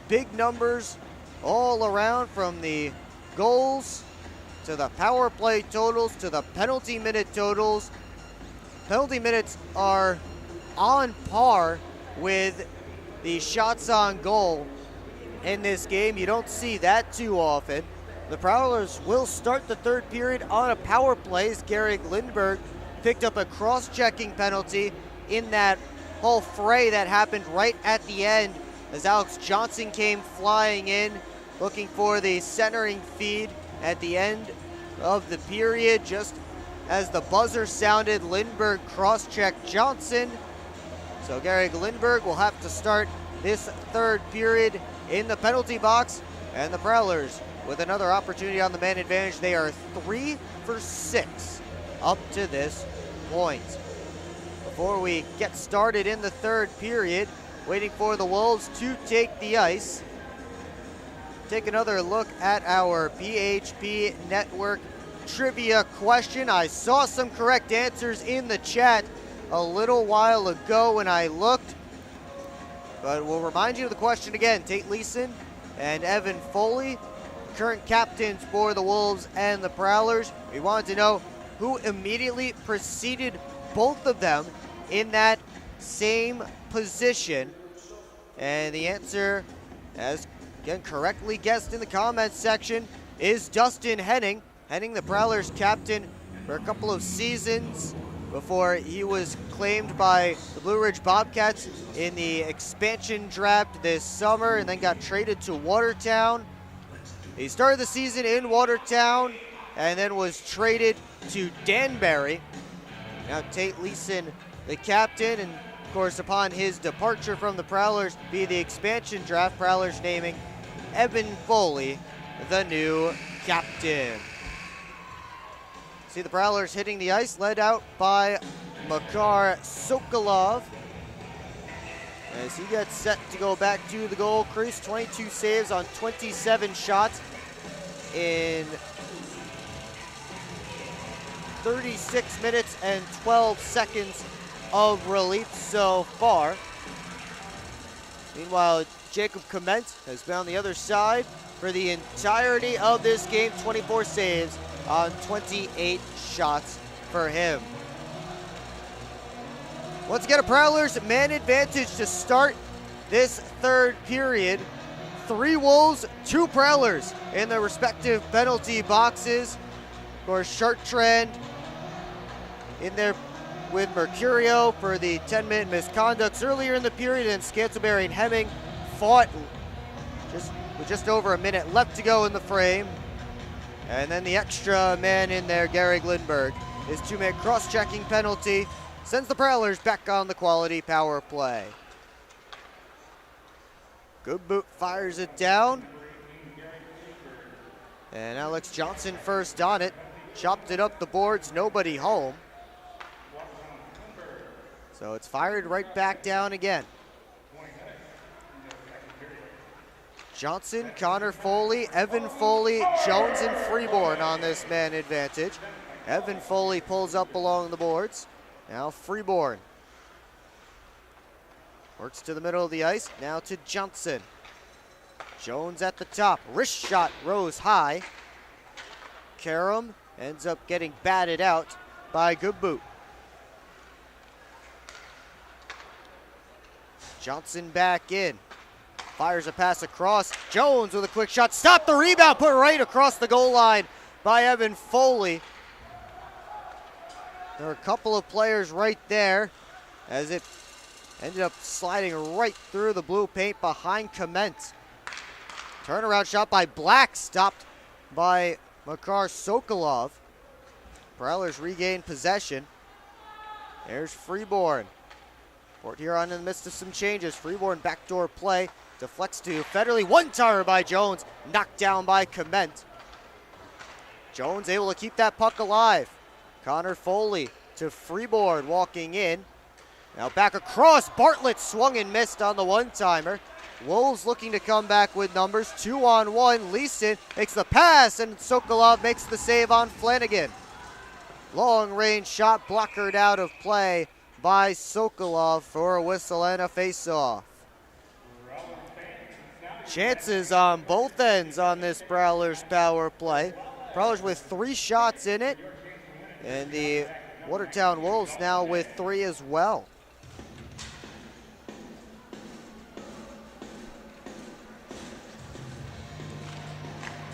Big numbers all around, from the goals to the power play totals to the penalty minute totals. Penalty minutes are on par with the shots on goal in this game. You don't see that too often. The Prowlers will start the third period on a power play, as Garrick Lindbergh picked up a cross-checking penalty in that whole fray that happened right at the end, as Alex Johnson came flying in looking for the centering feed at the end of the period. Just as the buzzer sounded, Lindbergh cross-checked Johnson. So Garrick Lindbergh will have to start this third period in the penalty box, and the Prowlers with another opportunity on the man advantage. They are 3 for 6 up to this point. Before we get started in the third period, waiting for the Wolves to take the ice. Take another look at our PHP Network trivia question. I saw some correct answers in the chat a little while ago when I looked, but we'll remind you of the question again. Tate Leeson and Evan Foley, current captains for the Wolves and the Prowlers. We wanted to know who immediately preceded both of them in that same position, and the answer, as again correctly guessed in the comments section, is Dustin Henning. Henning, the Prowlers captain for a couple of seasons before he was claimed by the Blue Ridge Bobcats in the expansion draft this summer and then got traded to Watertown. He started the season in Watertown and then was traded to Danbury. Now Tate Leeson, the captain, and of course upon his departure from the Prowlers via the expansion draft, Prowlers naming Evan Foley the new captain. See the Prowlers hitting the ice, led out by Makar Sokolov as he gets set to go back to the goal crease. 22 saves on 27 shots in 36 minutes and 12 seconds of relief so far. Meanwhile, Jacob Clement has been on the other side for the entirety of this game. 24 saves on 28 shots for him. Once again, a Prowlers man advantage to start this third period. 3 Wolves, 2 Prowlers in their respective penalty boxes. Of course, Chartrand in there with Mercurio for the 10-minute misconducts earlier in the period, and Scantlebury and Hemming fought with just over a minute left to go in the frame. And then the extra man in there, Gary Lindberg, his 2-minute cross-checking penalty sends the Prowlers back on the quality power play. Good boot fires it down. And Alex Johnson first on it. Chopped it up the boards, nobody home. So it's fired right back down again. Johnson, Connor Foley, Evan Foley, Jones, and Freeborn on this man advantage. Evan Foley pulls up along the boards. Now Freeborn works to the middle of the ice. Now to Johnson. Jones at the top. Wrist shot rose high. Karam ends up getting batted out by Goodboot. Johnson back in. Fires a pass across. Jones with a quick shot. Stop the rebound. Put right across the goal line by Evan Foley. There are a couple of players right there as it ended up sliding right through the blue paint behind Clement. Turnaround shot by Black, stopped by Makar Sokolov. Prowlers regain possession. There's Freeborn. Port Huron in the midst of some changes. Freeborn backdoor play. Deflects to Federley. One-timer by Jones. Knocked down by Clement. Jones able to keep that puck alive. Connor Foley to Freeborn walking in. Now back across. Bartlett swung and missed on the one-timer. Wolves looking to come back with numbers. 2-on-1. Leeson makes the pass, and Sokolov makes the save on Flanagan. Long-range shot blockered out of play by Sokolov for a whistle and a face-off. Chances on both ends on this Prowlers power play. Prowlers with 3 shots in it, and the Watertown Wolves now with 3 as well.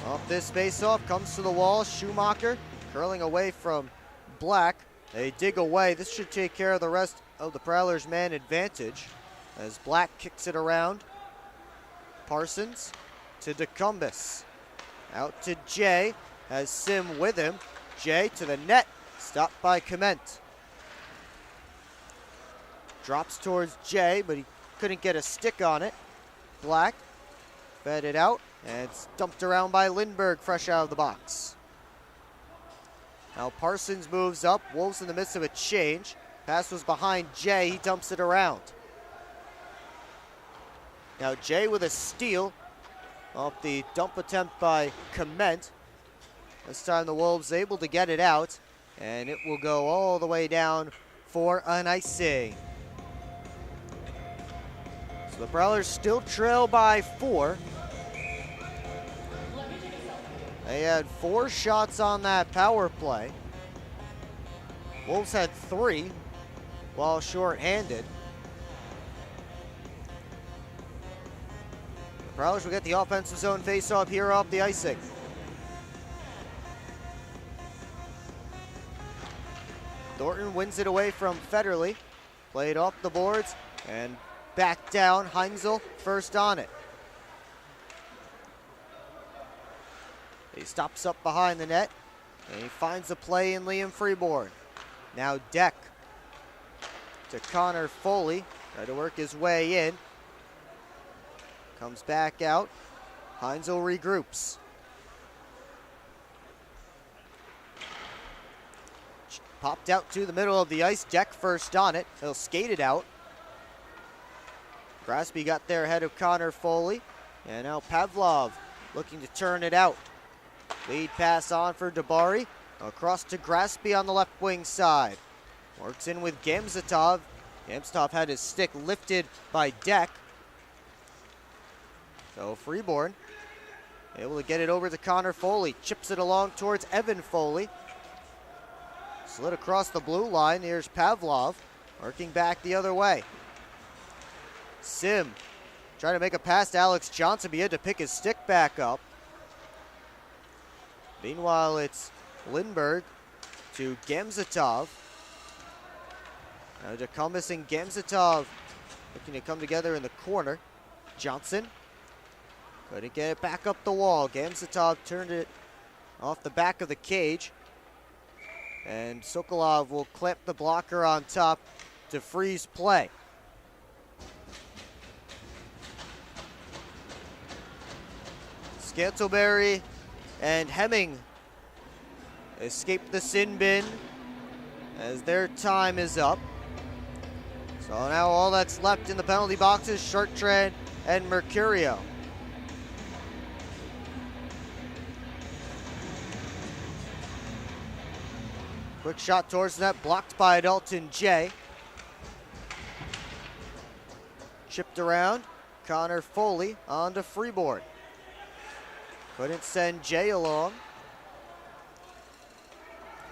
Off this face-off, comes to the wall. Schumacher curling away from Black. They dig away. This should take care of the rest of the Prowlers man advantage as Black kicks it around. Parsons to DeCumbus. Out to Jay. Has Sim with him. Jay to the net. Stopped by Clement. Drops towards Jay, but he couldn't get a stick on it. Black fed it out. And it's dumped around by Lindbergh, fresh out of the box. Now Parsons moves up. Wolves in the midst of a change. Pass was behind Jay. He dumps it around. Now Jay with a steal off the dump attempt by Clement. This time the Wolves able to get it out, and it will go all the way down for an icing. So the Prowlers still trail by 4. They had 4 shots on that power play. Wolves had 3 while short-handed. The Prowlers will get the offensive zone face-off here off the icing. Thornton wins it away from Federley. Played off the boards and back down. Heinzel first on it. He stops up behind the net, and he finds a play in Liam Freeborn. Now Deck to Connor Foley. Try to work his way in. Comes back out. Heinzel regroups. Popped out to the middle of the ice. Deck first on it. He'll skate it out. Graspy got there ahead of Connor Foley. And now Pavlov looking to turn it out. Lead pass on for Dabari. Across to Graspy on the left wing side. Works in with Gamzatov. Gamzatov had his stick lifted by Deck. So Freeborn able to get it over to Connor Foley. Chips it along towards Evan Foley. Slid across the blue line. Here's Pavlov working back the other way. Sim trying to make a pass to Alex Johnson, but he had to pick his stick back up. Meanwhile, it's Lindbergh to Gamzatov. Now Jacobus and Gamzatov looking to come together in the corner. Johnson couldn't get it back up the wall. Gamzatov turned it off the back of the cage. And Sokolov will clamp the blocker on top to freeze play. Scantleberry and Hemming escape the sin bin as their time is up. So now all that's left in the penalty box is Chartrand and Mercurio. Quick shot towards the net, blocked by Dalton Jay. Chipped around, Connor Foley on to Freeborn. Couldn't send Jay along.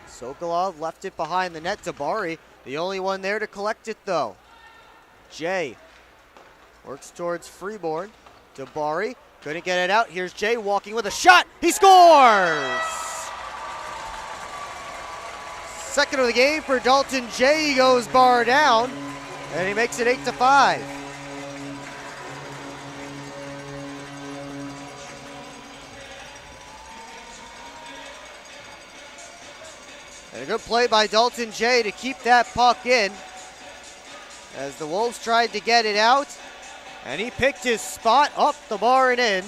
Sokolov left it behind the net. Dabari, the only one there to collect it though. Jay works towards Freeborn. Dabari couldn't get it out. Here's Jay walking with a shot. He scores! Second of the game for Dalton Jay. He goes bar down, and he makes it 8-5. And a good play by Dalton Jay to keep that puck in as the Wolves tried to get it out, and he picked his spot up the bar and in.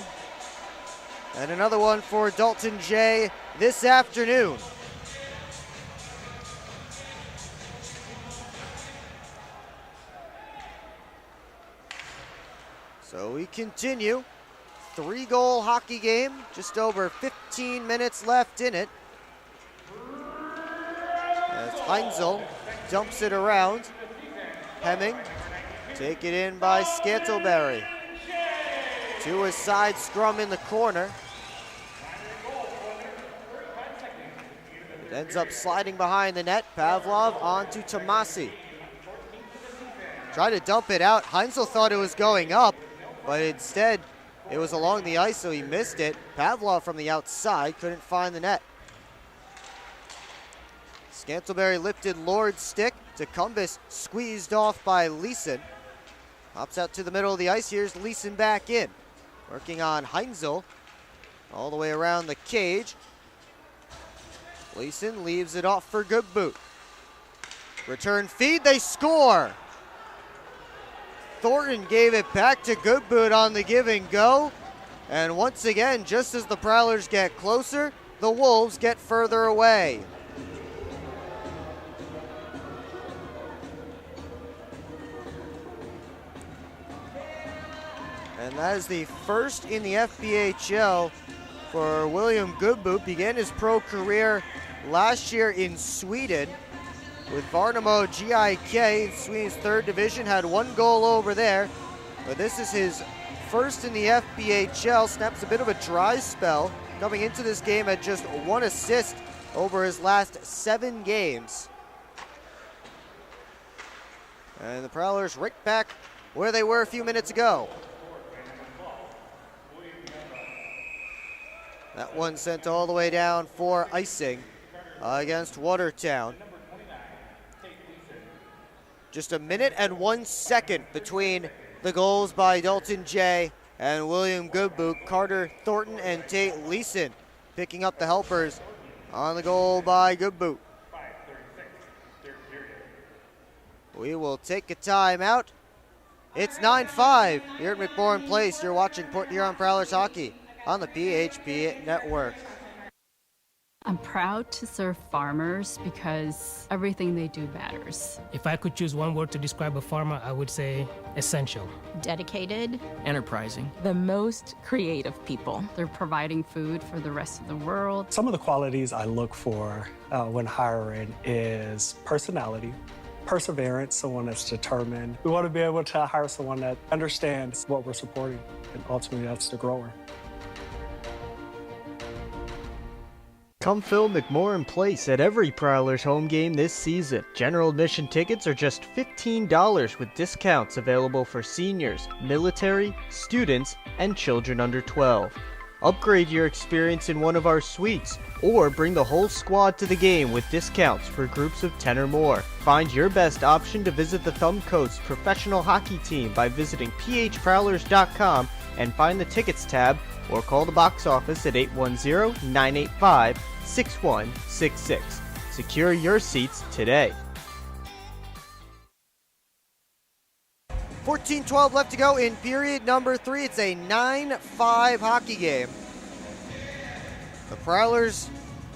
And another one for Dalton Jay this afternoon. So we continue. 3-goal hockey game, just over 15 minutes left in it. As Heinzel dumps it around. Hemming, take it in by Scantleberry. To a side scrum in the corner. It ends up sliding behind the net. Pavlov on to Tomasi. Tried to dump it out. Heinzel thought it was going up, but instead it was along the ice, so he missed it. Pavlov from the outside couldn't find the net. Scantleberry lifted Lord's stick. Decumbus squeezed off by Leeson. Hops out to the middle of the ice. Here's Leeson back in. Working on Heinzel. All the way around the cage. Leeson leaves it off for Goodboot. Return feed, they score! Thornton gave it back to Goodboot on the give and go. And once again, just as the Prowlers get closer, the Wolves get further away. And that is the first in the FBHL for William Goodboot. Began his pro career last year in Sweden with Varnamo GIK in Sweden's 3rd division. Had 1 goal over there, but this is his first in the FBHL. Snaps a bit of a dry spell. Coming into this game had just 1 assist over his last 7 games. And the Prowlers right back where they were a few minutes ago. That one sent all the way down for icing against Watertown. Just 1 minute and 1 second between the goals by Dalton Jay and William Goodboot. Carter Thornton and Tate Leeson picking up the helpers on the goal by Goodboot. We will take a timeout. It's 9-5 here at McMorran Place. You're watching Port Huron Prowlers hockey on the PHP Network. I'm proud to serve farmers because everything they do matters. If I could choose one word to describe a farmer, I would say essential. Dedicated. Enterprising. The most creative people. They're providing food for the rest of the world. Some of the qualities I look for when hiring is personality, perseverance, someone that's determined. We want to be able to hire someone that understands what we're supporting, and ultimately that's the grower. Come fill McMorran Place at every Prowlers home game this season. General admission tickets are just $15 with discounts available for seniors, military, students, and children under 12. Upgrade your experience in one of our suites, or bring the whole squad to the game with discounts for groups of 10 or more. Find your best option to visit the Thumbcoats professional hockey team by visiting phprowlers.com and find the tickets tab, or call the box office at 810-985-6166. Secure your seats today. 14-12 left to go in period number 3. It's a 9-5 hockey game. The Prowlers,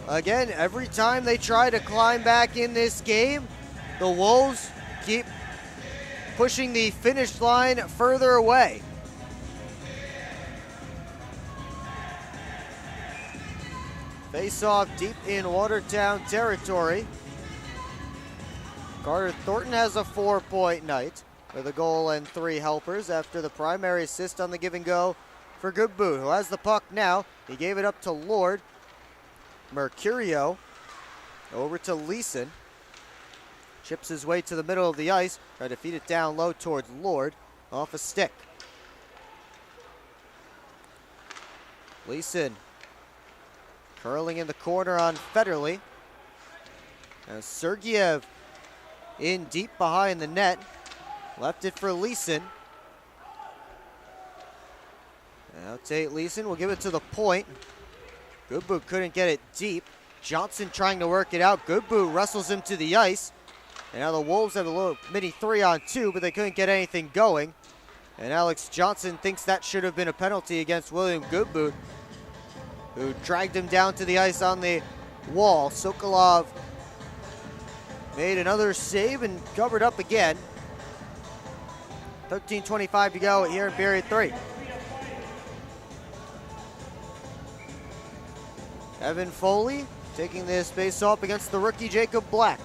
again, every time they try to climb back in this game, the Wolves keep pushing the finish line further away. Face-off deep in Watertown territory. Carter Thornton has a 4-point night with a goal and 3 helpers after the primary assist on the give and go for Goodboot, who has the puck now. He gave it up to Lord. Mercurio over to Leeson. Chips his way to the middle of the ice. Try to feed it down low towards Lord off a stick. Leeson curling in the corner on Federley. And Sergeyev in deep behind the net. Left it for Leeson. Now Tate Leeson will give it to the point. Goodboot couldn't get it deep. Johnson trying to work it out. Goodboot wrestles him to the ice. And now the Wolves have a little mini 3-on-2, but they couldn't get anything going. And Alex Johnson thinks that should have been a penalty against William Goodboot, who dragged him down to the ice on the wall. Sokolov made another save and covered up again. 13:25 to go here in period 3. Evan Foley taking this face off against the rookie Jacob Black.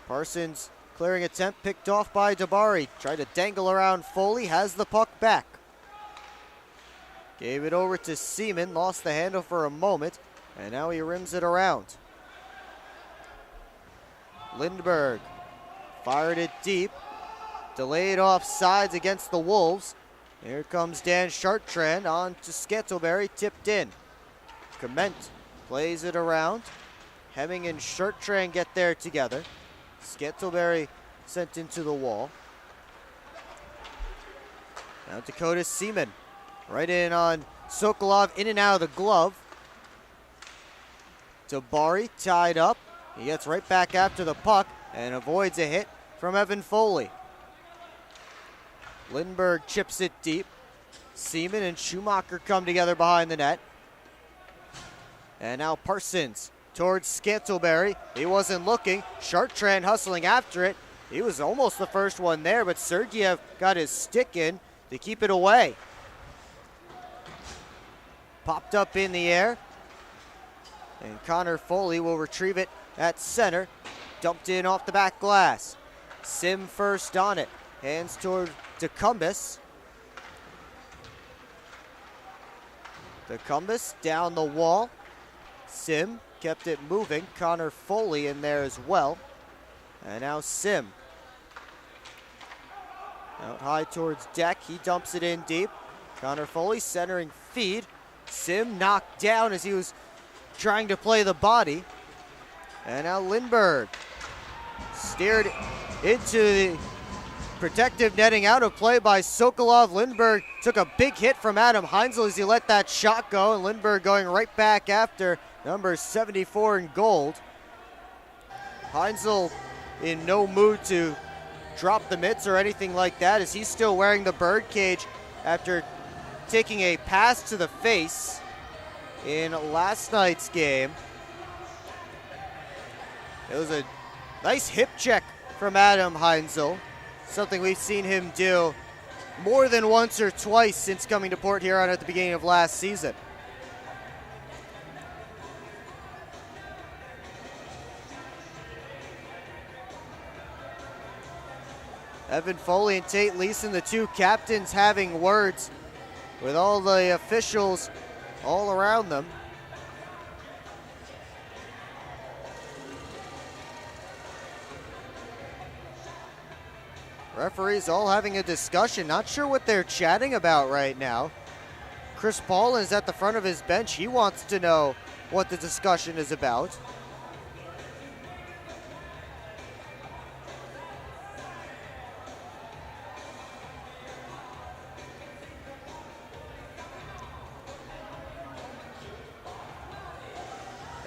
Parsons clearing attempt picked off by Dabari. Tried to dangle around Foley, has the puck back. Gave it over to Seaman, lost the handle for a moment, and now he rims it around. Lindbergh fired it deep, delayed off sides against the Wolves. Here comes Dan Chartrand on to Skettleberry, tipped in. Clement plays it around. Hemming and Chartrand get there together. Skettleberry sent into the wall. Now Dakota Seaman right in on Sokolov, in and out of the glove. Dabari tied up. He gets right back after the puck and avoids a hit from Evan Foley. Lindbergh chips it deep. Seaman and Schumacher come together behind the net. And now Parsons towards Scantlebury. He wasn't looking. Chartrand hustling after it. He was almost the first one there, but Sergeyev got his stick in to keep it away. Popped up in the air. And Connor Foley will retrieve it at center. Dumped in off the back glass. Sim first on it. Hands toward DeCumbus. DeCumbus down the wall. Sim kept it moving. Connor Foley in there as well. And now Sim. Out high towards deck. He dumps it in deep. Connor Foley centering feed. Sim knocked down as he was trying to play the body. And now Lindbergh steered into the protective netting, out of play by Sokolov. Lindbergh took a big hit from Adam Heinzel as he let that shot go, and Lindbergh going right back after number 74 in gold. Heinzel in no mood to drop the mitts or anything like that, as he's still wearing the bird cage after taking a pass to the face in last night's game. It was a nice hip check from Adam Heinzel, something we've seen him do more than once or twice since coming to Port Huron at the beginning of last season. Evan Foley and Tate Leeson, the two captains, having words with all the officials all around them. Referees all having a discussion. Not sure what they're chatting about right now. Chris Paul is at the front of his bench. He wants to know what the discussion is about.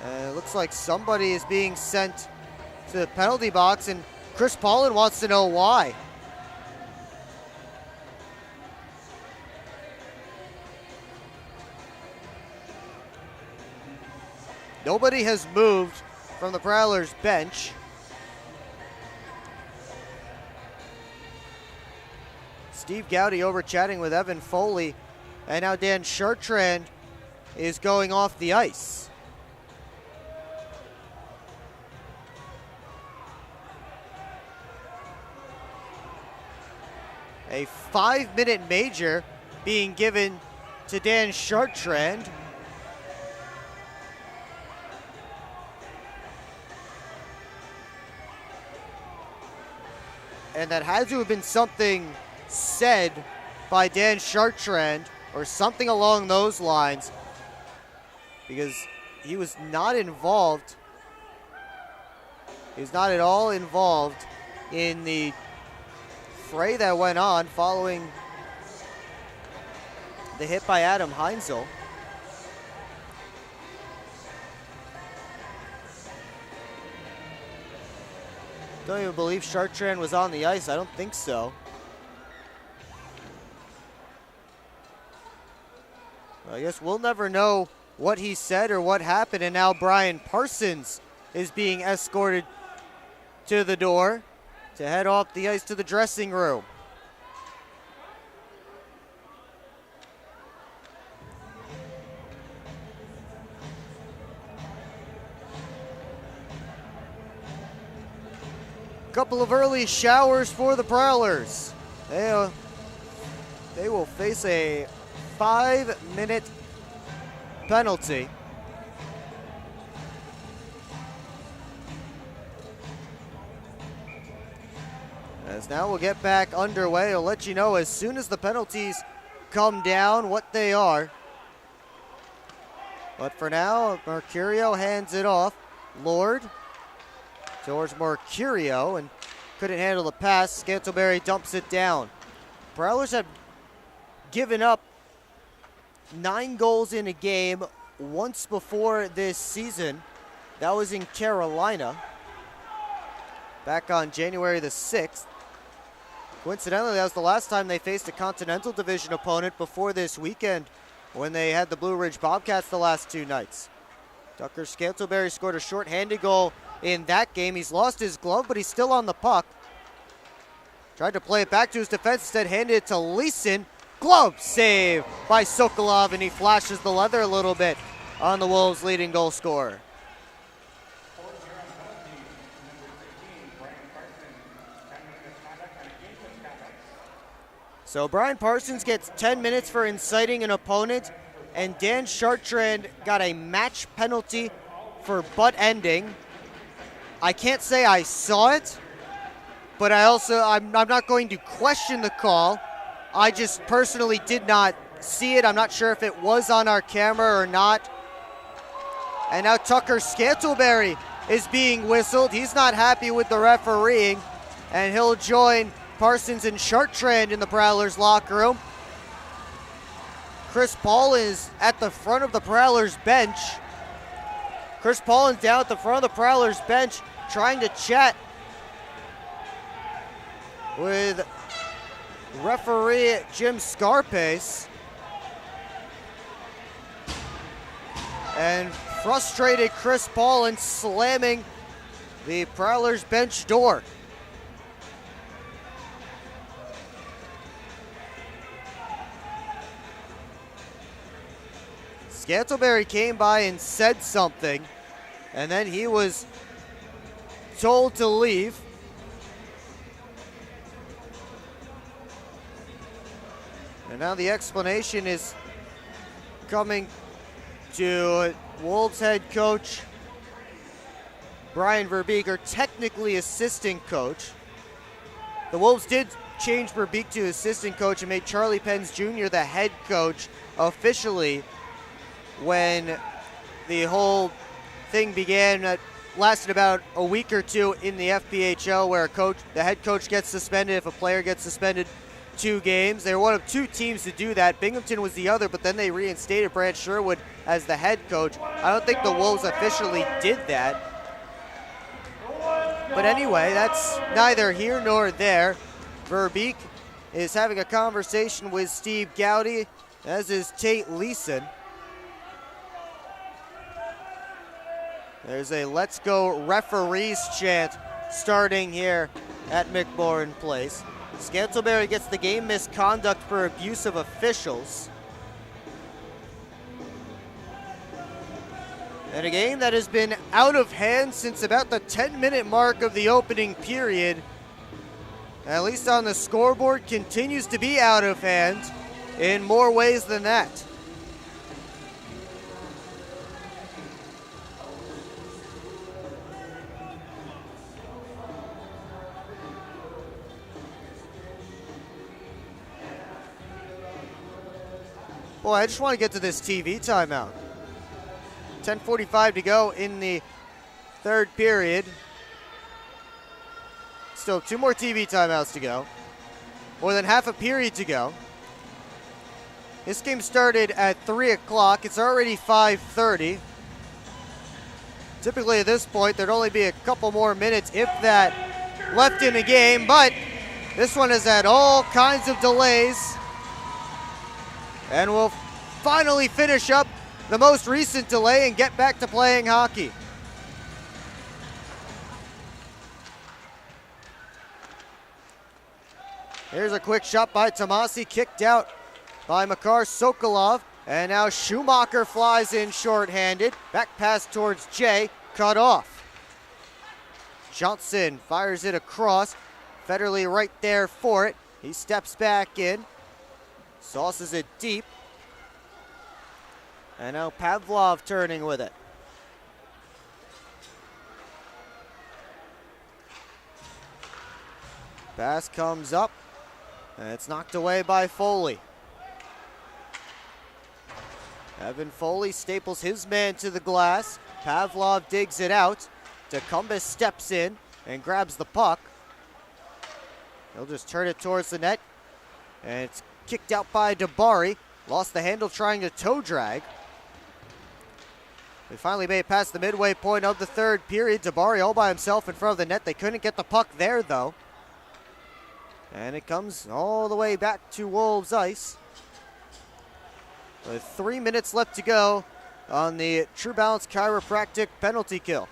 It looks like somebody is being sent to the penalty box, and Chris Paulin wants to know why. Nobody has moved from the Prowlers bench. Steve Gowdy over chatting with Evan Foley, and now Dan Chartrand is going off the ice. A 5-minute major being given to Dan Chartrand. And that had to have been something said by Dan Chartrand or something along those lines, because he was not involved. He's not at all involved in the fray that went on following the hit by Adam Heinzel. Don't even believe Chartrand was on the ice. I don't think so. Well, I guess we'll never know what he said or what happened. And now Brian Parsons is being escorted to the door to head off the ice to the dressing room. Couple of early showers for the Prowlers. They will face a 5-minute penalty. As now we'll get back underway. I'll let you know as soon as the penalties come down what they are. But for now, Mercurio hands it off. Lord towards Mercurio, and couldn't handle the pass. Scantlebury dumps it down. Prowlers have given up 9 goals in a game once before this season. That was in Carolina back on January the 6th. Of Coincidentally, that was the last time they faced a Continental Division opponent before this weekend when they had the Blue Ridge Bobcats the last 2 nights. Tucker Scantlebury scored a shorthanded goal in that game. He's lost his glove, but he's still on the puck. Tried to play it back to his defense, instead handed it to Leeson. Glove save by Sokolov, and he flashes the leather a little bit on the Wolves' leading goal scorer. So Brian Parsons gets 10 minutes for inciting an opponent, and Dan Chartrand got a match penalty for butt ending. I can't say I saw it, but I'm not going to question the call. I just personally did not see it. I'm not sure if it was on our camera or not. And now Tucker Scantlebury is being whistled. He's not happy with the refereeing, and he'll join Parsons and Chartrand in the Prowlers locker room. Chris Paul is at the front of the Prowlers bench. Chris Paul is down at the front of the Prowlers bench trying to chat with referee Jim Scarpace. And frustrated Chris Paul and slamming the Prowlers bench door. Scantlebury came by and said something, and then he was told to leave. And now the explanation is coming to Wolves head coach Brian Verbeek, or technically assistant coach. The Wolves did change Verbeek to assistant coach and made Charlie Pence Jr. the head coach officially when the whole thing began. It lasted about a week or two in the FPHL, where the head coach gets suspended if a player gets suspended 2 games. They were one of 2 teams to do that. Binghamton was the other, but then they reinstated Brant Sherwood as the head coach. I don't think the Wolves officially did that. But anyway, that's neither here nor there. Verbeek is having a conversation with Steve Gowdy, as is Tate Leeson. There's a "Let's Go Referees" chant starting here at McMorran Place. Scantlebury gets the game misconduct for abuse of officials. And a game that has been out of hand since about the 10-minute mark of the opening period, at least on the scoreboard, continues to be out of hand in more ways than that. Boy, I just want to get to this TV timeout. 10:45 to go in the 3rd period. Still 2 more TV timeouts to go. More than half a period to go. This game started at 3 o'clock. It's already 5:30. Typically at this point, there'd only be a couple more minutes, if that, left in the game. But this one has had all kinds of delays. And we'll finally finish up the most recent delay and get back to playing hockey. Here's a quick shot by Tomasi, kicked out by Makar Sokolov. And now Schumacher flies in shorthanded. Back pass towards Jay, cut off. Johnson fires it across. Federley right there for it. He steps back in. Sauces it deep. And now Pavlov turning with it. Pass comes up, and it's knocked away by Foley. Evan Foley staples his man to the glass. Pavlov digs it out. DeCumbis steps in and grabs the puck. He'll just turn it towards the net, and it's kicked out by Dabari. Lost the handle trying to toe drag. They finally made it past the midway point of the 3rd period. Dabari all by himself in front of the net. They couldn't get the puck there, though. And it comes all the way back to Wolves ice. With 3 minutes left to go on the True Balance Chiropractic penalty kill.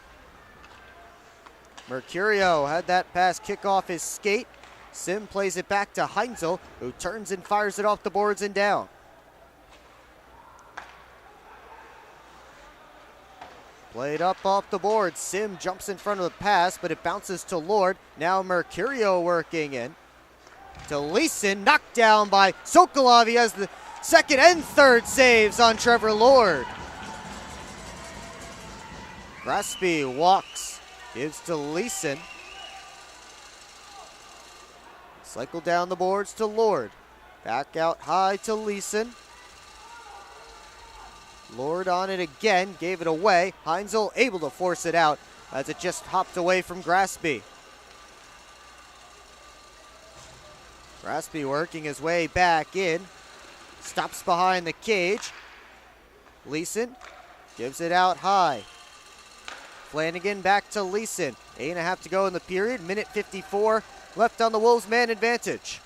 Mercurio had that pass kick off his skate. Sim plays it back to Heinzel, who turns and fires it off the boards and down. Played up off the board. Sim jumps in front of the pass, but it bounces to Lord. Now Mercurio working in. To Leeson, knocked down by Sokolov. He has the second and third saves on Trevor Lord. Graspy walks, gives to Leeson. Cycle down the boards to Lord. Back out high to Leeson. Lord on it again, gave it away. Heinzel able to force it out as it just hopped away from Graspy. Graspy working his way back in. Stops behind the cage. Leeson gives it out high. Flanagan back to Leeson. 8.5 to go in the period. Minute 54 left on the Wolves' man advantage.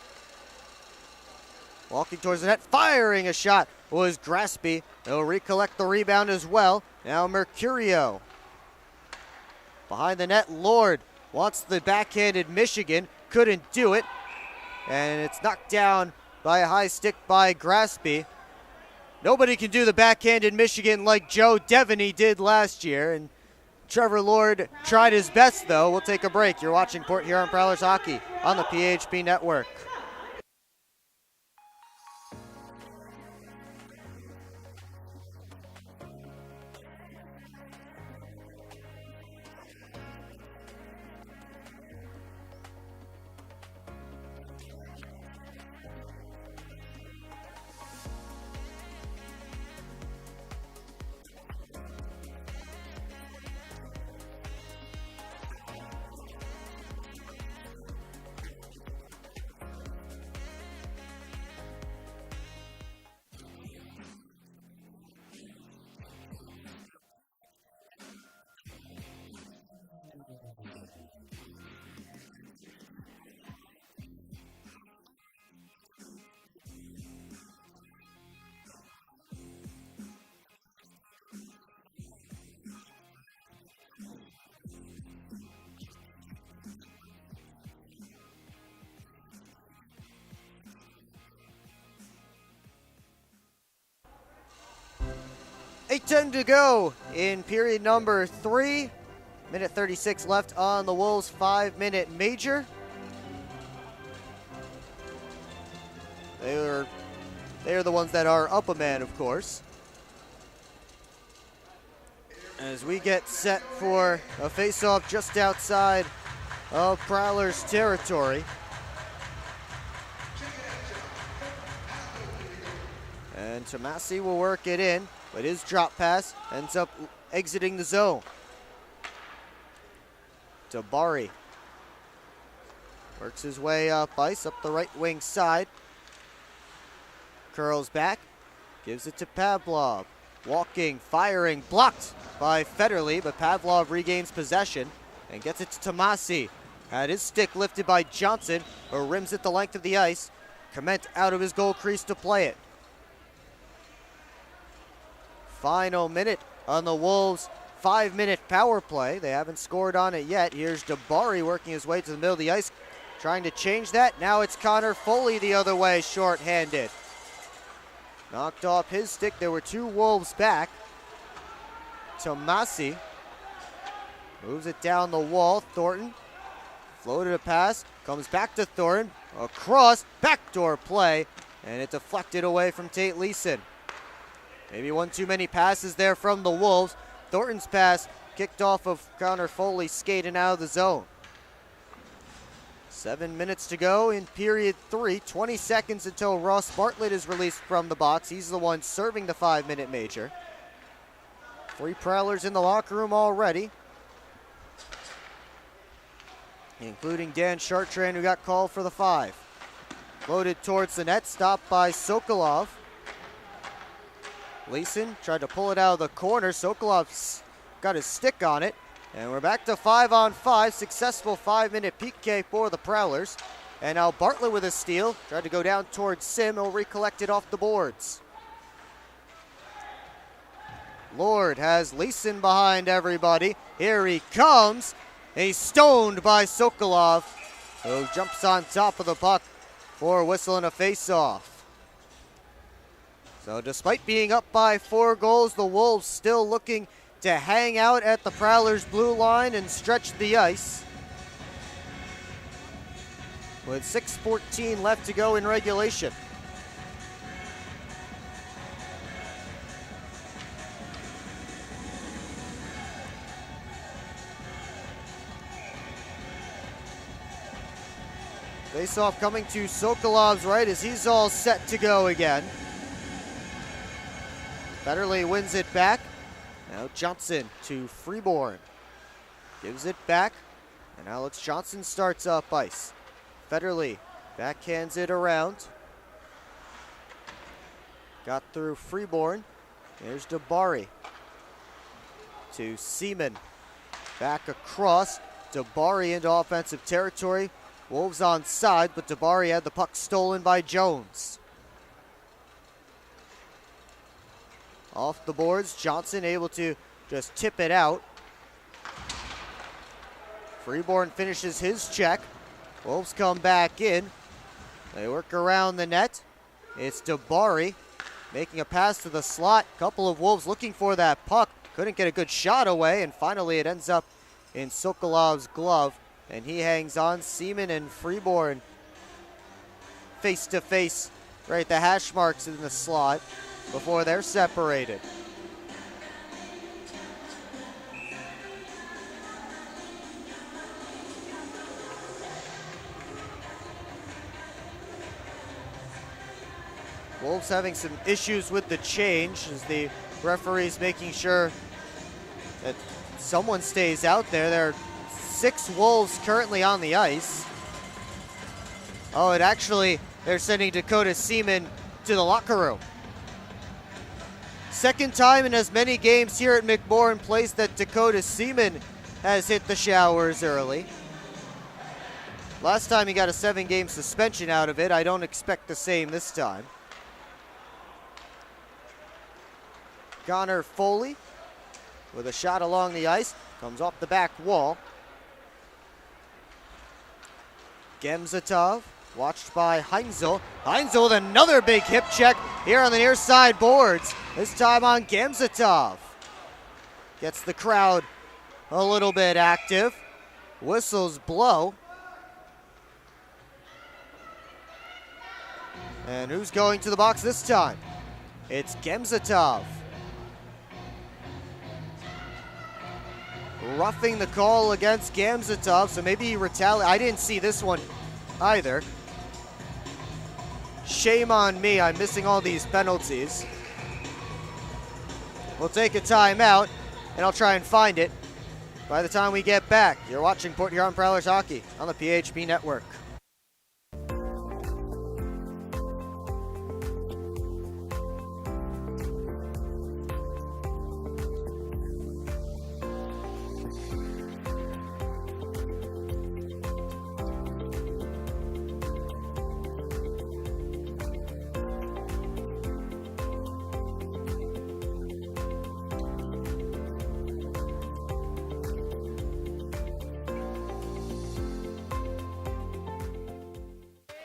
Walking towards the net, firing a shot was Graspy. He'll recollect the rebound as well. Now Mercurio. Behind the net, Lord wants the backhanded Michigan. Couldn't do it. And it's knocked down by a high stick by Graspy. Nobody can do the backhanded Michigan like Joe Devaney did last year. And Trevor Lord tried his best, though. We'll take a break. You're watching Port Huron Prowlers Hockey on the PHP Network. .8:10 to go in period number 3. Minute 36 left on the Wolves' 5-minute major. They are the ones that are up a man, of course. As we get set for a face-off just outside of Prowlers territory. And Tomasi will work it in, but his drop pass ends up exiting the zone. Tabari works his way up ice, up the right wing side. Curls back, gives it to Pavlov. Walking, firing, blocked by Federley, but Pavlov regains possession and gets it to Tomasi. Had his stick lifted by Johnson, but rims it the length of the ice. Clement out of his goal crease to play it. Final minute on the Wolves' 5-minute power play. They haven't scored on it yet. Here's Dabari working his way to the middle of the ice, trying to change that. Now it's Connor Foley the other way, short-handed. Knocked off his stick. There were two Wolves back. Tomasi moves it down the wall. Thornton floated a pass, comes back to Thornton, across, backdoor play, and it deflected away from Tate Leeson. Maybe one too many passes there from the Wolves. Thornton's pass kicked off of Connor Foley's skate and out of the zone. 7 minutes to go in period 3. 20 seconds until Ross Bartlett is released from the box. He's the one serving the 5-minute major. 3 Prowlers in the locker room already, including Dan Chartrand, who got called for the 5. Floated towards the net, stopped by Sokolov. Leeson tried to pull it out of the corner. Sokolov's got his stick on it. And we're back to 5-on-5. Successful 5-minute PK for the Prowlers. And now Bartlett with a steal. Tried to go down towards Sim. He'll recollect it off the boards. Lord has Leeson behind everybody. Here he comes. He's stoned by Sokolov, who jumps on top of the puck for a whistle and a face-off. So despite being up by 4 goals, the Wolves still looking to hang out at the Prowlers' blue line and stretch the ice. With 6:14 left to go in regulation. Face-off coming to Sokolov's right as he's all set to go again. Federley wins it back. Now Johnson to Freeborn. Gives it back. And Alex Johnson starts up ice. Federley backhands it around. Got through Freeborn. There's Dabari. To Seaman. Back across. Dabari into offensive territory. Wolves on side, but Dabari had the puck stolen by Jones. Off the boards, Johnson able to just tip it out. Freeborn finishes his check. Wolves come back in. They work around the net. It's Dabari making a pass to the slot. Couple of Wolves looking for that puck. Couldn't get a good shot away, and finally it ends up in Sokolov's glove. And he hangs on. Seaman and Freeborn face to face right at the hash marks in the slot before they're separated. Wolves having some issues with the change as the referee's making sure that someone stays out there. There are 6 Wolves currently on the ice. Oh, and actually, they're sending Dakota Seaman to the locker room. Second time in as many games here at McMorran Place that Dakota Seaman has hit the showers early. Last time he got a 7-game suspension out of it. I don't expect the same this time. Connor Foley with a shot along the ice. Comes off the back wall. Gemzatov, watched by Heinzel. Heinzel with another big hip check here on the near side boards. This time on Gemzatov. Gets the crowd a little bit active. Whistles blow. And who's going to the box this time? It's Gemzatov. Roughing the call against Gamzatov, so maybe he retaliated. I didn't see this one either. Shame on me, I'm missing all these penalties. We'll take a timeout, and I'll try and find it by the time we get back. You're watching Port Huron Prowlers Hockey on the PHP Network.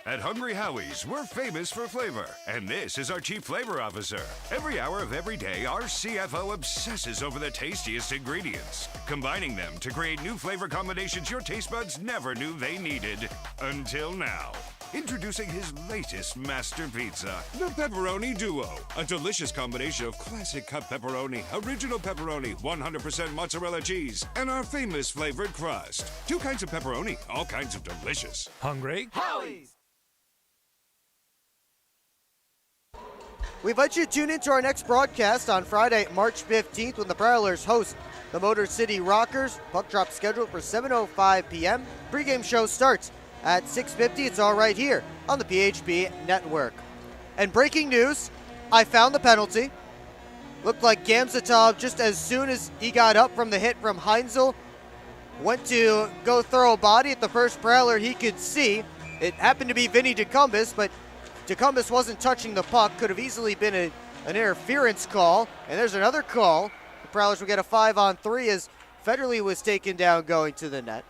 At Hungry Howie's, we're famous for flavor, and this is our Chief Flavor Officer. Every hour of every day, our CFO obsesses over the tastiest ingredients, combining them to create new flavor combinations your taste buds never knew they needed, until now. Introducing his latest master pizza, the Pepperoni Duo. A delicious combination of classic cut pepperoni, original pepperoni, 100% mozzarella cheese, and our famous flavored crust. 2 kinds of pepperoni, all kinds of delicious. Hungry? Howie's! We invite you to tune into our next broadcast on Friday, March 15th when the Prowlers host the Motor City Rockers. Puck drop scheduled for 7:05 p.m. Pregame show starts at 6:50. It's all right here on the PHP Network. And breaking news, I found the penalty. Looked like Gamzatov, just as soon as he got up from the hit from Heinzel, went to go throw a body at the first Prowler he could see. It happened to be Vinny DeCumbus, but DeCumbus wasn't touching the puck. Could have easily been an interference call. And there's another call. The Prowlers will get a 5-on-3 as Federley was taken down going to the net.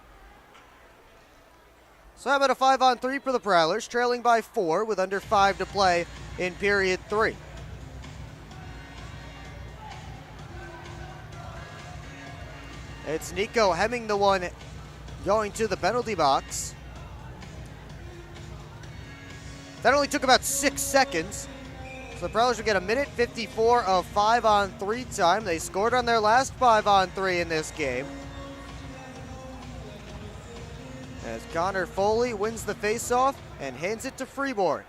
So how about a 5-on-3 for the Prowlers, trailing by 4 with under 5 to play in period 3. It's Nico Hemming, the one going to the penalty box. That only took about 6 seconds. So the Prowlers will get a minute 54 of 5-on-3 time. They scored on their last 5-on-3 in this game. As Connor Foley wins the faceoff and hands it to Freeborn.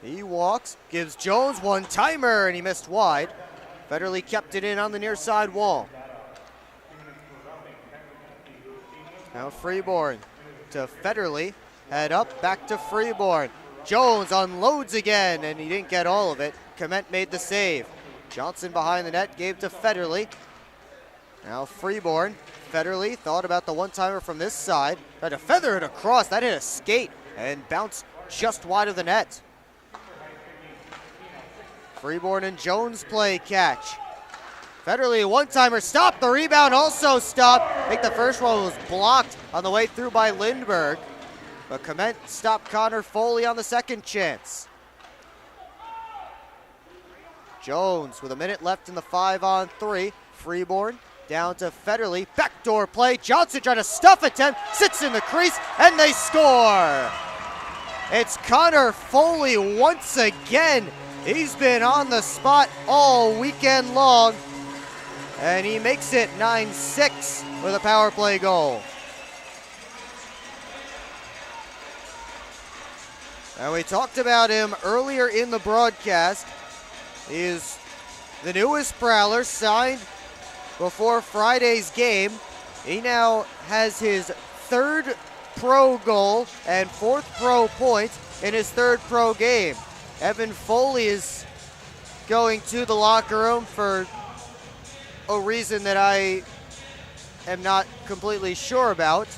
He walks, gives Jones one-timer, and he missed wide. Federley kept it in on the near side wall. Now Freeborn to Federley. Head up, back to Freeborn. Jones unloads again, and he didn't get all of it. Clement made the save. Johnson behind the net, gave to Federley. Now Freeborn. Federley thought about the one-timer from this side. Tried to feather it across. That hit a skate and bounced just wide of the net. Freeborn and Jones play catch. Federley, one-timer, stopped. The rebound also stopped. I think the first one was blocked on the way through by Lindbergh. But Clement stopped Connor Foley on the second chance. Jones with a minute left in the 5-on-3. Freeborn down to Federley. Backdoor play. Johnson trying to stuff attempt. Sits in the crease, and they score. It's Connor Foley once again. He's been on the spot all weekend long. And he makes it 9-6 with a power play goal. And we talked about him earlier in the broadcast. He is the newest Prowler, signed before Friday's game. He now has his 3rd pro goal and 4th pro point in his 3rd pro game. Evan Foley is going to the locker room for a reason that I am not completely sure about.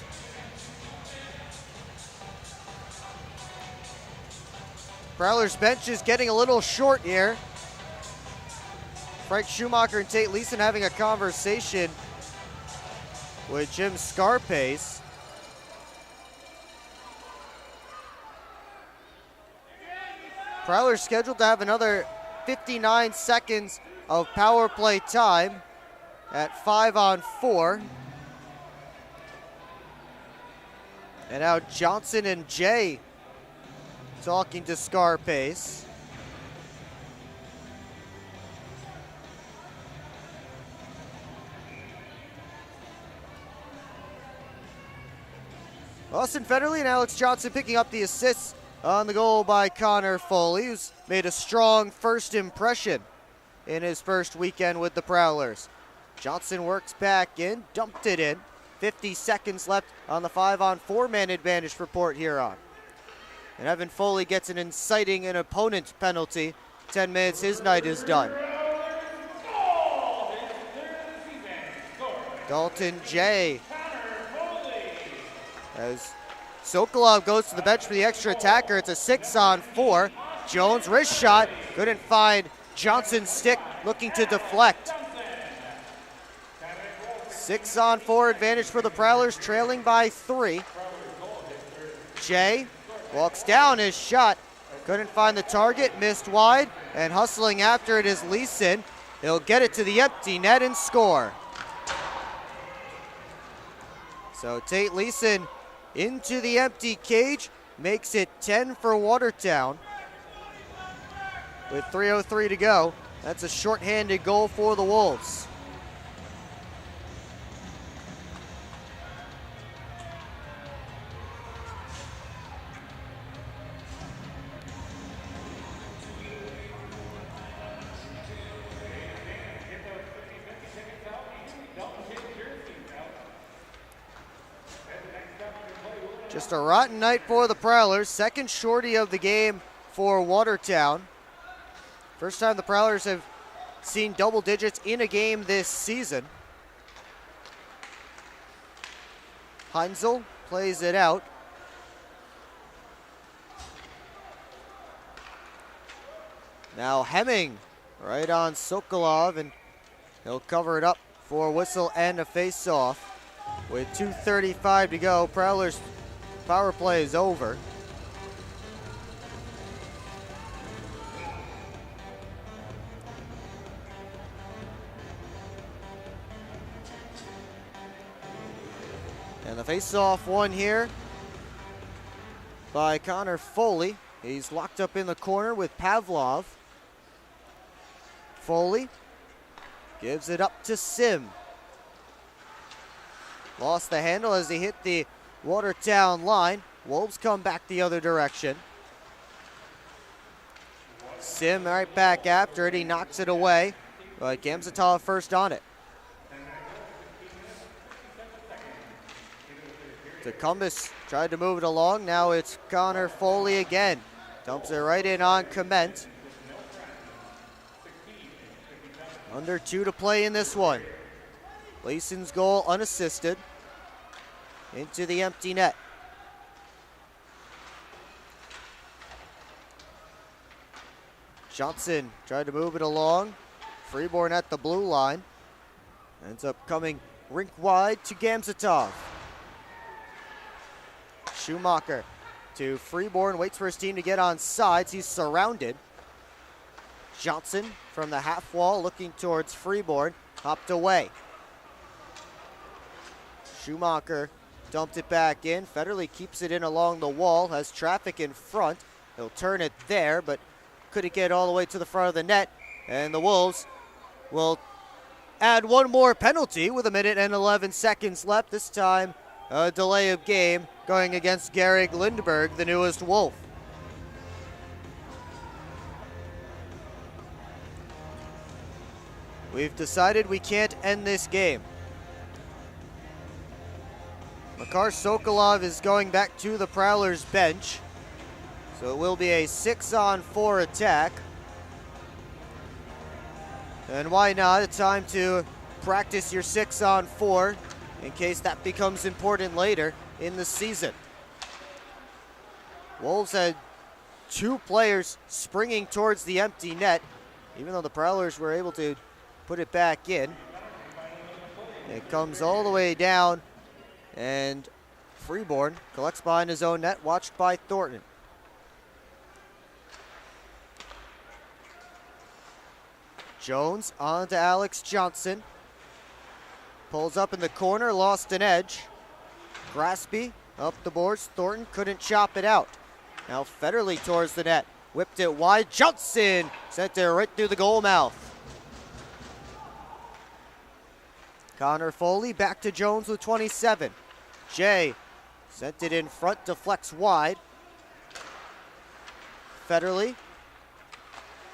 Prowler's bench is getting a little short here. Frank Schumacher and Tate Leeson having a conversation with Jim Scarpace. Prowler's scheduled to have another 59 seconds of power play time at 5-on-4. And now Johnson and Jay talking to Scarpace. Austin Federley and Alex Johnson picking up the assists on the goal by Connor Foley, who's made a strong first impression in his first weekend with the Prowlers. Johnson works back in, dumped it in. 50 seconds left on the 5-on-4 man advantage for Port Huron. And Evan Foley gets an inciting an opponent penalty. 10 minutes, his night is done. Dalton Jay. As Sokolov goes to the bench for the extra attacker, it's a 6-on-4. Jones, wrist shot, couldn't find Johnson's stick, looking to deflect. 6-on-4 advantage for the Prowlers, trailing by 3. Jay walks down his shot, couldn't find the target, missed wide, and hustling after it is Leeson. He'll get it to the empty net and score. So Tate Leeson into the empty cage, makes it 10 for Watertown. With 3:03 to go, that's a shorthanded goal for the Wolves. Just a rotten night for the Prowlers. Second shorty of the game for Watertown. First time the Prowlers have seen double digits in a game this season. Heinzel plays it out. Now Hemming right on Sokolov, and he'll cover it up for a whistle and a face-off. With 2:35 to go, Prowlers' power play is over. And the face-off won here by Connor Foley. He's locked up in the corner with Pavlov. Foley gives it up to Sim. Lost the handle as he hit the Watertown line. Wolves come back the other direction. Sim right back after it. He knocks it away, but Gamzatov first on it. Tecumseh tried to move it along. Now it's Connor Foley again. Dumps it right in on Clement. Under 2 to play in this one. Leeson's goal unassisted. Into the empty net. Johnson tried to move it along. Freeborn at the blue line. Ends up coming rink wide to Gamzatov. Schumacher to Freeborn, waits for his team to get on sides. He's surrounded. Johnson from the half wall looking towards Freeborn, hopped away. Schumacher dumped it back in. Federley keeps it in along the wall, has traffic in front. He'll turn it there, but couldn't get all the way to the front of the net. And the Wolves will add one more penalty with 1:11 left. This time, a delay of game going against Garrick Lindberg, the newest Wolf. We've decided we can't end this game. Makar Sokolov is going back to the Prowlers bench. So it will be a 6-on-4 attack. And why not? A time to practice your 6-on-4 in case that becomes important later in the season. Wolves had 2 players springing towards the empty net, even though the Prowlers were able to put it back in. It comes all the way down, and Freeborn collects behind his own net, watched by Thornton. Jones on to Alex Johnson. Pulls up in the corner, lost an edge. Graspy up the boards. Thornton couldn't chop it out. Now Federley towards the net. Whipped it wide. Johnson sent it right through the goal mouth. Connor Foley back to Jones with 27. Jay sent it in front, deflects wide. Federley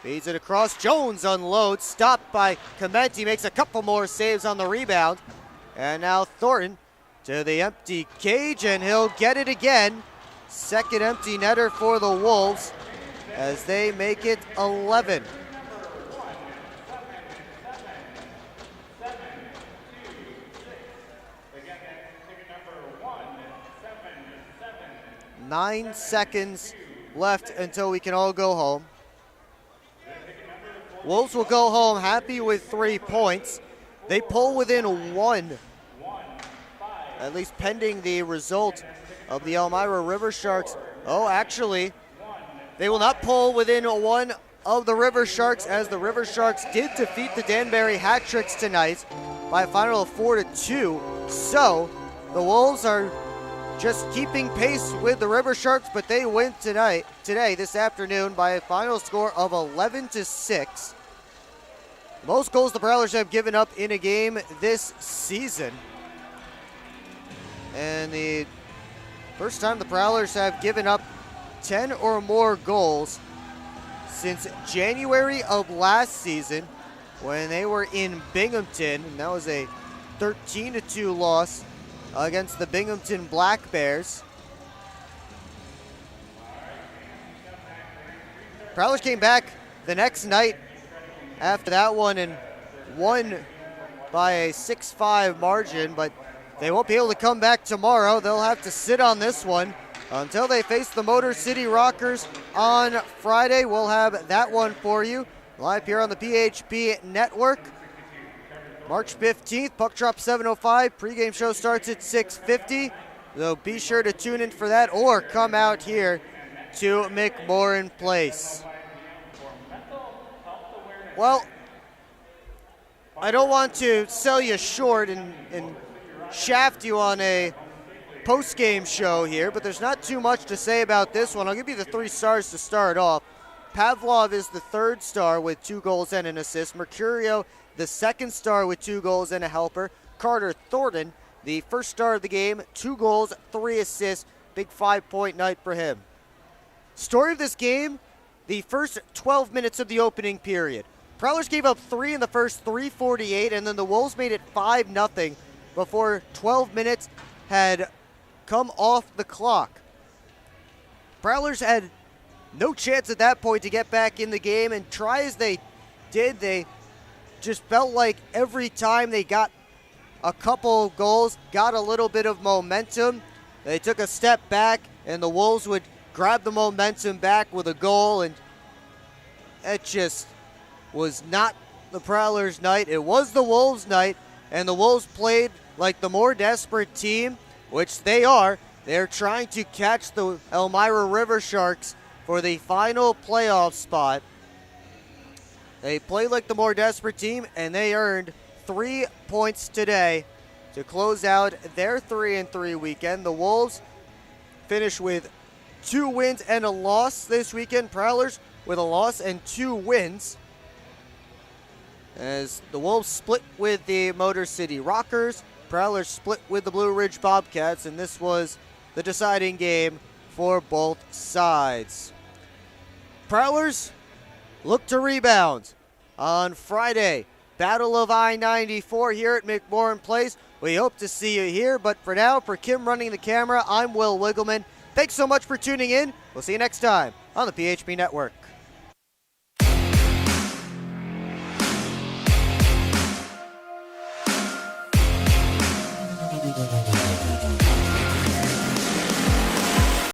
feeds it across. Jones unloads, stopped by Clement. He makes a couple more saves on the rebound. And now Thornton to the empty cage, and he'll get it again. Second empty netter for the Wolves as they make it 11. Nine seconds left until we can all go home. Wolves will go home happy with 3 points. They pull within 1, at least pending the result of the Elmira River Sharks. Oh, actually, they will not pull within 1 of the River Sharks, as the River Sharks did defeat the Danbury Hat-Tricks tonight by a final of 4-2. So the Wolves are just keeping pace with the River Sharks, but they win this afternoon by a final score of 11-6. Most goals the Prowlers have given up in a game this season. And the first time the Prowlers have given up 10 or more goals since January of last season when they were in Binghamton, and that was a 13-2 loss against the Binghamton Black Bears. Prowlers came back the next night after that one and won by a 6-5 margin, but they won't be able to come back tomorrow. They'll have to sit on this one until they face the Motor City Rockers on Friday. We'll have that one for you live here on the PHP Network. March 15th, puck drop 7:05. Pregame show starts at 6:50. So be sure to tune in for that or come out here to McMorran Place. Well, I don't want to sell you short and shaft you on a post-game show here, but there's not too much to say about this one. I'll give you the 3 stars to start off. Pavlov is the 3rd star with 2 goals and an assist. Mercurio, the 2nd star with 2 goals and a helper. Carter Thornton, the 1st star of the game, 2 goals, 3 assists. Big 5-point night for him. Story of this game, the first 12 minutes of the opening period. Prowlers gave up 3 in the first 3:48, and then the Wolves made it 5-0 before 12 minutes had come off the clock. Prowlers had no chance at that point to get back in the game, and try as they did, they just felt like every time they got a couple goals, got a little bit of momentum, they took a step back, and the Wolves would grab the momentum back with a goal, and it just was not the Prowlers' night. It was the Wolves' night, and the Wolves played like the more desperate team, which they are. They're trying to catch the Elmira River Sharks for the final playoff spot. They played like the more desperate team, and they earned 3 points today to close out their 3-3 weekend. The Wolves finished with 2 wins and a loss this weekend. Prowlers with a loss and 2 wins, as the Wolves split with the Motor City Rockers. Prowlers split with the Blue Ridge Bobcats, and this was the deciding game for both sides. Prowlers look to rebound on Friday. Battle of I-94 here at McMorran Place. We hope to see you here, but for now, for Kim running the camera, I'm Will Wiggleman. Thanks so much for tuning in. We'll see you next time on the PHP Network.